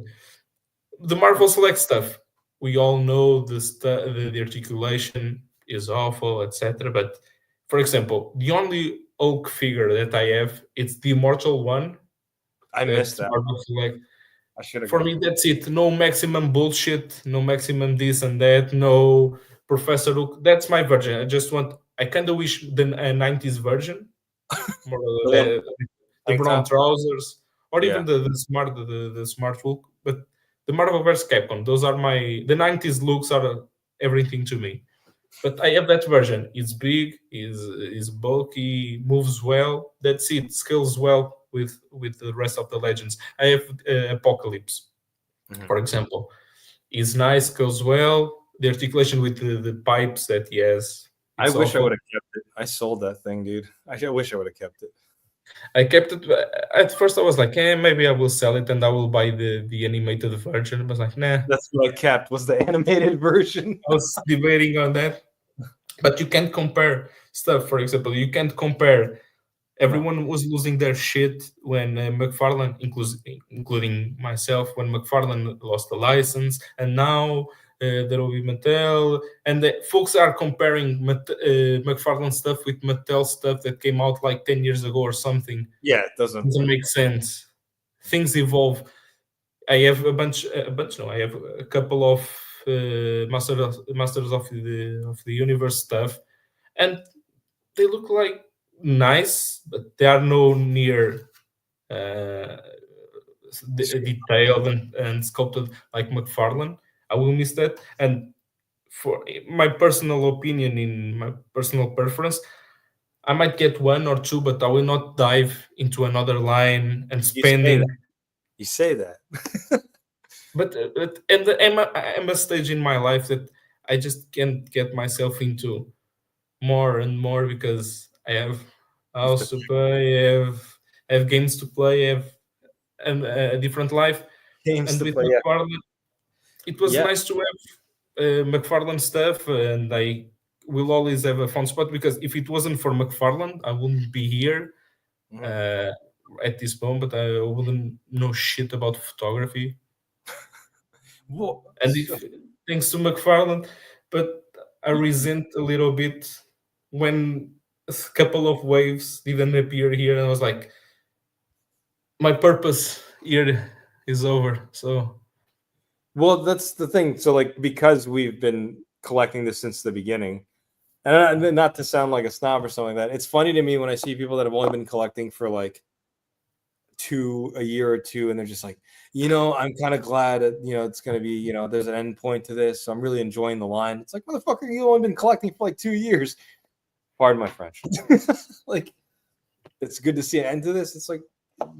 the Marvel Select stuff, we all know the articulation is awful, etc. But for example, the only Hulk figure that I have, it's the Immortal one. I missed that. Marvel Select. I should have. For me, that's it. No maximum bullshit. No maximum this and that. No Professor Hulk. That's my version. I kind of wish the 90s version. More the brown trousers, or even the smart Hulk. But the Marvel vs. Capcom, those are the 90s looks are everything to me. But I have that version. It's big, is bulky, moves well. That's it. Scales well with the rest of the Legends. I have Apocalypse, for example. Is nice, goes well. The articulation with the pipes that he has. I wish I would have kept it. I sold that thing, dude. I wish I would have kept it. I kept it. At first, I was like, maybe I will sell it and I will buy the animated version. I was like, nah. That's what I kept, was the animated version. I was debating on that. But you can't compare stuff. For example, you can't compare. Everyone was losing their shit when McFarlane, including myself, when McFarlane lost the license. And now there will be Mattel, and folks are comparing McFarlane stuff with Mattel stuff that came out like 10 years ago or something. Yeah, it doesn't Make sense. Things evolve. I have I have a couple of Masters of the Universe stuff, and they look like nice, but they are no near detailed and sculpted like McFarlane. I will miss that. And for my personal opinion, in my personal preference, I might get one or two, but I will not dive into another line and spending. You say that. But I'm a stage in my life that I just can't get myself into more and more because I have a house to pay, I have games to play, I have a different life. Games and to with play, McFarlane, it was Yeah. nice to have McFarlane stuff, and I will always have a fun spot because if it wasn't for McFarlane, I wouldn't be here at this moment. I wouldn't know shit about photography. Well, And thanks to McFarlane, but I resent a little bit when a couple of waves didn't appear here, and I was like, my purpose here is over. So, well, that's the thing. So, like, because we've been collecting this since the beginning, and not to sound like a snob or something like that, it's funny to me when I see people that have only been collecting for like a year or two, and they're just like, I'm kind of glad that, it's going to be, there's an end point to this. So I'm really enjoying the line. It's like, motherfucker, you only been collecting for like 2 years. Pardon my French. Like, it's good to see an end to this. It's like,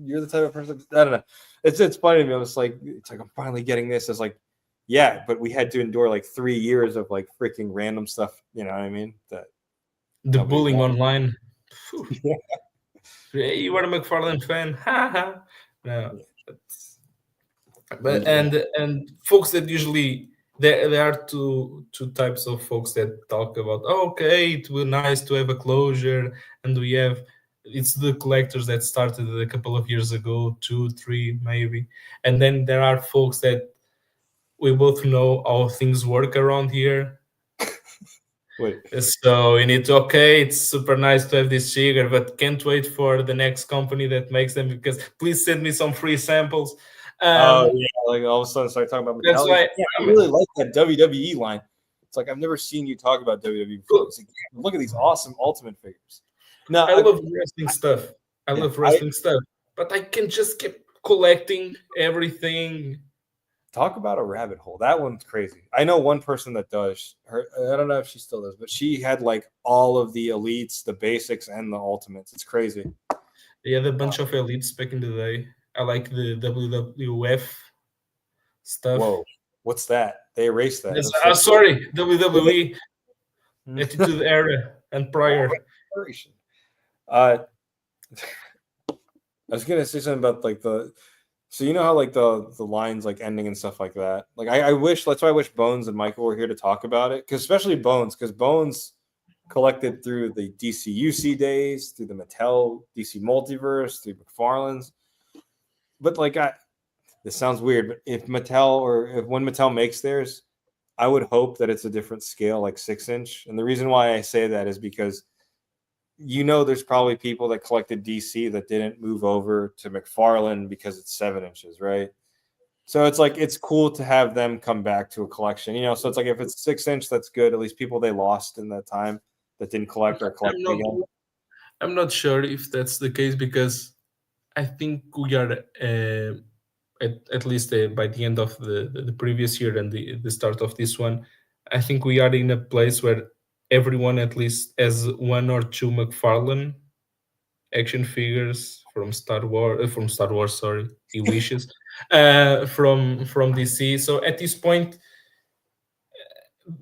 you're the type of person. I don't know. It's funny to me. It's like I'm finally getting this. It's like, yeah, but we had to endure like 3 years of like freaking random stuff. You know what I mean? That the bullying online. You are a McFarlane fan, haha. No, but and folks that usually there are two types of folks that talk about, okay, it will nice to have a closure, and we have it's the collectors that started a couple of years ago, 2, 3 maybe, and then there are folks that we both know how things work around here. Wait. So it's super nice to have this figure, but can't wait for the next company that makes them, because please send me some free samples. Oh yeah, like all of a sudden start talking about That's Mattel. why I really like that WWE line. It's like I've never seen you talk about WWE before. It's like, look at these awesome Ultimate figures. No, I love wrestling stuff. I love wrestling stuff, but I can just keep collecting everything. Talk about a rabbit hole. That one's crazy. I know one person that does. I don't know if she still does, but she had like all of the elites, the basics, and the ultimates. It's crazy. They had a bunch of elites back in the day. I like the WWF stuff. Whoa, what's that? They erased that. Yes, sorry, WWE Attitude Era and prior. I was gonna say something about like so you know how like the lines like ending and stuff like that. Like I wish, that's why I wish Bones and Michael were here to talk about it, because especially Bones collected through the DCUC days, through the Mattel DC Multiverse, through McFarlane's. But like this sounds weird, but if when Mattel makes theirs, I would hope that it's a different scale, like 6-inch. And the reason why I say that is because there's probably people that collected DC that didn't move over to McFarlane because it's 7 inches, right? So it's like, it's cool to have them come back to a collection, so it's like, if it's 6-inch, that's good. At least people they lost in that time that didn't collect are collecting again. I'm not sure if that's the case, because I think we are at least by the end of the previous year and the start of this one, I think we are in a place where everyone at least has 1 or 2 McFarlane action figures from Star Wars. Sorry, he wishes from DC. So at this point,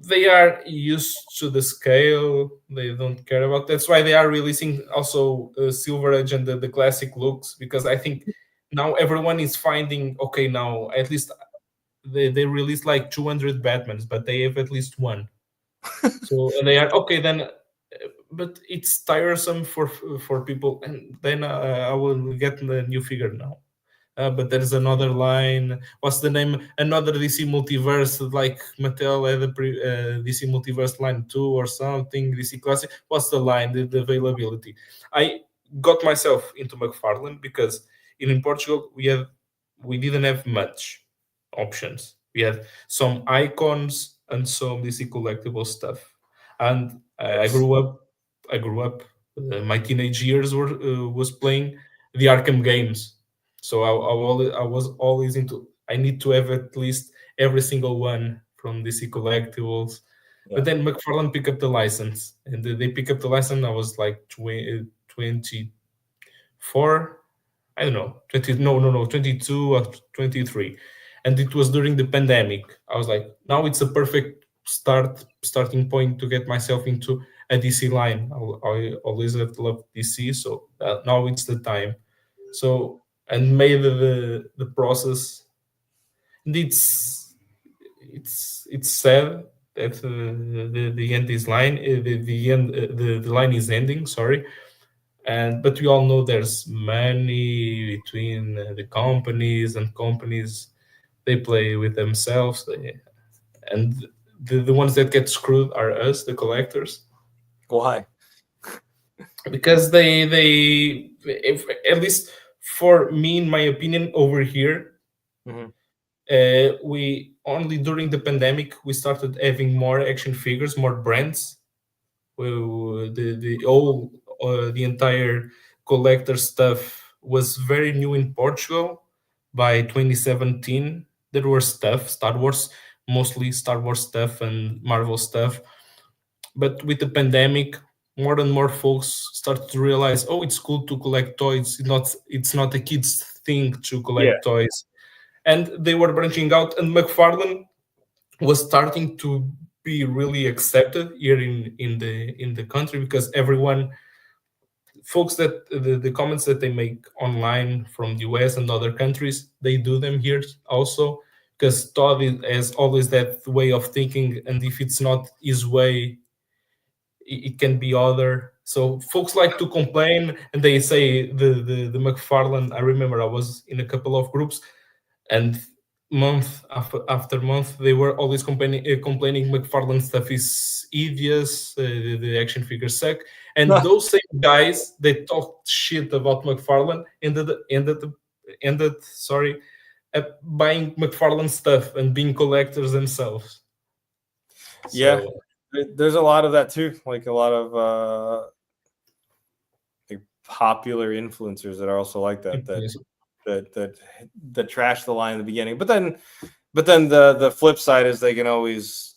they are used to the scale. They don't care about. That's why they are releasing also Silver Age and the classic looks, because I think now everyone is finding, okay, now at least they released like 200 Batmans, but they have at least one. So they are okay then, but it's tiresome for people, and then I will get the new figure now. But there's another line. What's the name? Another DC Multiverse, like Mattel had DC Multiverse line 2 or something. DC Classic. What's the line? The availability. I got myself into McFarlane because in Portugal we didn't have much options. We had some icons and some DC collectible stuff, and I grew up. I grew up. My teenage years was playing the Arkham games, so I was always into. I need to have at least every single one from DC collectibles. Yeah. But then McFarlane picked up the license, and they picked up the license. I was like 24. I don't know, 20, no, 22 or 23. And it was during the pandemic. I was like, now it's a perfect starting point to get myself into a DC line. I always have loved DC, so now it's the time. So, and made the process. And it's sad that the end is line the end the line is ending. Sorry, but we all know there's money between the companies, and companies they play with themselves, and the ones that get screwed are us, the collectors, Why? because if, at least for me, in my opinion, over here, Mhm. we only during the pandemic we started having more action figures, more brands. The entire collector stuff was very new in Portugal. By 2017, there was stuff, Star Wars, mostly Star Wars stuff and Marvel stuff. But with the pandemic, more and more folks started to realize, oh, it's cool to collect toys. It's not a kid's thing to Yeah. collect toys, and they were branching out. And McFarlane was starting to be really accepted here in the country, because everyone, folks, that the comments that they make online from the US and other countries, they do them here also, because Todd has always that way of thinking, and if it's not his way, it can be other. So folks like to complain, and they say the McFarlane. I remember I was in a couple of groups, and month after month they were always complaining McFarlane stuff is hideous, the action figures suck, and those same guys they talked shit about McFarlane ended up buying McFarlane stuff and being collectors themselves. Yeah, So there's a lot of that too. Like a lot of like popular influencers that are also like that. That trash the line in the beginning, but then the flip side is they can always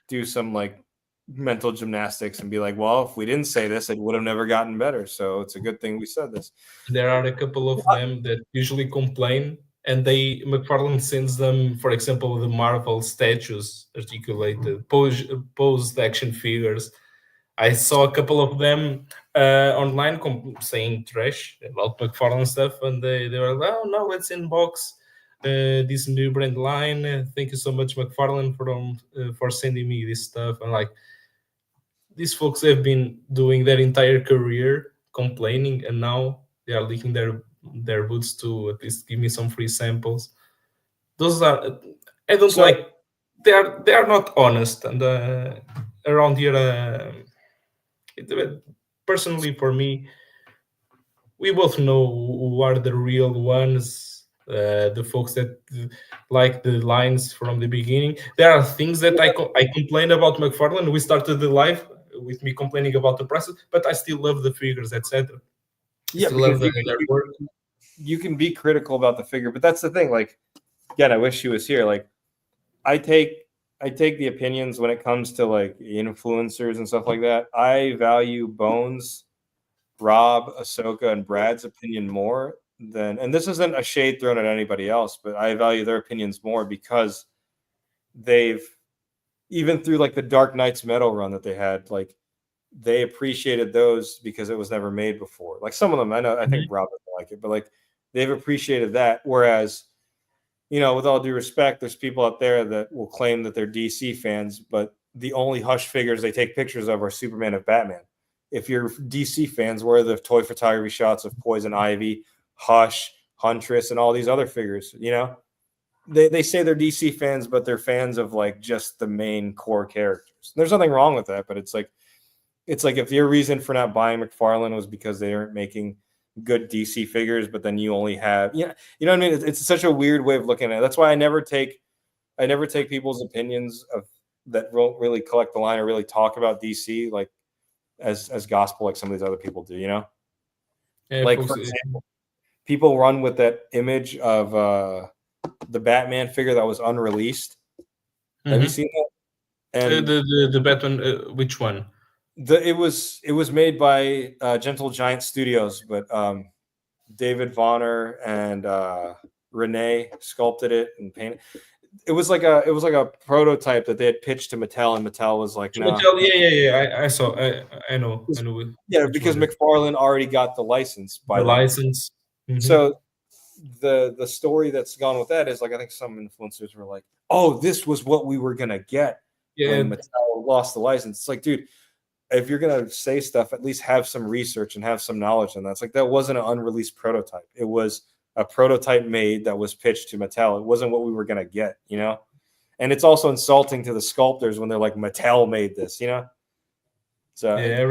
do some like mental gymnastics and be like, well, if we didn't say this, it would have never gotten better. So it's a good thing we said this. there are a couple of them that usually complain, and McFarlane sends them, for example, the Marvel statues, articulated, posed action figures. I saw a couple of them online saying trash about McFarlane stuff, and they were like, oh no, let's inbox this new brand line. Thank you so much, McFarlane, for sending me this stuff. And like, these folks have been doing their entire career complaining, and now they are licking their boots to at least give me some free samples. Those are, I don't like. They are not honest, and around here, personally for me, we both know who are the real ones. The folks that like the lines from the beginning. There are things that I complain about McFarlane. We started the live with me complaining about the prices, but I still love the figures, etc. Yeah, Still love because their work. you can be critical about the figure, but that's the thing. Like, again, I wish she was here. Like, I take the opinions when it comes to like influencers and stuff like that. I value Bones, Rob, Ahsoka, and Brad's opinion more than, and this isn't a shade thrown at anybody else, but I value their opinions more because they've, even through like the Dark Knights metal run that they had, like they appreciated those because it was never made before. Like some of them, I think Rob doesn't like it, but like they've appreciated that. Whereas, you know, with all due respect, there's people out there that will claim that they're DC fans, but the only Hush figures they take pictures of are Superman and Batman. If you're DC fans, where are the toy photography shots of Poison Ivy, Hush, Huntress, and all these other figures. You know, they say they're DC fans, but they're fans of like just the main core characters. There's nothing wrong with that, but it's like if your reason for not buying McFarlane was because they aren't making good DC figures, but then you only have you know what I mean. It's such a weird way of looking at it. That's why I never take people's opinions of that don't really collect the line or really talk about DC like as gospel like some of these other people do. You know, Yeah, like folks. for example, people run with that image of the Batman figure that was unreleased. Have you seen that? And The Batman, which one? it was made by Gentle Giant Studios, but David Vonner and Renee sculpted it and painted. It was like a prototype that they had pitched to Mattel, and Mattel was like, "No." Yeah. I saw. I know. Yeah, because McFarlane already got the license by the then. license. So the story that's gone with that is like I think some influencers were like, "Oh, this was what we were gonna get when Mattel lost the license." It's like, dude, if you're gonna say stuff, at least have some research and have some knowledge on that. It's like that wasn't an unreleased prototype. It was a prototype made that was pitched to Mattel. It wasn't what we were gonna get, you know. And it's also insulting to the sculptors when they're like, Mattel made this, you know. So yeah,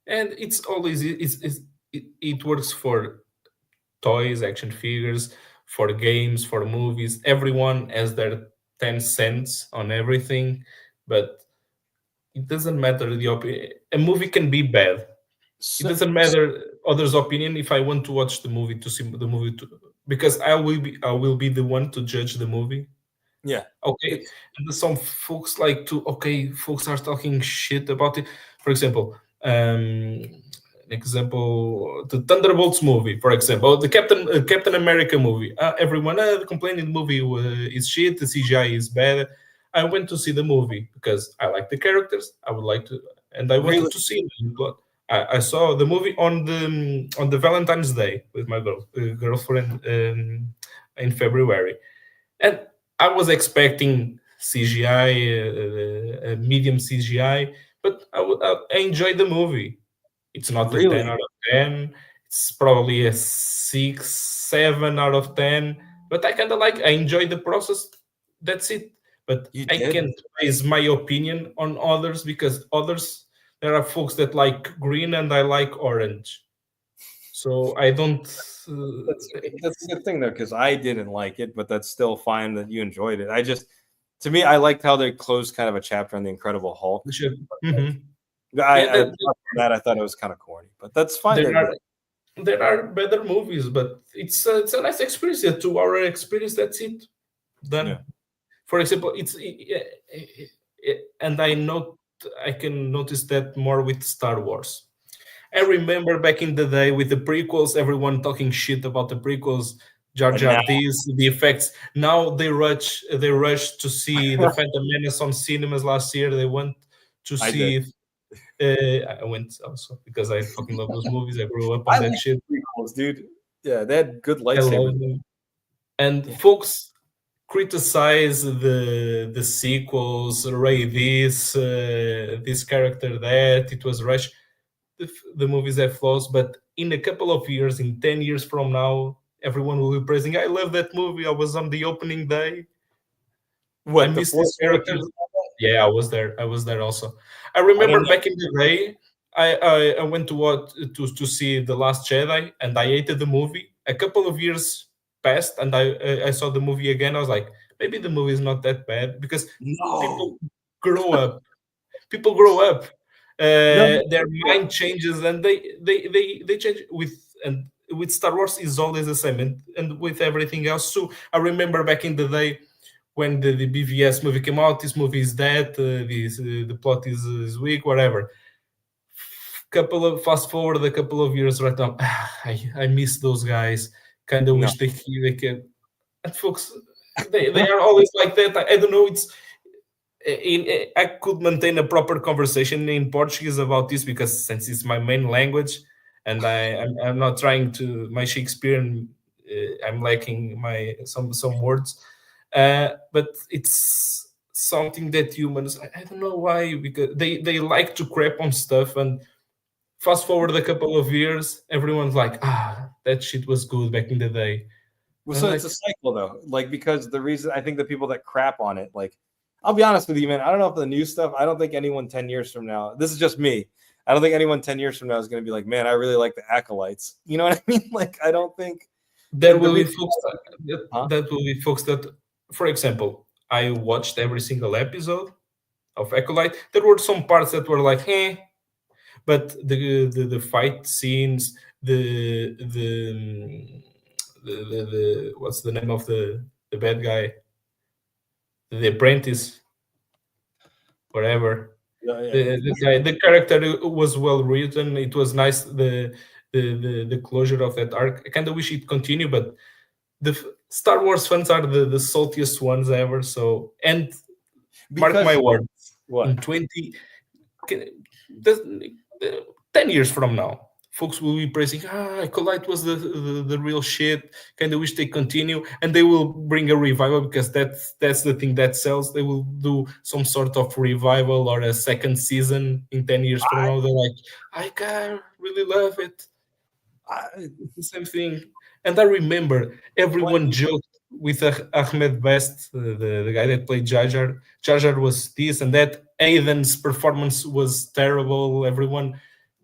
and it's always it works for toys, action figures, for games, for movies. Everyone has their 10 cents on everything, but it doesn't matter the opinion. A movie can be bad. It doesn't matter others' opinion if I want to watch the movie to see the movie because I will be the one to judge the movie. Yeah. Okay. And some folks like to folks are talking shit about it. For example, the Thunderbolts movie, for example, the Captain America movie. Everyone complaining the movie is shit, the CGI is bad. I went to see the movie because I like the characters. I would like to, and I wanted to see them. But I saw the movie on the Valentine's Day with my girlfriend in February, and I was expecting CGI, medium CGI, but I enjoyed the movie. It's not a 10 out of 10. It's probably a 6, 7 out of 10. But I kind of I enjoy the process. That's it. But I can't base my opinion on others because there are folks that like green and I like orange. So I don't. That's a good thing though, because I didn't like it, but that's still fine that you enjoyed it. To me, I liked how they closed kind of a chapter on the Incredible Hulk. I thought it was kind of corny, but that's fine. There are better movies, but it's a nice experience. A 2-hour experience. That's it. Done. Yeah. For example, and I can notice that more with Star Wars. I remember back in the day with the prequels, everyone talking shit about the prequels. Jar Jar this, the effects. Now they rush to see the Phantom Menace on cinemas last year. They want to see. I went also because I fucking love those movies. I grew up on that shit. Prequels, dude. Yeah, they had good lightsabers. And folks criticize the sequels. Ray this character that it was rushed. The movies have flaws, but in a couple of years, in 10 years from now, everyone will be praising. I love that movie. I was on the opening day. I missed this character. Yeah, I was there also. I remember back in the day, I went to see The Last Jedi, and I hated the movie. A couple of years passed, and I saw the movie again. I was like, maybe the movie is not that bad because people grow up. People grow up. Their mind changes, and they change with Star Wars is always the same, and with everything else too. I remember back in the day when the BVS movie came out, this movie is dead, the plot is weak, whatever. Fast forward a couple of years right now, I miss those guys. Kind of wish they can. And folks, they are always like that. I don't know. I could maintain a proper conversation in Portuguese about this because since it's my main language, and I'm not trying to my Shakespearean. I'm lacking some words. But it's something that humans, I don't know why, because they like to crap on stuff, and fast forward a couple of years, everyone's like, that shit was good back in the day. Well, so it's a cycle though, like because the reason I think the people that crap on it, like I'll be honest with you, man. I don't know if the new stuff. I don't think anyone 10 years from now. This is just me. I don't think anyone 10 years from now is going to be like, man, I really like the Acolytes. You know what I mean? Like I don't think there the will be reason- folks that will be folks that, for example, I watched every single episode of Acolyte. There were some parts that were like, but the fight scenes, the what's the name of the bad guy, the apprentice, whatever. The character was well written. It was nice. The closure of that arc. I kind of wish it continued, but the Star Wars fans are the saltiest ones ever. So, and mark my words, in 10 years from now, folks will be praising, Acolyte was the real shit. Kind of wish they continue, and they will bring a revival because that's the thing that sells. They will do some sort of revival or a second season in 10 years from now. They're like, I really love it. It's the same thing. And I remember everyone joked with Ahmed Best, the guy that played Jar Jar. Jar Jar was this and that. Aiden's performance was terrible. Everyone,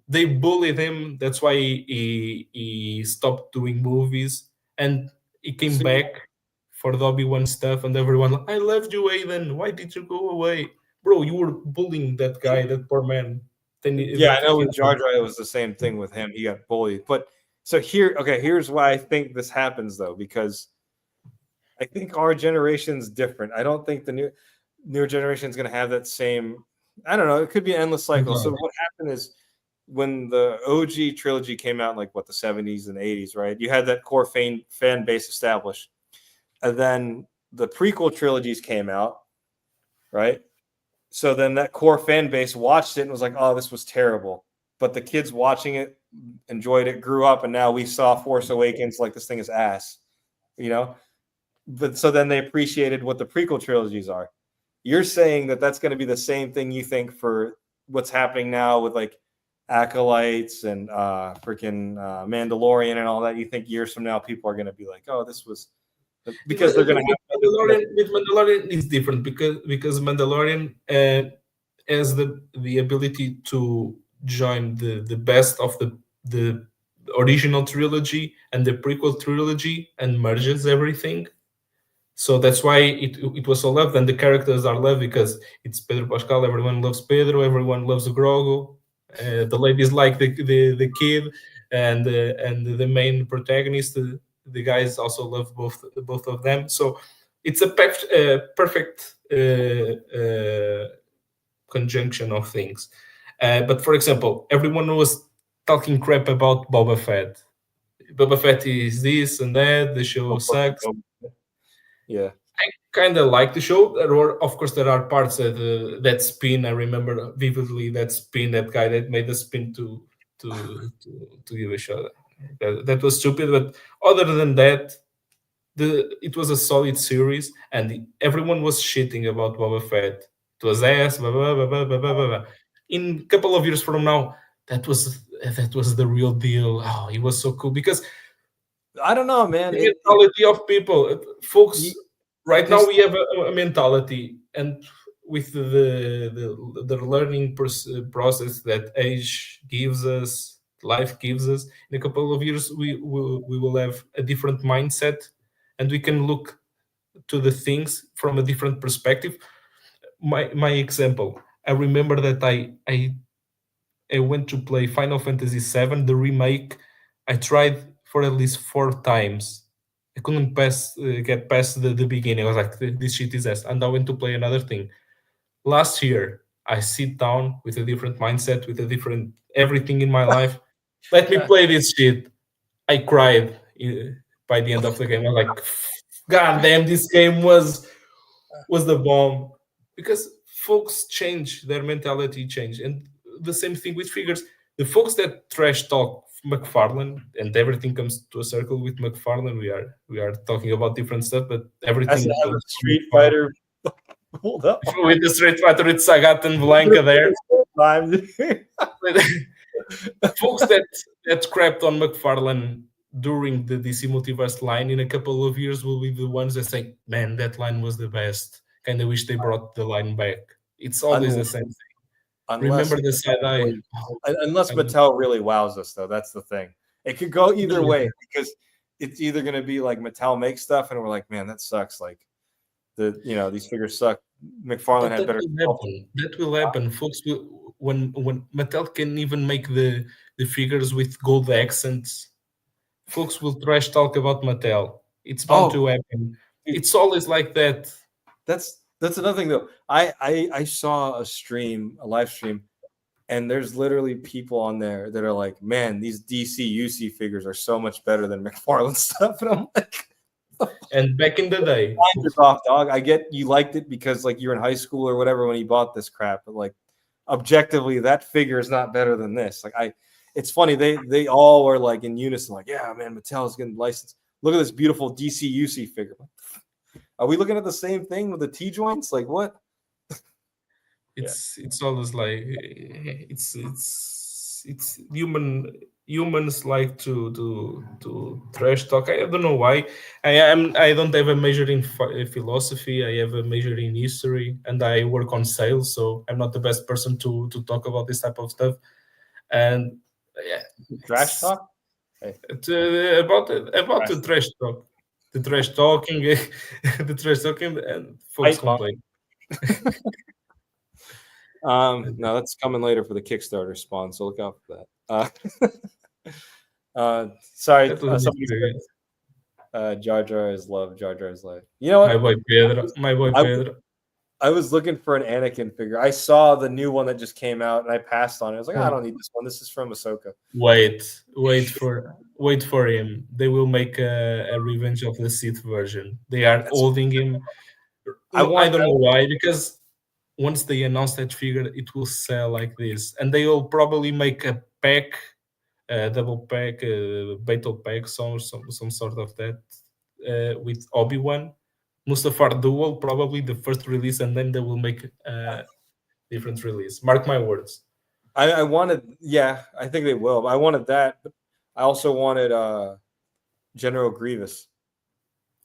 they bullied him. That's why he stopped doing movies. And he came back for the Obi-Wan stuff. And everyone, I loved you, Aiden. Why did you go away? Bro, you were bullying that guy, that poor man. Yeah, I know with Jar Jar, it was the same thing with him. He got bullied. But so here's why I think this happens, though, because I think our generation's different. I don't think the newer generation is going to have that same. I don't know. It could be an endless cycle. So what happened is when the OG trilogy came out, in like the 70s and 80s, right? You had that core fan base established, and then the prequel trilogies came out, right? So then that core fan base watched it and was like, "Oh, this was terrible." But the kids watching it enjoyed it, grew up, and now we saw Force Awakens like this thing is ass, you know. But so then they appreciated what the prequel trilogies are. You're saying that that's going to be the same thing you think for what's happening now with like Acolytes and freaking Mandalorian and all that. You think years from now people are going to be like, "Oh, this was," because they're going to have Mandalorian is different because Mandalorian has the ability to join the best of the original trilogy and the prequel trilogy and merges everything. So that's why it was so loved, and the characters are loved because it's Pedro Pascal. Everyone loves Pedro. Everyone loves Grogu. The ladies like the kid, and the main protagonist. The guys also love both of them. So it's a perfect conjunction of things. But for example, everyone was talking crap about Boba Fett. Boba Fett is this and that. The show sucks. Yeah, I kind of like the show. Of course, there are parts that spin. I remember vividly that spin. That guy that made the spin to give a shot. That was stupid. But other than that, it was a solid series, and everyone was shitting about Boba Fett. It was ass. Blah, blah, blah, blah, blah, blah, blah. In a couple of years from now, that was the real deal. Oh, he was so cool because I don't know, man. The mentality of people, folks. Right now, we have a mentality, and with the learning process that age gives us, life gives us. In a couple of years, we will have a different mindset, and we can look to the things from a different perspective. My example, I remember that I went to play Final Fantasy VII, the remake. I tried for at least 4 times. I couldn't get past the beginning. I was like, this shit is ass. And I went to play another thing. Last year, I sit down with a different mindset, with a different everything in my life. Let me play this shit. I cried by the end of the game. I was like, God damn, this game was the bomb. Because folks change, their mentality change. And the same thing with figures. The folks that trash talk McFarlane, and everything comes to a circle with McFarlane. We are talking about different stuff, but everything comes Street Fighter. Hold up with the Street Fighter with Sagat and Blanca there. Folks that crapped on McFarlane during the DC Multiverse line in a couple of years will be the ones that say, "Man, that line was the best. Kind of wish they brought the line back." It's always the unless, same thing. unless Remember the side eye? unless Mattel really wows us, though. That's the thing. It could go either way because it's either going to be like Mattel makes stuff and we're like, man, that sucks. Like these figures suck. McFarlane had That better. will happen. That will happen. Folks will when Mattel can even make the figures with gold accents. Folks will trash talk about Mattel. It's bound to happen. It's always like that. That's another thing though. I saw a live stream, and there's literally people on there that are like, man, these DC UC figures are so much better than McFarlane stuff. And I'm like, and back in the day, off, dog. I get you liked it because like you're in high school or whatever when you bought this crap, but like objectively, that figure is not better than this. Like it's funny, they all were like in unison, like, yeah, man, Mattel's getting licensed. Look at this beautiful DC UC figure. Are we looking at the same thing with the T joints? Like what? It's always like it's humans like to trash talk. I don't know why. I don't have a major in philosophy. I have a major in history, and I work on sales, so I'm not the best person to talk about this type of stuff. And trash talk about the trash talk, the trash talking, the trash talking, and folks complain. No, that's coming later for the Kickstarter spawn, so look out for that. Sorry, Jar Jar is love. Jar Jar is life. You know what? My boy Pedro. I was looking for an Anakin figure. I saw the new one that just came out, and I passed on it. I was like, I don't need this one. This is from Ahsoka. Wait for him. They will make a Revenge of the Sith version. They are holding him. I don't know why, because once they announce that figure, it will sell like this, and they will probably make a pack, double pack, battle pack, some sort of that with Obi-Wan. Mustafar Duel, probably the first release, and then they will make a different release. Mark my words. I wanted, I think they will. I wanted that, but I also wanted General Grievous.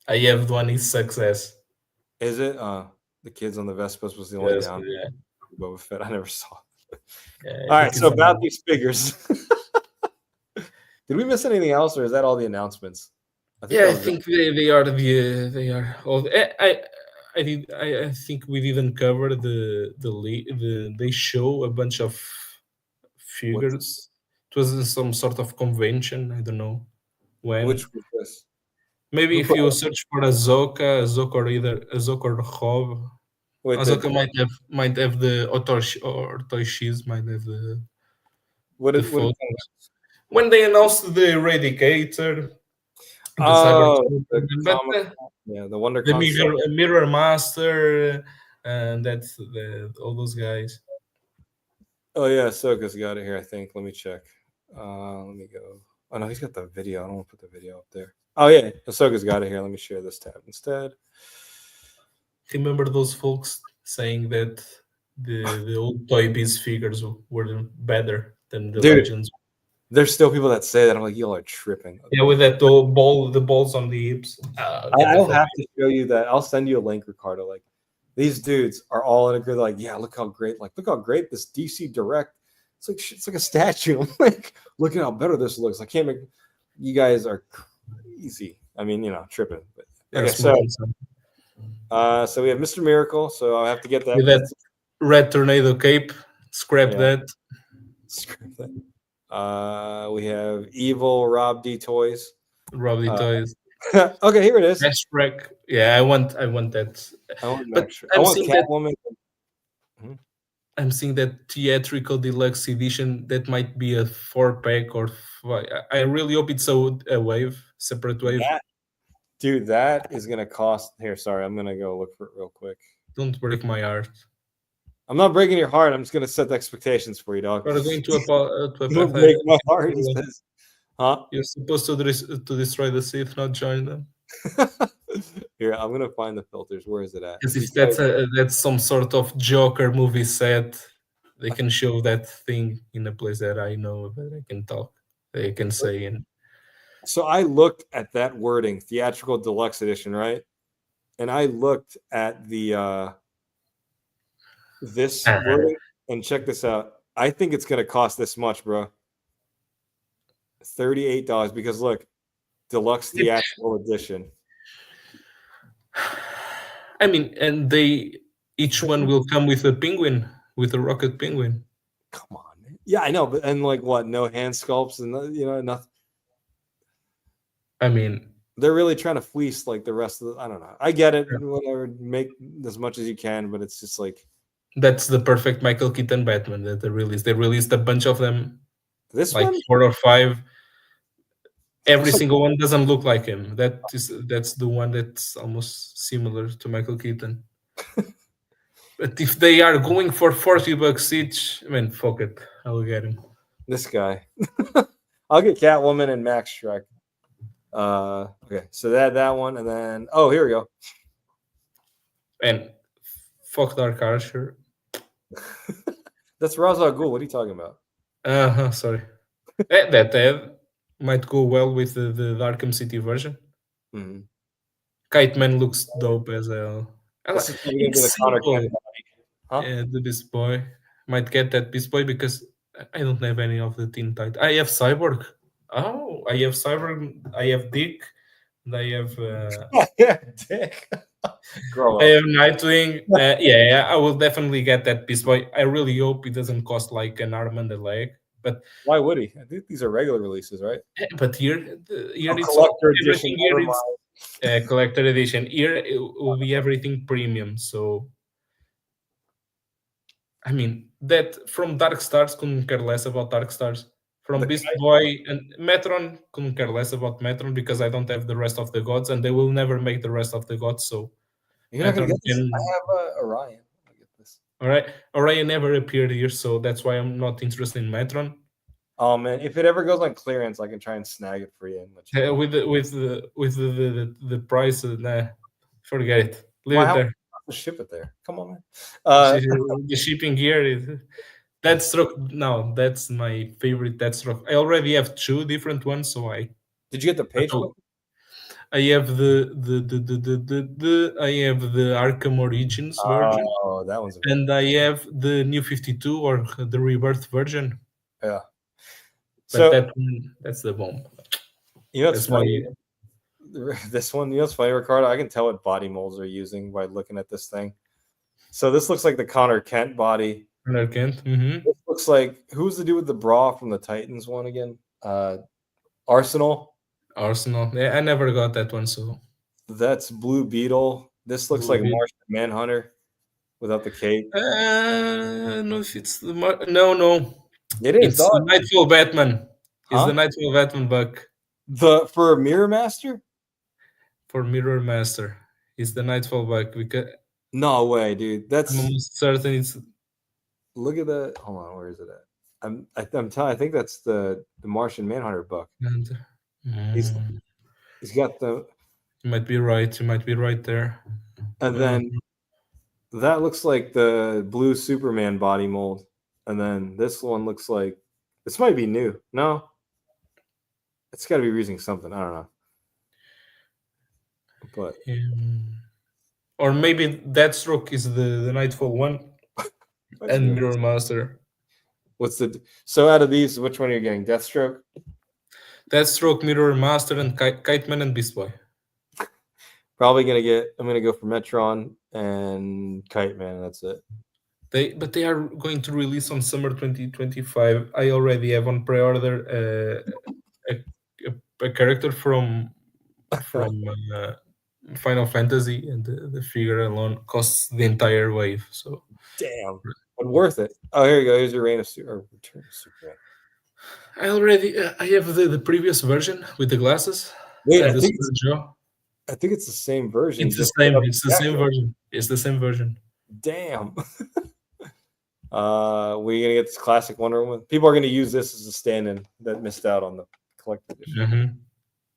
I have one. His success. Is it? The kids on the Vespas was the only down. Yeah. Boba Fett. I never saw. All right, so about these figures. Did we miss anything else, or is that all the announcements? I think they are all. I think we didn't cover they show a bunch of figures. It was some sort of convention. I don't know when. Which was this? Maybe if you search for Ahsoka or either Ahsoka or Hob, Ahsoka might have the or Toyshiz might have the. What is when they announced the Eradicator? The Wonder, the Mirror Master, and that's all those guys. Oh yeah, Ahsoka's got it here. I think. Let me check. Let me go. Oh no, he's got the video. I don't want to put the video up there. Oh yeah, Ahsoka's got it here. Let me share this tab instead. Remember those folks saying that the old Toy Biz figures were better than the Legends? There's still people that say that. I'm like, y'all are tripping. Yeah, with that the balls on the hips. I'll have to show you that. I'll send you a link, Ricardo. Like, these dudes are all in a group. Like, yeah, look how great. Like, look how great this DC Direct. It's like a statue. I'm like, look at how better this looks. I can't make. You guys are crazy. I mean, tripping. But okay, so we have Mr. Miracle. So I'll have to get that. With that red tornado cape. Scrap that. Scrap that. We have Evil Rob D Toys. Rob D Toys. Okay, here it is. Next wreck. Yeah, I want that. I want Catwoman. I'm seeing that theatrical deluxe edition that might be a 4-pack or 5. I really hope it's a wave, separate wave. That is gonna cost. Here, sorry, I'm gonna go look for it real quick. Don't break my heart. I'm not breaking your heart. I'm just gonna set the expectations for you, dog. We're going to break my heart. Huh? You're supposed to destroy the Sith, not join them. Here, I'm gonna find the filters. Where is it at? Because if that's some sort of Joker movie set, they can show that thing in a place that I know that I can talk. They can say in. So I looked at that wording, theatrical deluxe edition, right? And I looked at the this Uh-huh. wording and check this out. I think it's gonna cost this much, bro. $38 because look, deluxe It, theatrical edition. I mean, and each one will come with a penguin, with a rocket penguin. Come on, man. Yeah, I know, but and like what? No hand sculpts and nothing. I mean, They're really trying to fleece like the rest of the. I don't know. I get it. Whatever, make as much as you can, but it's just like that's the perfect Michael Keaton Batman that they released. They released a bunch of them, this like one. 4 or 5. Every Looks like single one doesn't look like him. That's the one that's almost similar to Michael Keaton. But if they are going for $40 each, I mean, fuck it, I'll get him. this guy. I'll get Catwoman and Max Shrek. Okay, so that one, and then here we go. And fuck Dark Archer. That's Ra's al Ghul. What are you talking about? Sorry. That might go well with the Arkham City version. Mm-hmm. Kite Man looks dope as hell. This is probably gonna be the It's Connor simple. Kent body. Huh? The Beast Boy might get that Beast Boy because I don't have any of the Teen Titans. I have Cyborg. Oh, I have Cyborg. I have Dick. And I have. Yeah, Dick. Grow I up. have Nightwing. Yeah, I will definitely get that Beast Boy. I really hope it doesn't cost like an arm and a leg. But Why would he? I think these are regular releases, right? here it's all, Collector edition. everything here Never is mind. collector edition. Here it will be everything premium. So I mean that from Dark Stars couldn't care less about Dark Stars. From The Beast Kite Boy and Metron couldn't care less about Metron because I don't have the rest of the gods and they will never make the rest of the gods. So You're not gonna Metron get this. I can. have Orion. I'll get this. All right, Orion never appeared here, so that's why I'm not interested in Metron. Oh man, if it ever goes on clearance, I can try and snag it for you and let you know. With the price, nah, forget it. Leave Why? it How there. to ship it there? Come on, man. The shipping here is Deathstroke. No, that's my favorite Deathstroke. I already have 2 different ones, so Did you get the page book? I have the I have the Arkham Origins version, Oh, that one's and I have the New 52 or the Rebirth version. yeah. But So that one, that's the bomb. you know what's That's funny? This one, you know what's funny, Ricardo? I can tell what body molds they're using by looking at this thing. So this looks like the Connor Kent body. Connor Kent. Mm-hmm. This looks like who's the dude with the bra from the Titans one again? Arsenal. Arsenal. Yeah, I never got that one, so That's Blue Beetle. This looks Blue like Beetle. Martian Manhunter without the cape. No, if it's the no. It is, It's dog. the Nightfall Batman. It's Huh? the Nightfall Batman buck For Mirror Master? for Mirror Master. It's the Nightfall buck because No way, dude. That's I'm almost certain it's. look at that. Hold on, where is it at? I'm telling. I think that's the Martian Manhunter buck. He's got the, You might be right. You might be right there. and then that looks like the blue Superman body mold, and then this one looks like this might be new. No, it's got to be using something. I don't know, but or maybe Deathstroke is the Nightfall one, and Mirror Master. What's the so out of these? Which one are you getting? Deathstroke. Deathstroke, Mirror Master, and Kite Man and Beast Boy. Probably gonna get. I'm gonna go for Metron and Kite Man. That's it. But they are going to release on summer 2025. I already have on pre-order a character from Final Fantasy, and the figure alone costs the entire wave. So damn, but worth it. Oh, here you go. Here's your Return of Superman. I already I have the previous version with the glasses. Wait, and I think it's the same version. It's the same. It's the same version. It's the same version. Damn. We're gonna get this classic Wonder Woman. People are gonna use this as a stand-in that missed out on the collector's edition. Mm-hmm.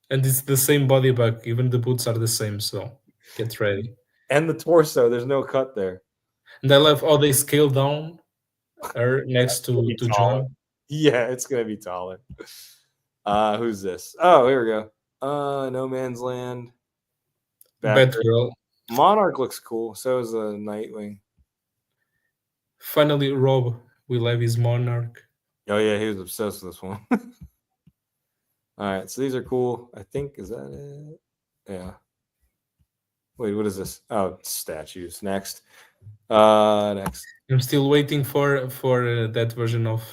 And it's the same body bag. Even the boots are the same. So get ready. And the torso, there's no cut there. And I love how they scale down her next to John. Yeah, it's gonna be taller. Who's this? Oh, here we go. No Man's Land. Batgirl. Monarch looks cool. So is a Nightwing. Finally, Rob will have his Monarch. Oh yeah, he was obsessed with this one. All right, so these are cool. I think is that it? Yeah. Wait, what is this? Oh, statues. Next. Next. I'm still waiting for that version of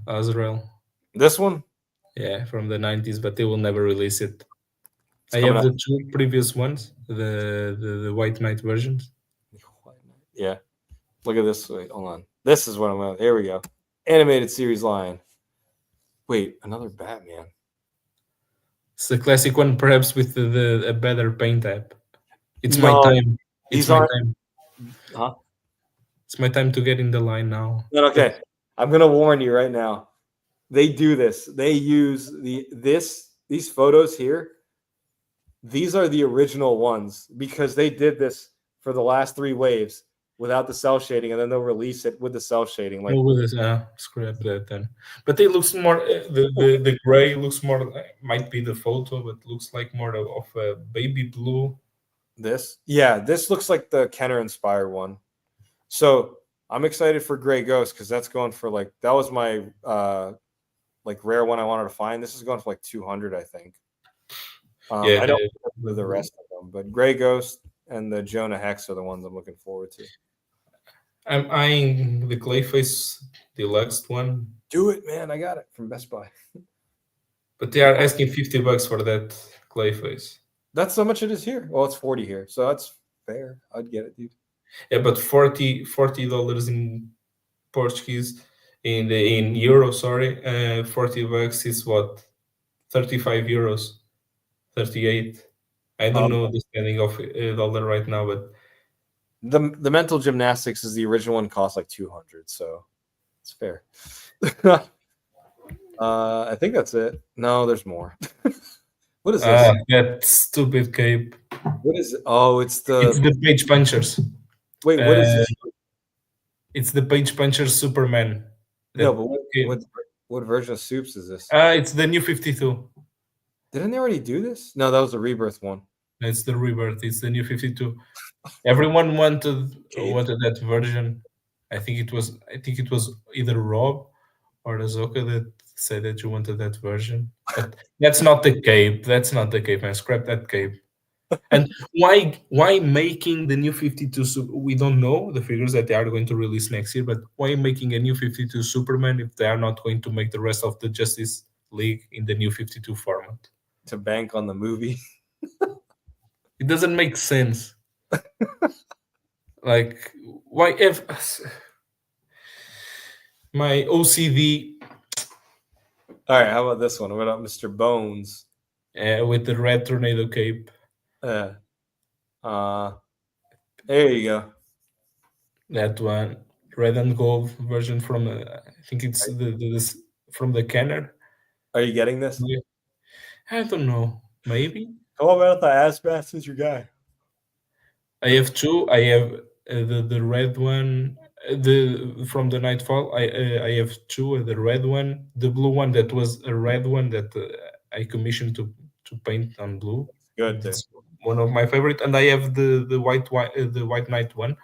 Azrael. This one? Yeah, from the 90s, but they will never release it. It's I coming have out. the two previous ones, the White Knight versions. Yeah. Look at this. Wait, hold on. This is what I'm at. Here we go. Animated series line. Wait, another Batman. It's the classic one, perhaps with a better paint app. It's No, my time. It's these my aren't- time. Huh? It's my time to get in the line now. Okay. I'm gonna warn you right now. They do this. They use these photos here. These are the original ones because they did this for the last 3 waves without the cell shading, and then they'll release it with the cell shading. Like, Scrap that then. But it looks more the gray looks more might be the photo, but looks like more of a baby blue. this, yeah, this looks like the Kenner inspired one. So I'm excited for Gray Ghost because that's going for like that was my like rare one I wanted to find. This is going for like 200, I think. I don't know the rest of them, but Gray Ghost and the Jonah Hex are the ones I'm looking forward to. I'm eyeing the Clayface Deluxe one. Do it, man! I got it from Best Buy. But they are asking $50 for that Clayface. That's how much it is here. Well, it's 40 here, so that's fair. I'd get it, dude. Yeah, but $40 in Portuguese in euro. Sorry, $40 is what, 35 euros, 38. I don't know the standing of dollar right now, but the mental gymnastics is the original one costs like 200, so it's fair. I think that's it. No, there's more. What is this? That stupid cape. What is it? Oh, it's the Page Punchers. Wait, what is this? It's the Page Punchers Superman. No, but what version of Soups is this? It's the new 52. Didn't they already do this? No, that was the Rebirth one. It's the Rebirth. It's the new 52. Everyone wanted that version. I think it was either Rob or Azoka that said that you wanted that version. But that's not the cape. That's not the cape, man. Scrap that cape. And why making the new 52? We don't know the figures that they are going to release next year, but why making a new 52 Superman if they are not going to make the rest of the Justice League in the new 52 format? To bank on the movie. It doesn't make sense. Like, why if my OCD? All right, how about this one? What about Mr. Bones? With the red tornado cape. There you go. That one, red and gold version from I think it's this from the Kenner. Are you getting this? I don't know. Maybe. How about the Asbast is your guy? I have two. I have the red one, the from the Nightfall. I have two. The red one, the blue one that was a red one that I commissioned to paint on blue. Good. It's one of my favorite, and I have the White Knight one.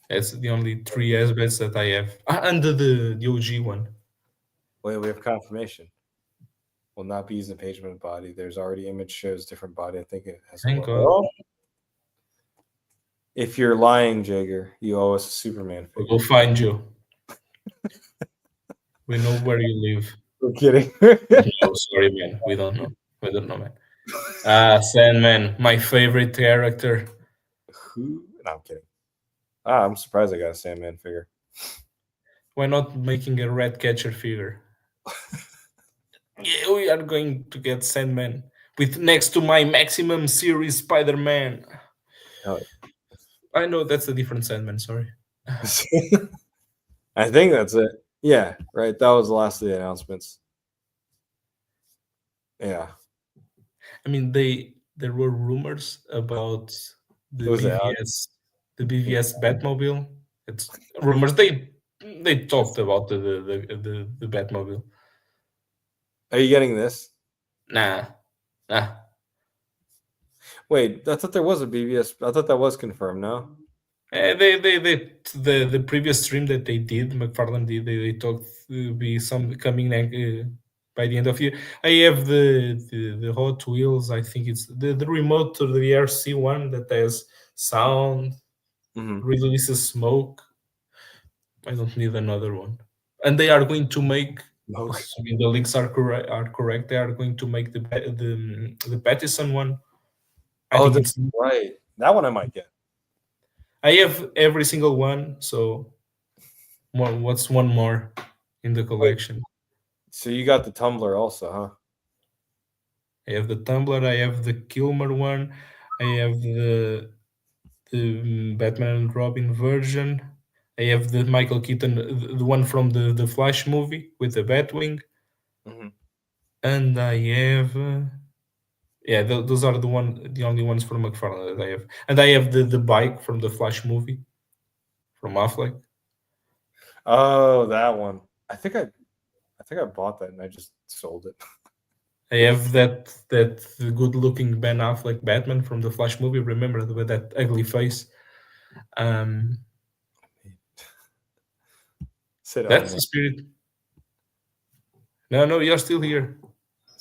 That's the only 3 Asbests that I have, and the OG one. Wait, we have confirmation. Will not be using the pagement body. There's already image shows different body. I think it has. Thank God. If you're lying, Jagger, you owe us a Superman figure. We'll find you. We know where you live. We're kidding. No, sorry, man. We don't know. We don't know, man. Sandman, my favorite character. Who? No, I'm kidding. I'm surprised I got a Sandman figure. Why not making a red catcher figure? Yeah, we are going to get Sandman with next to my Maximum Series Spider-Man. Oh. I know that's a different Sandman, sorry. I think that's it. Yeah, right. That was the last of the announcements. Yeah. I mean, there were rumors about the BVS Batmobile. It's rumors. They talked about the Batmobile. Are you getting this? Nah. Wait, I thought there was a BVS. I thought that was confirmed. No. The previous stream that they did, McFarlane did, they talked be some coming by the end of the year. I have the Hot Wheels. I think it's the remote to the RC one that has sound, releases smoke. I don't need another one. And they are going to make. I mean, the leaks are correct. They are going to make the Pattison one. I think that's it's right. That one I might get. I have every single one, so what's one more in the collection? So you got the Tumbler also, huh? I have the Tumblr, I have the Kilmer one, I have the Batman and Robin version, I have the Michael Keaton, the one from the Flash movie with the Batwing, and I have those are the only ones from McFarlane that I have, and I have the bike from the Flash movie from Affleck. Oh, that one. I think I bought that and I just sold it. I have that good looking Ben Affleck Batman from the Flash movie. Remember with that ugly face. That's the spirit. No, you're still here.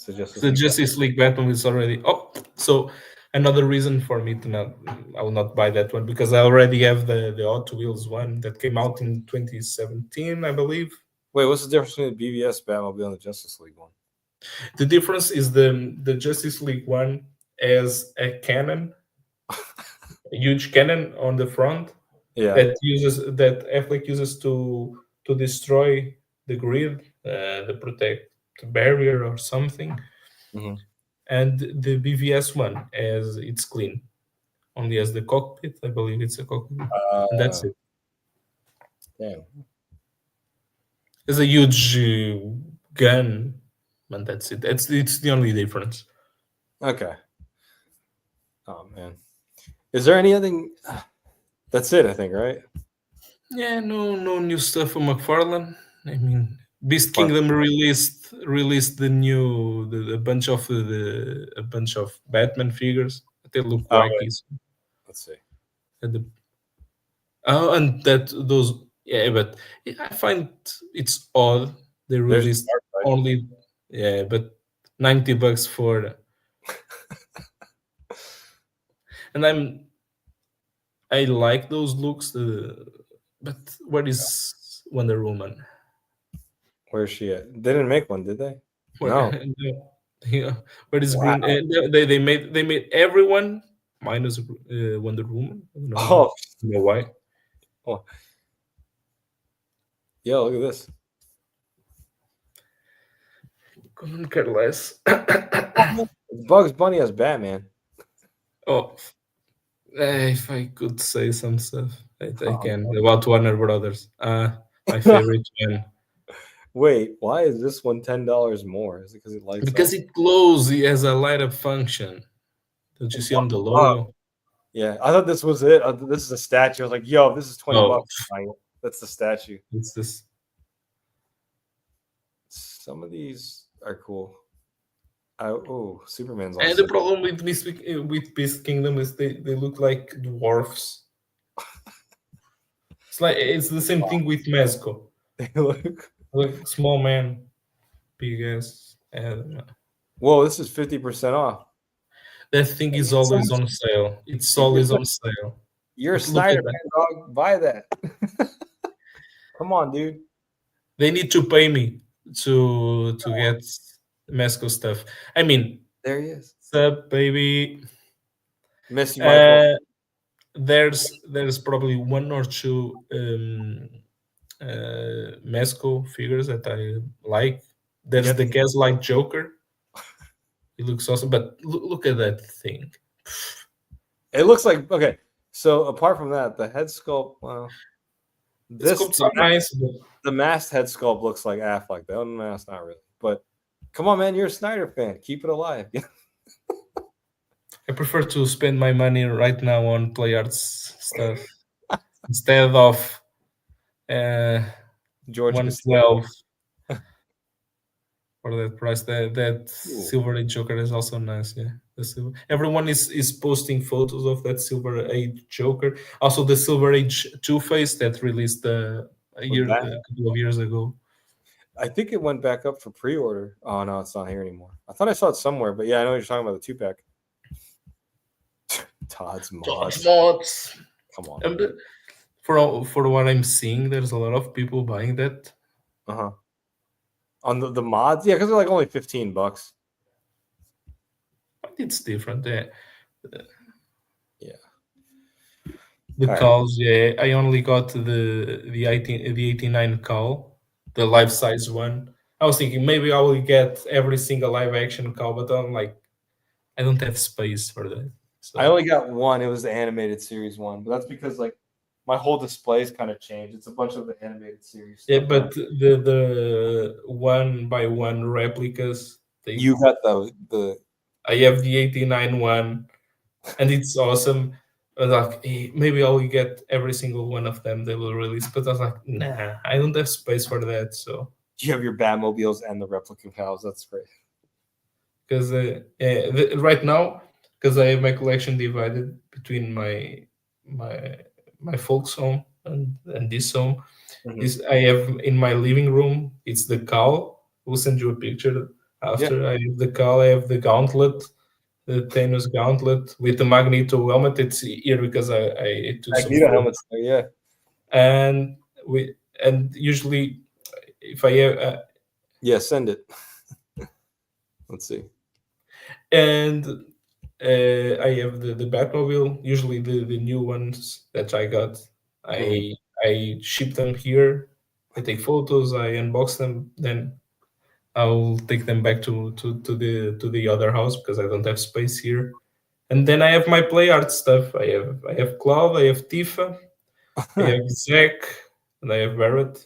The Justice League Batman is already. Oh, so another reason for me to not, I will not buy that one because I already have the Hot Wheels one that came out in 2017, I believe. Wait, what's the difference between the BVS Batmobile and the Justice League one? The difference is the Justice League one has a cannon, a huge cannon on the front. Yeah. That Affleck uses to destroy the grid, the protect barrier or something. And the BVS one, as it's clean, only as the cockpit. I believe it's a cockpit. And that's it. Damn. It's a huge gun, and that's it. It's the only difference. Okay. Oh man, is there anything? That's it, I think, right? Yeah, no new stuff from McFarlane. I mean, Beast Kingdom released a bunch of Batman figures. They look wacky. Let's see. And but I find it's odd they released only but $90 for and I like those looks, but where is Wonder Woman? Where's she at? They didn't make one, did they? No. Yeah. Where is Green? They made everyone minus Wonder Woman. I don't know why. Oh. Yeah, look at this. Couldn't care less. Bugs Bunny as Batman. Oh, if I could say some stuff, I can about Warner Brothers. My favorite one. Wait, why is this one $10 more? Is it because it lights because up? it glows? It has a light up function. Don't you see on the logo? Yeah, I thought this was it. This is a statue. I was like, yo, this is $20. That's the statue. It's this. Some of these are cool. Superman's. And the problem with Beast Kingdom is they look like dwarfs. It's the same thing with Mezco. They look like small man, big ass. Whoa, this is 50% off. That thing is always on sale. It's always on sale. You're a Snyder fan, dog. Buy that. Come on, dude. They need to pay me to get Mezco stuff. I mean, there he is. What's up, baby? Miss you, Michael. There's probably one or two Mezco figures that I like. There's the Gaslight Joker. He looks awesome, but look at that thing. It looks like okay. So apart from that, the head sculpt. Well, this nice. The masked head sculpt looks like Affleck. The unmasked, not really. But come on, man, you're a Snyder fan. Keep it alive. I prefer to spend my money right now on Play Arts stuff instead of George 112 for that price. That Ooh. Silver Age Joker is also nice. Yeah, everyone is posting photos of that Silver Age Joker. Also, the Silver Age Two Face that released Went back. a couple of years ago. I think it went back up for pre-order. Oh no, it's not here anymore. I thought I saw it somewhere, but yeah, I know what you're talking about, the 2-pack. Todd's mods. Mods. Come on. And for what I'm seeing, there's a lot of people buying that. Uh-huh. On the mods, yeah, because they're like only $15. But it's different. Yeah. Yeah. The All right. calls, yeah. I only got the 89 call, the life size one. I was thinking maybe I will get every single live action call, but I'm like, I don't have space for that. So I only got one. It was the animated series one, but that's because like my whole display's kind of changed. It's a bunch of the animated series yeah, stuff. but the one by one replicas, You got the I have the 89 one, and it's awesome. I was like, maybe I will get every single one of them they will release, but I was like, nah, I don't have space for that. So you have your Batmobiles and the replica cows. That's great. because right now, because I have my collection divided between my folks home and this home, is I have in my living room. It's the cowl. We'll send you a picture after. Yeah. I have the cowl. I have the gauntlet, the Thanos gauntlet with the Magneto helmet. It's here because I took some Magneto photos. helmets there, yeah. And usually if I have Yeah, send it. Let's see. and I have the Batmobile. Usually the new ones that I got, I ship them here. I take photos. I unbox them. Then I'll take them back to the other house because I don't have space here. And then I have my play art stuff. I have Cloud. I have Tifa. I have Zach, and I have Barrett.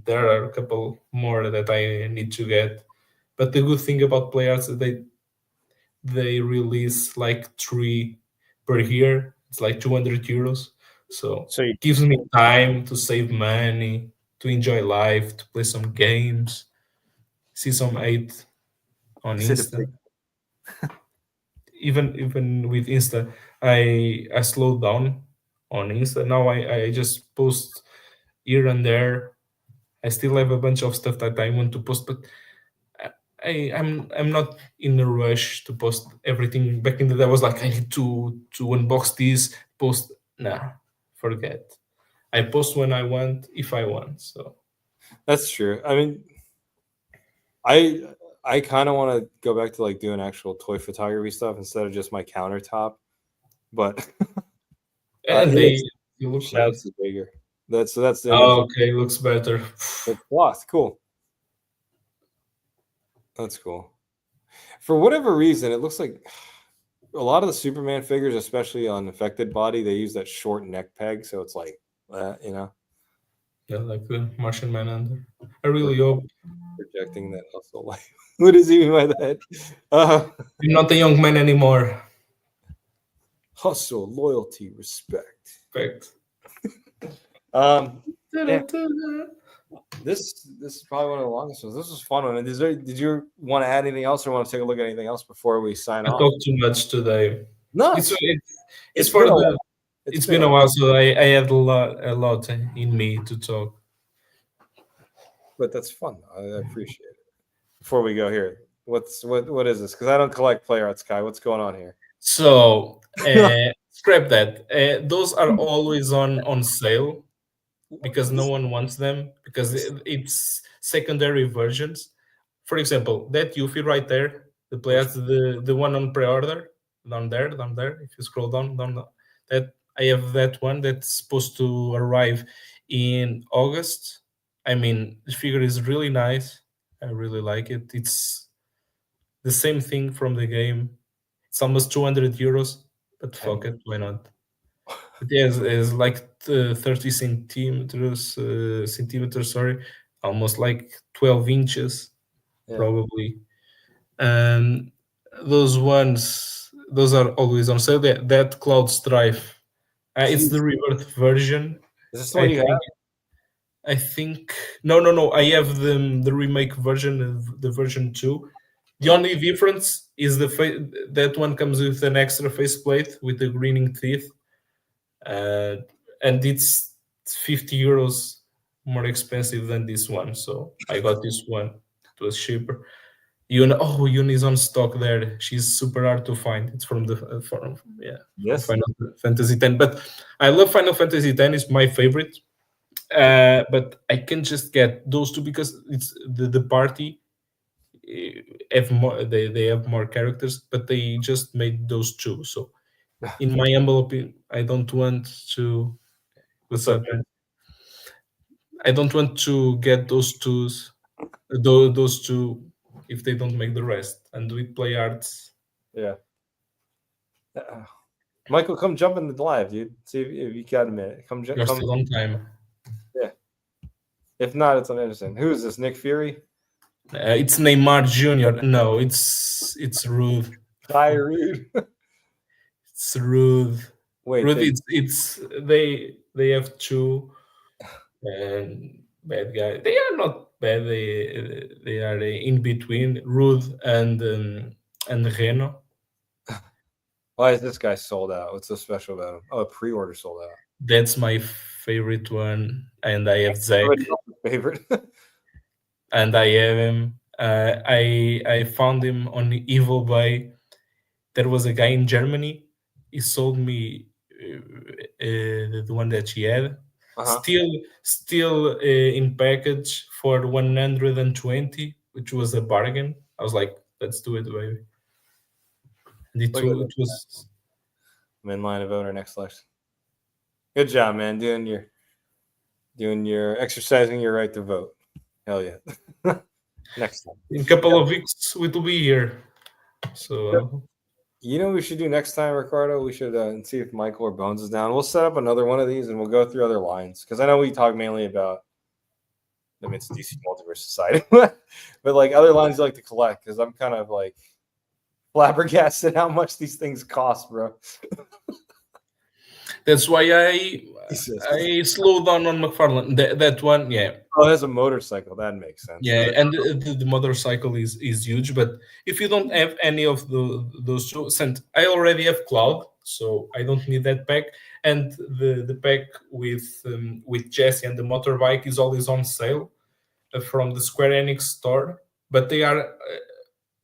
There are a couple more that I need to get. But the good thing about play arts is they release like 3 per year. It's like 200 euros. So So you it gives me time to save money, to enjoy life, to play some games, see some 8 on sit a Insta. Even with Insta, I slowed down on Insta. Now I just post here and there. I still have a bunch of stuff that I want to post, but I'm not in a rush to post everything. Back in the day, I was like, I need to unbox this, post. Nah, forget. I post when I want, if I want. So That's true. I mean, I kind of want to go back to like doing actual toy photography stuff instead of just my countertop. But and it they look shouts nice. is bigger. That's the image. Oh, okay, looks better. It's cloth. Cool. That's cool. For whatever reason, it looks like a lot of the Superman figures, especially on affected body, they use that short neck peg. So it's like that, you know, Yeah, like the Martian Manhunter. I really hope projecting that hustle life. What does he mean by that? I'm not a young man anymore. Hustle, loyalty, respect. Perfect. Yeah. This is probably one of the longest ones. This was fun one. Did you want to add anything else, or want to take a look at anything else before we sign I off? talked too much today. No, It's for been a the. while. It's been a while, so I had a lot in me to talk. But that's fun. I appreciate it. Before we go here, what is this? Because I don't collect play art, Sky. What's going on here? So scrap that. Those are always on sale because no one wants them because it's secondary versions. For example, that Yuffie right there, the players, the one on pre-order down there. If you scroll down, that I have that one that's supposed to arrive in August. I mean, the figure is really nice. I really like it. It's the same thing from the game. It's almost 200 euros, but fuck it, why not? But yeah, it's like 30 centimeters, sorry, almost like 12 inches, probably. And those are always on sale. That Cloud Strife, it's the rebirth version. Is this the one you have? I think no. I have the remake version of the version 2. The only difference is that one comes with an extra faceplate with the greening teeth, uh, and it's 50 euros more expensive than this one. So I got this one. It was cheaper. Yun is on stock there. She's super hard to find. It's from from Yes. Final Fantasy X. But I love Final Fantasy X. It's my favorite. But I can just get those two because it's the party have more. They have more characters, but they just made those two. So in my humble opinion, I don't want to. What's So up, man? I don't want to get those two if they don't make the rest and we play arts. yeah. Michael, come jump in the live, dude. See if you got a minute. Come. You're still on time. Yeah. If not, it's uninteresting. Who is this? Nick Fury? It's Neymar Jr. No, it's Rude. Rude. It's Rude. Wait. Rude. It's they have two and bad guys. They are not bad. They are in between Rude and Reno. Why is this guy sold out? What's so special about him? Oh, pre-order sold out. That's my favorite one, and I have Zach. Everybody else's favorite. And I have him. I found him on Evil Bay. There was a guy in Germany. He sold me the one that she had. Still in package for 120, which was a bargain. I was like, let's do it, baby. And it was. I'm in line to vote our next selection. Good job, man. Doing your exercising your right to vote. Hell yeah. Next time. In a couple of weeks, we will be here. So. You know what we should do next time, Ricardo? We should see if Michael or Bones is down. We'll set up another one of these and we'll go through other lines. Because I know we talk mainly about, I mean, it's DC Multiverse Society. But like other lines you like to collect. Because I'm kind of like flabbergasted how much these things cost, bro. That's why I slowed down on McFarlane. That one, yeah. Oh, it has a motorcycle. That makes sense. Yeah, and the motorcycle is huge. But if you don't have any of those two, and I already have Cloud, so I don't need that pack. And the pack with Jesse and the motorbike is always on sale from the Square Enix store. But they are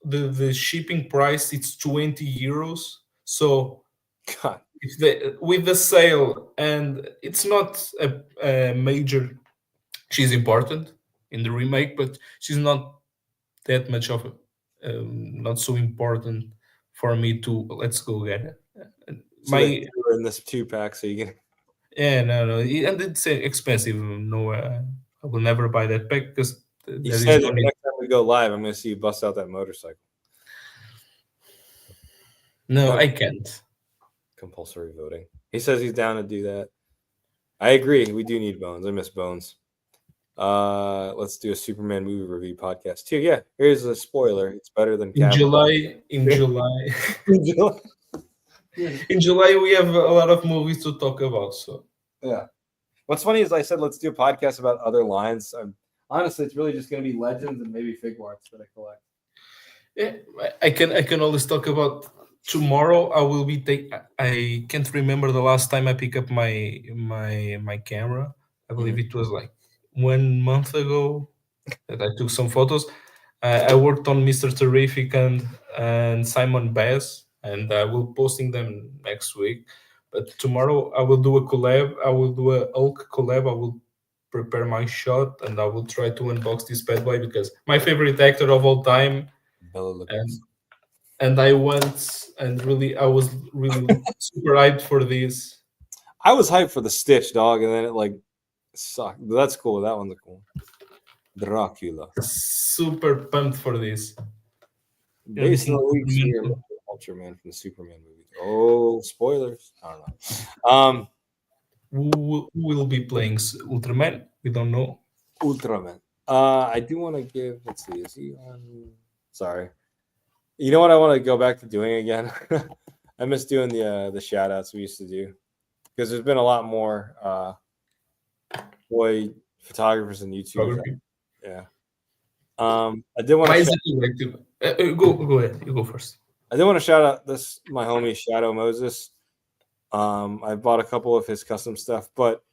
the shipping price. It's 20 euros. So. God. With the sale, and it's not a major. She's important in the remake, but she's not that much of not so important for me to let's go get it. So in this 2-pack, so you can. Yeah, no, and it's expensive. No, I will never buy that pack because you said that next time we go live, I'm going to see you bust out that motorcycle. No, I can't. Compulsory voting. He says he's down to do that. I agree. We do need Bones. I miss Bones. Let's do a Superman movie review podcast too. Yeah, here's a spoiler. It's better than in July. In July, we have a lot of movies to talk about. So yeah. What's funny is I said let's do a podcast about other lines. Honestly, it's really just going to be Legends and maybe Fig Arts that I collect. Yeah, I can always talk about. Tomorrow I will be I can't remember the last time I picked up my camera. I believe it was like 1 month ago that I took some photos. I worked on Mr. Terrific and Simon Bass, and I will posting them next week. But tomorrow I will do a collab. I will do a Hulk collab. I will prepare my shot and I will try to unbox this bad boy because my favorite actor of all time. And I went and I was really super hyped for this. I was hyped for the Stitch, dog, and then it like sucked. But that's cool. That one's cool. Dracula. Super pumped for this. Based on the leaks here, Ultraman from the Superman movie. Oh, spoilers. I don't know. Who will be playing Ultraman? We don't know. Ultraman. I do want to give. Let's see. Is he on? Sorry. You know what I want to go back to doing again? I miss doing the shout outs we used to do because there's been a lot more boy photographers and YouTubers. Photography. Yeah. I did want Why to is it like go ahead. You go first. I did want to shout out my homie Shadow Moses. I bought a couple of his custom stuff, but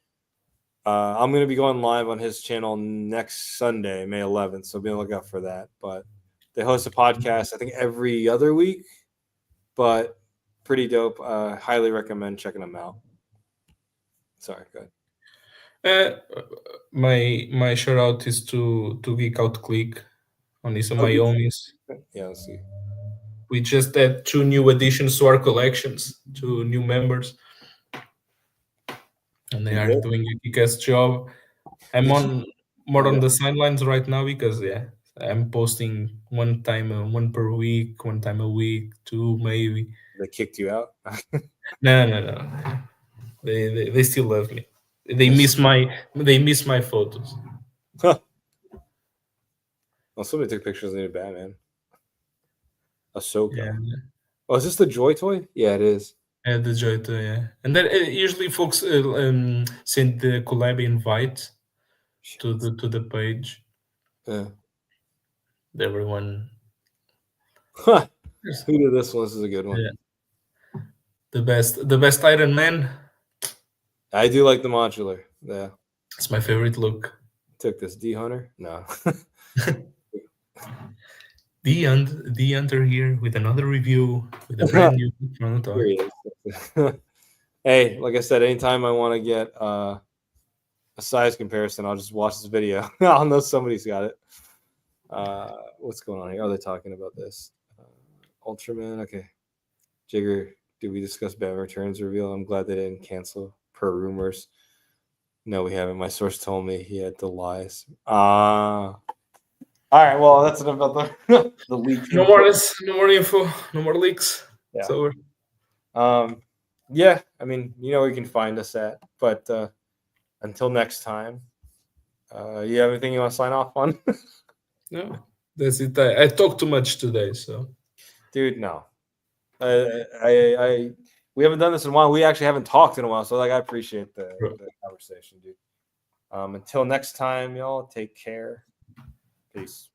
I'm going to be going live on his channel next Sunday, May 11th. So be on the lookout for that. But they host a podcast, I think, every other week, but pretty dope. Highly recommend checking them out. Sorry, go ahead. My shout out is to Geek Out Click on Isa Okay. Mayomis. Yeah, let's see. We just had 2 new additions to our collections, 2 new members, and they are doing a kick-ass job. I'm on more on the sidelines right now because I'm posting one per week, one time a week, 2 maybe. They kicked you out? No. They still love me. They miss my photos. Huh. Well, somebody took pictures of the new Batman. Ahsoka. Yeah. Oh, is this the Joy toy? Yeah, it is. Yeah, the Joy toy, yeah. And then usually folks send the collab invite to the page. Yeah. Everyone. Huh. Who did this one? This is a good one. Yeah. The best Iron Man. I do like the modular. Yeah. It's my favorite look. Took this D Hunter? No. The Hunter here with another review with a brand new prototype. Hey, like I said, anytime I want to get a size comparison, I'll just watch this video. I'll know somebody's got it. What's going on here? Oh, they're talking about this. Ultraman. Okay. Jigger, did we discuss Batman Returns reveal? I'm glad they didn't cancel per rumors. No, we haven't. My source told me he had the lies. All right. Well, that's enough about the leak. No more info. No more leaks. Yeah. It's over. Yeah. I mean, you know where you can find us at. But until next time, you have anything you want to sign off on? No, that's it. I talked too much today, so. Dude, no. We haven't done this in a while. We actually haven't talked in a while, so like I appreciate the conversation, dude. Until next time, y'all, take care. Peace.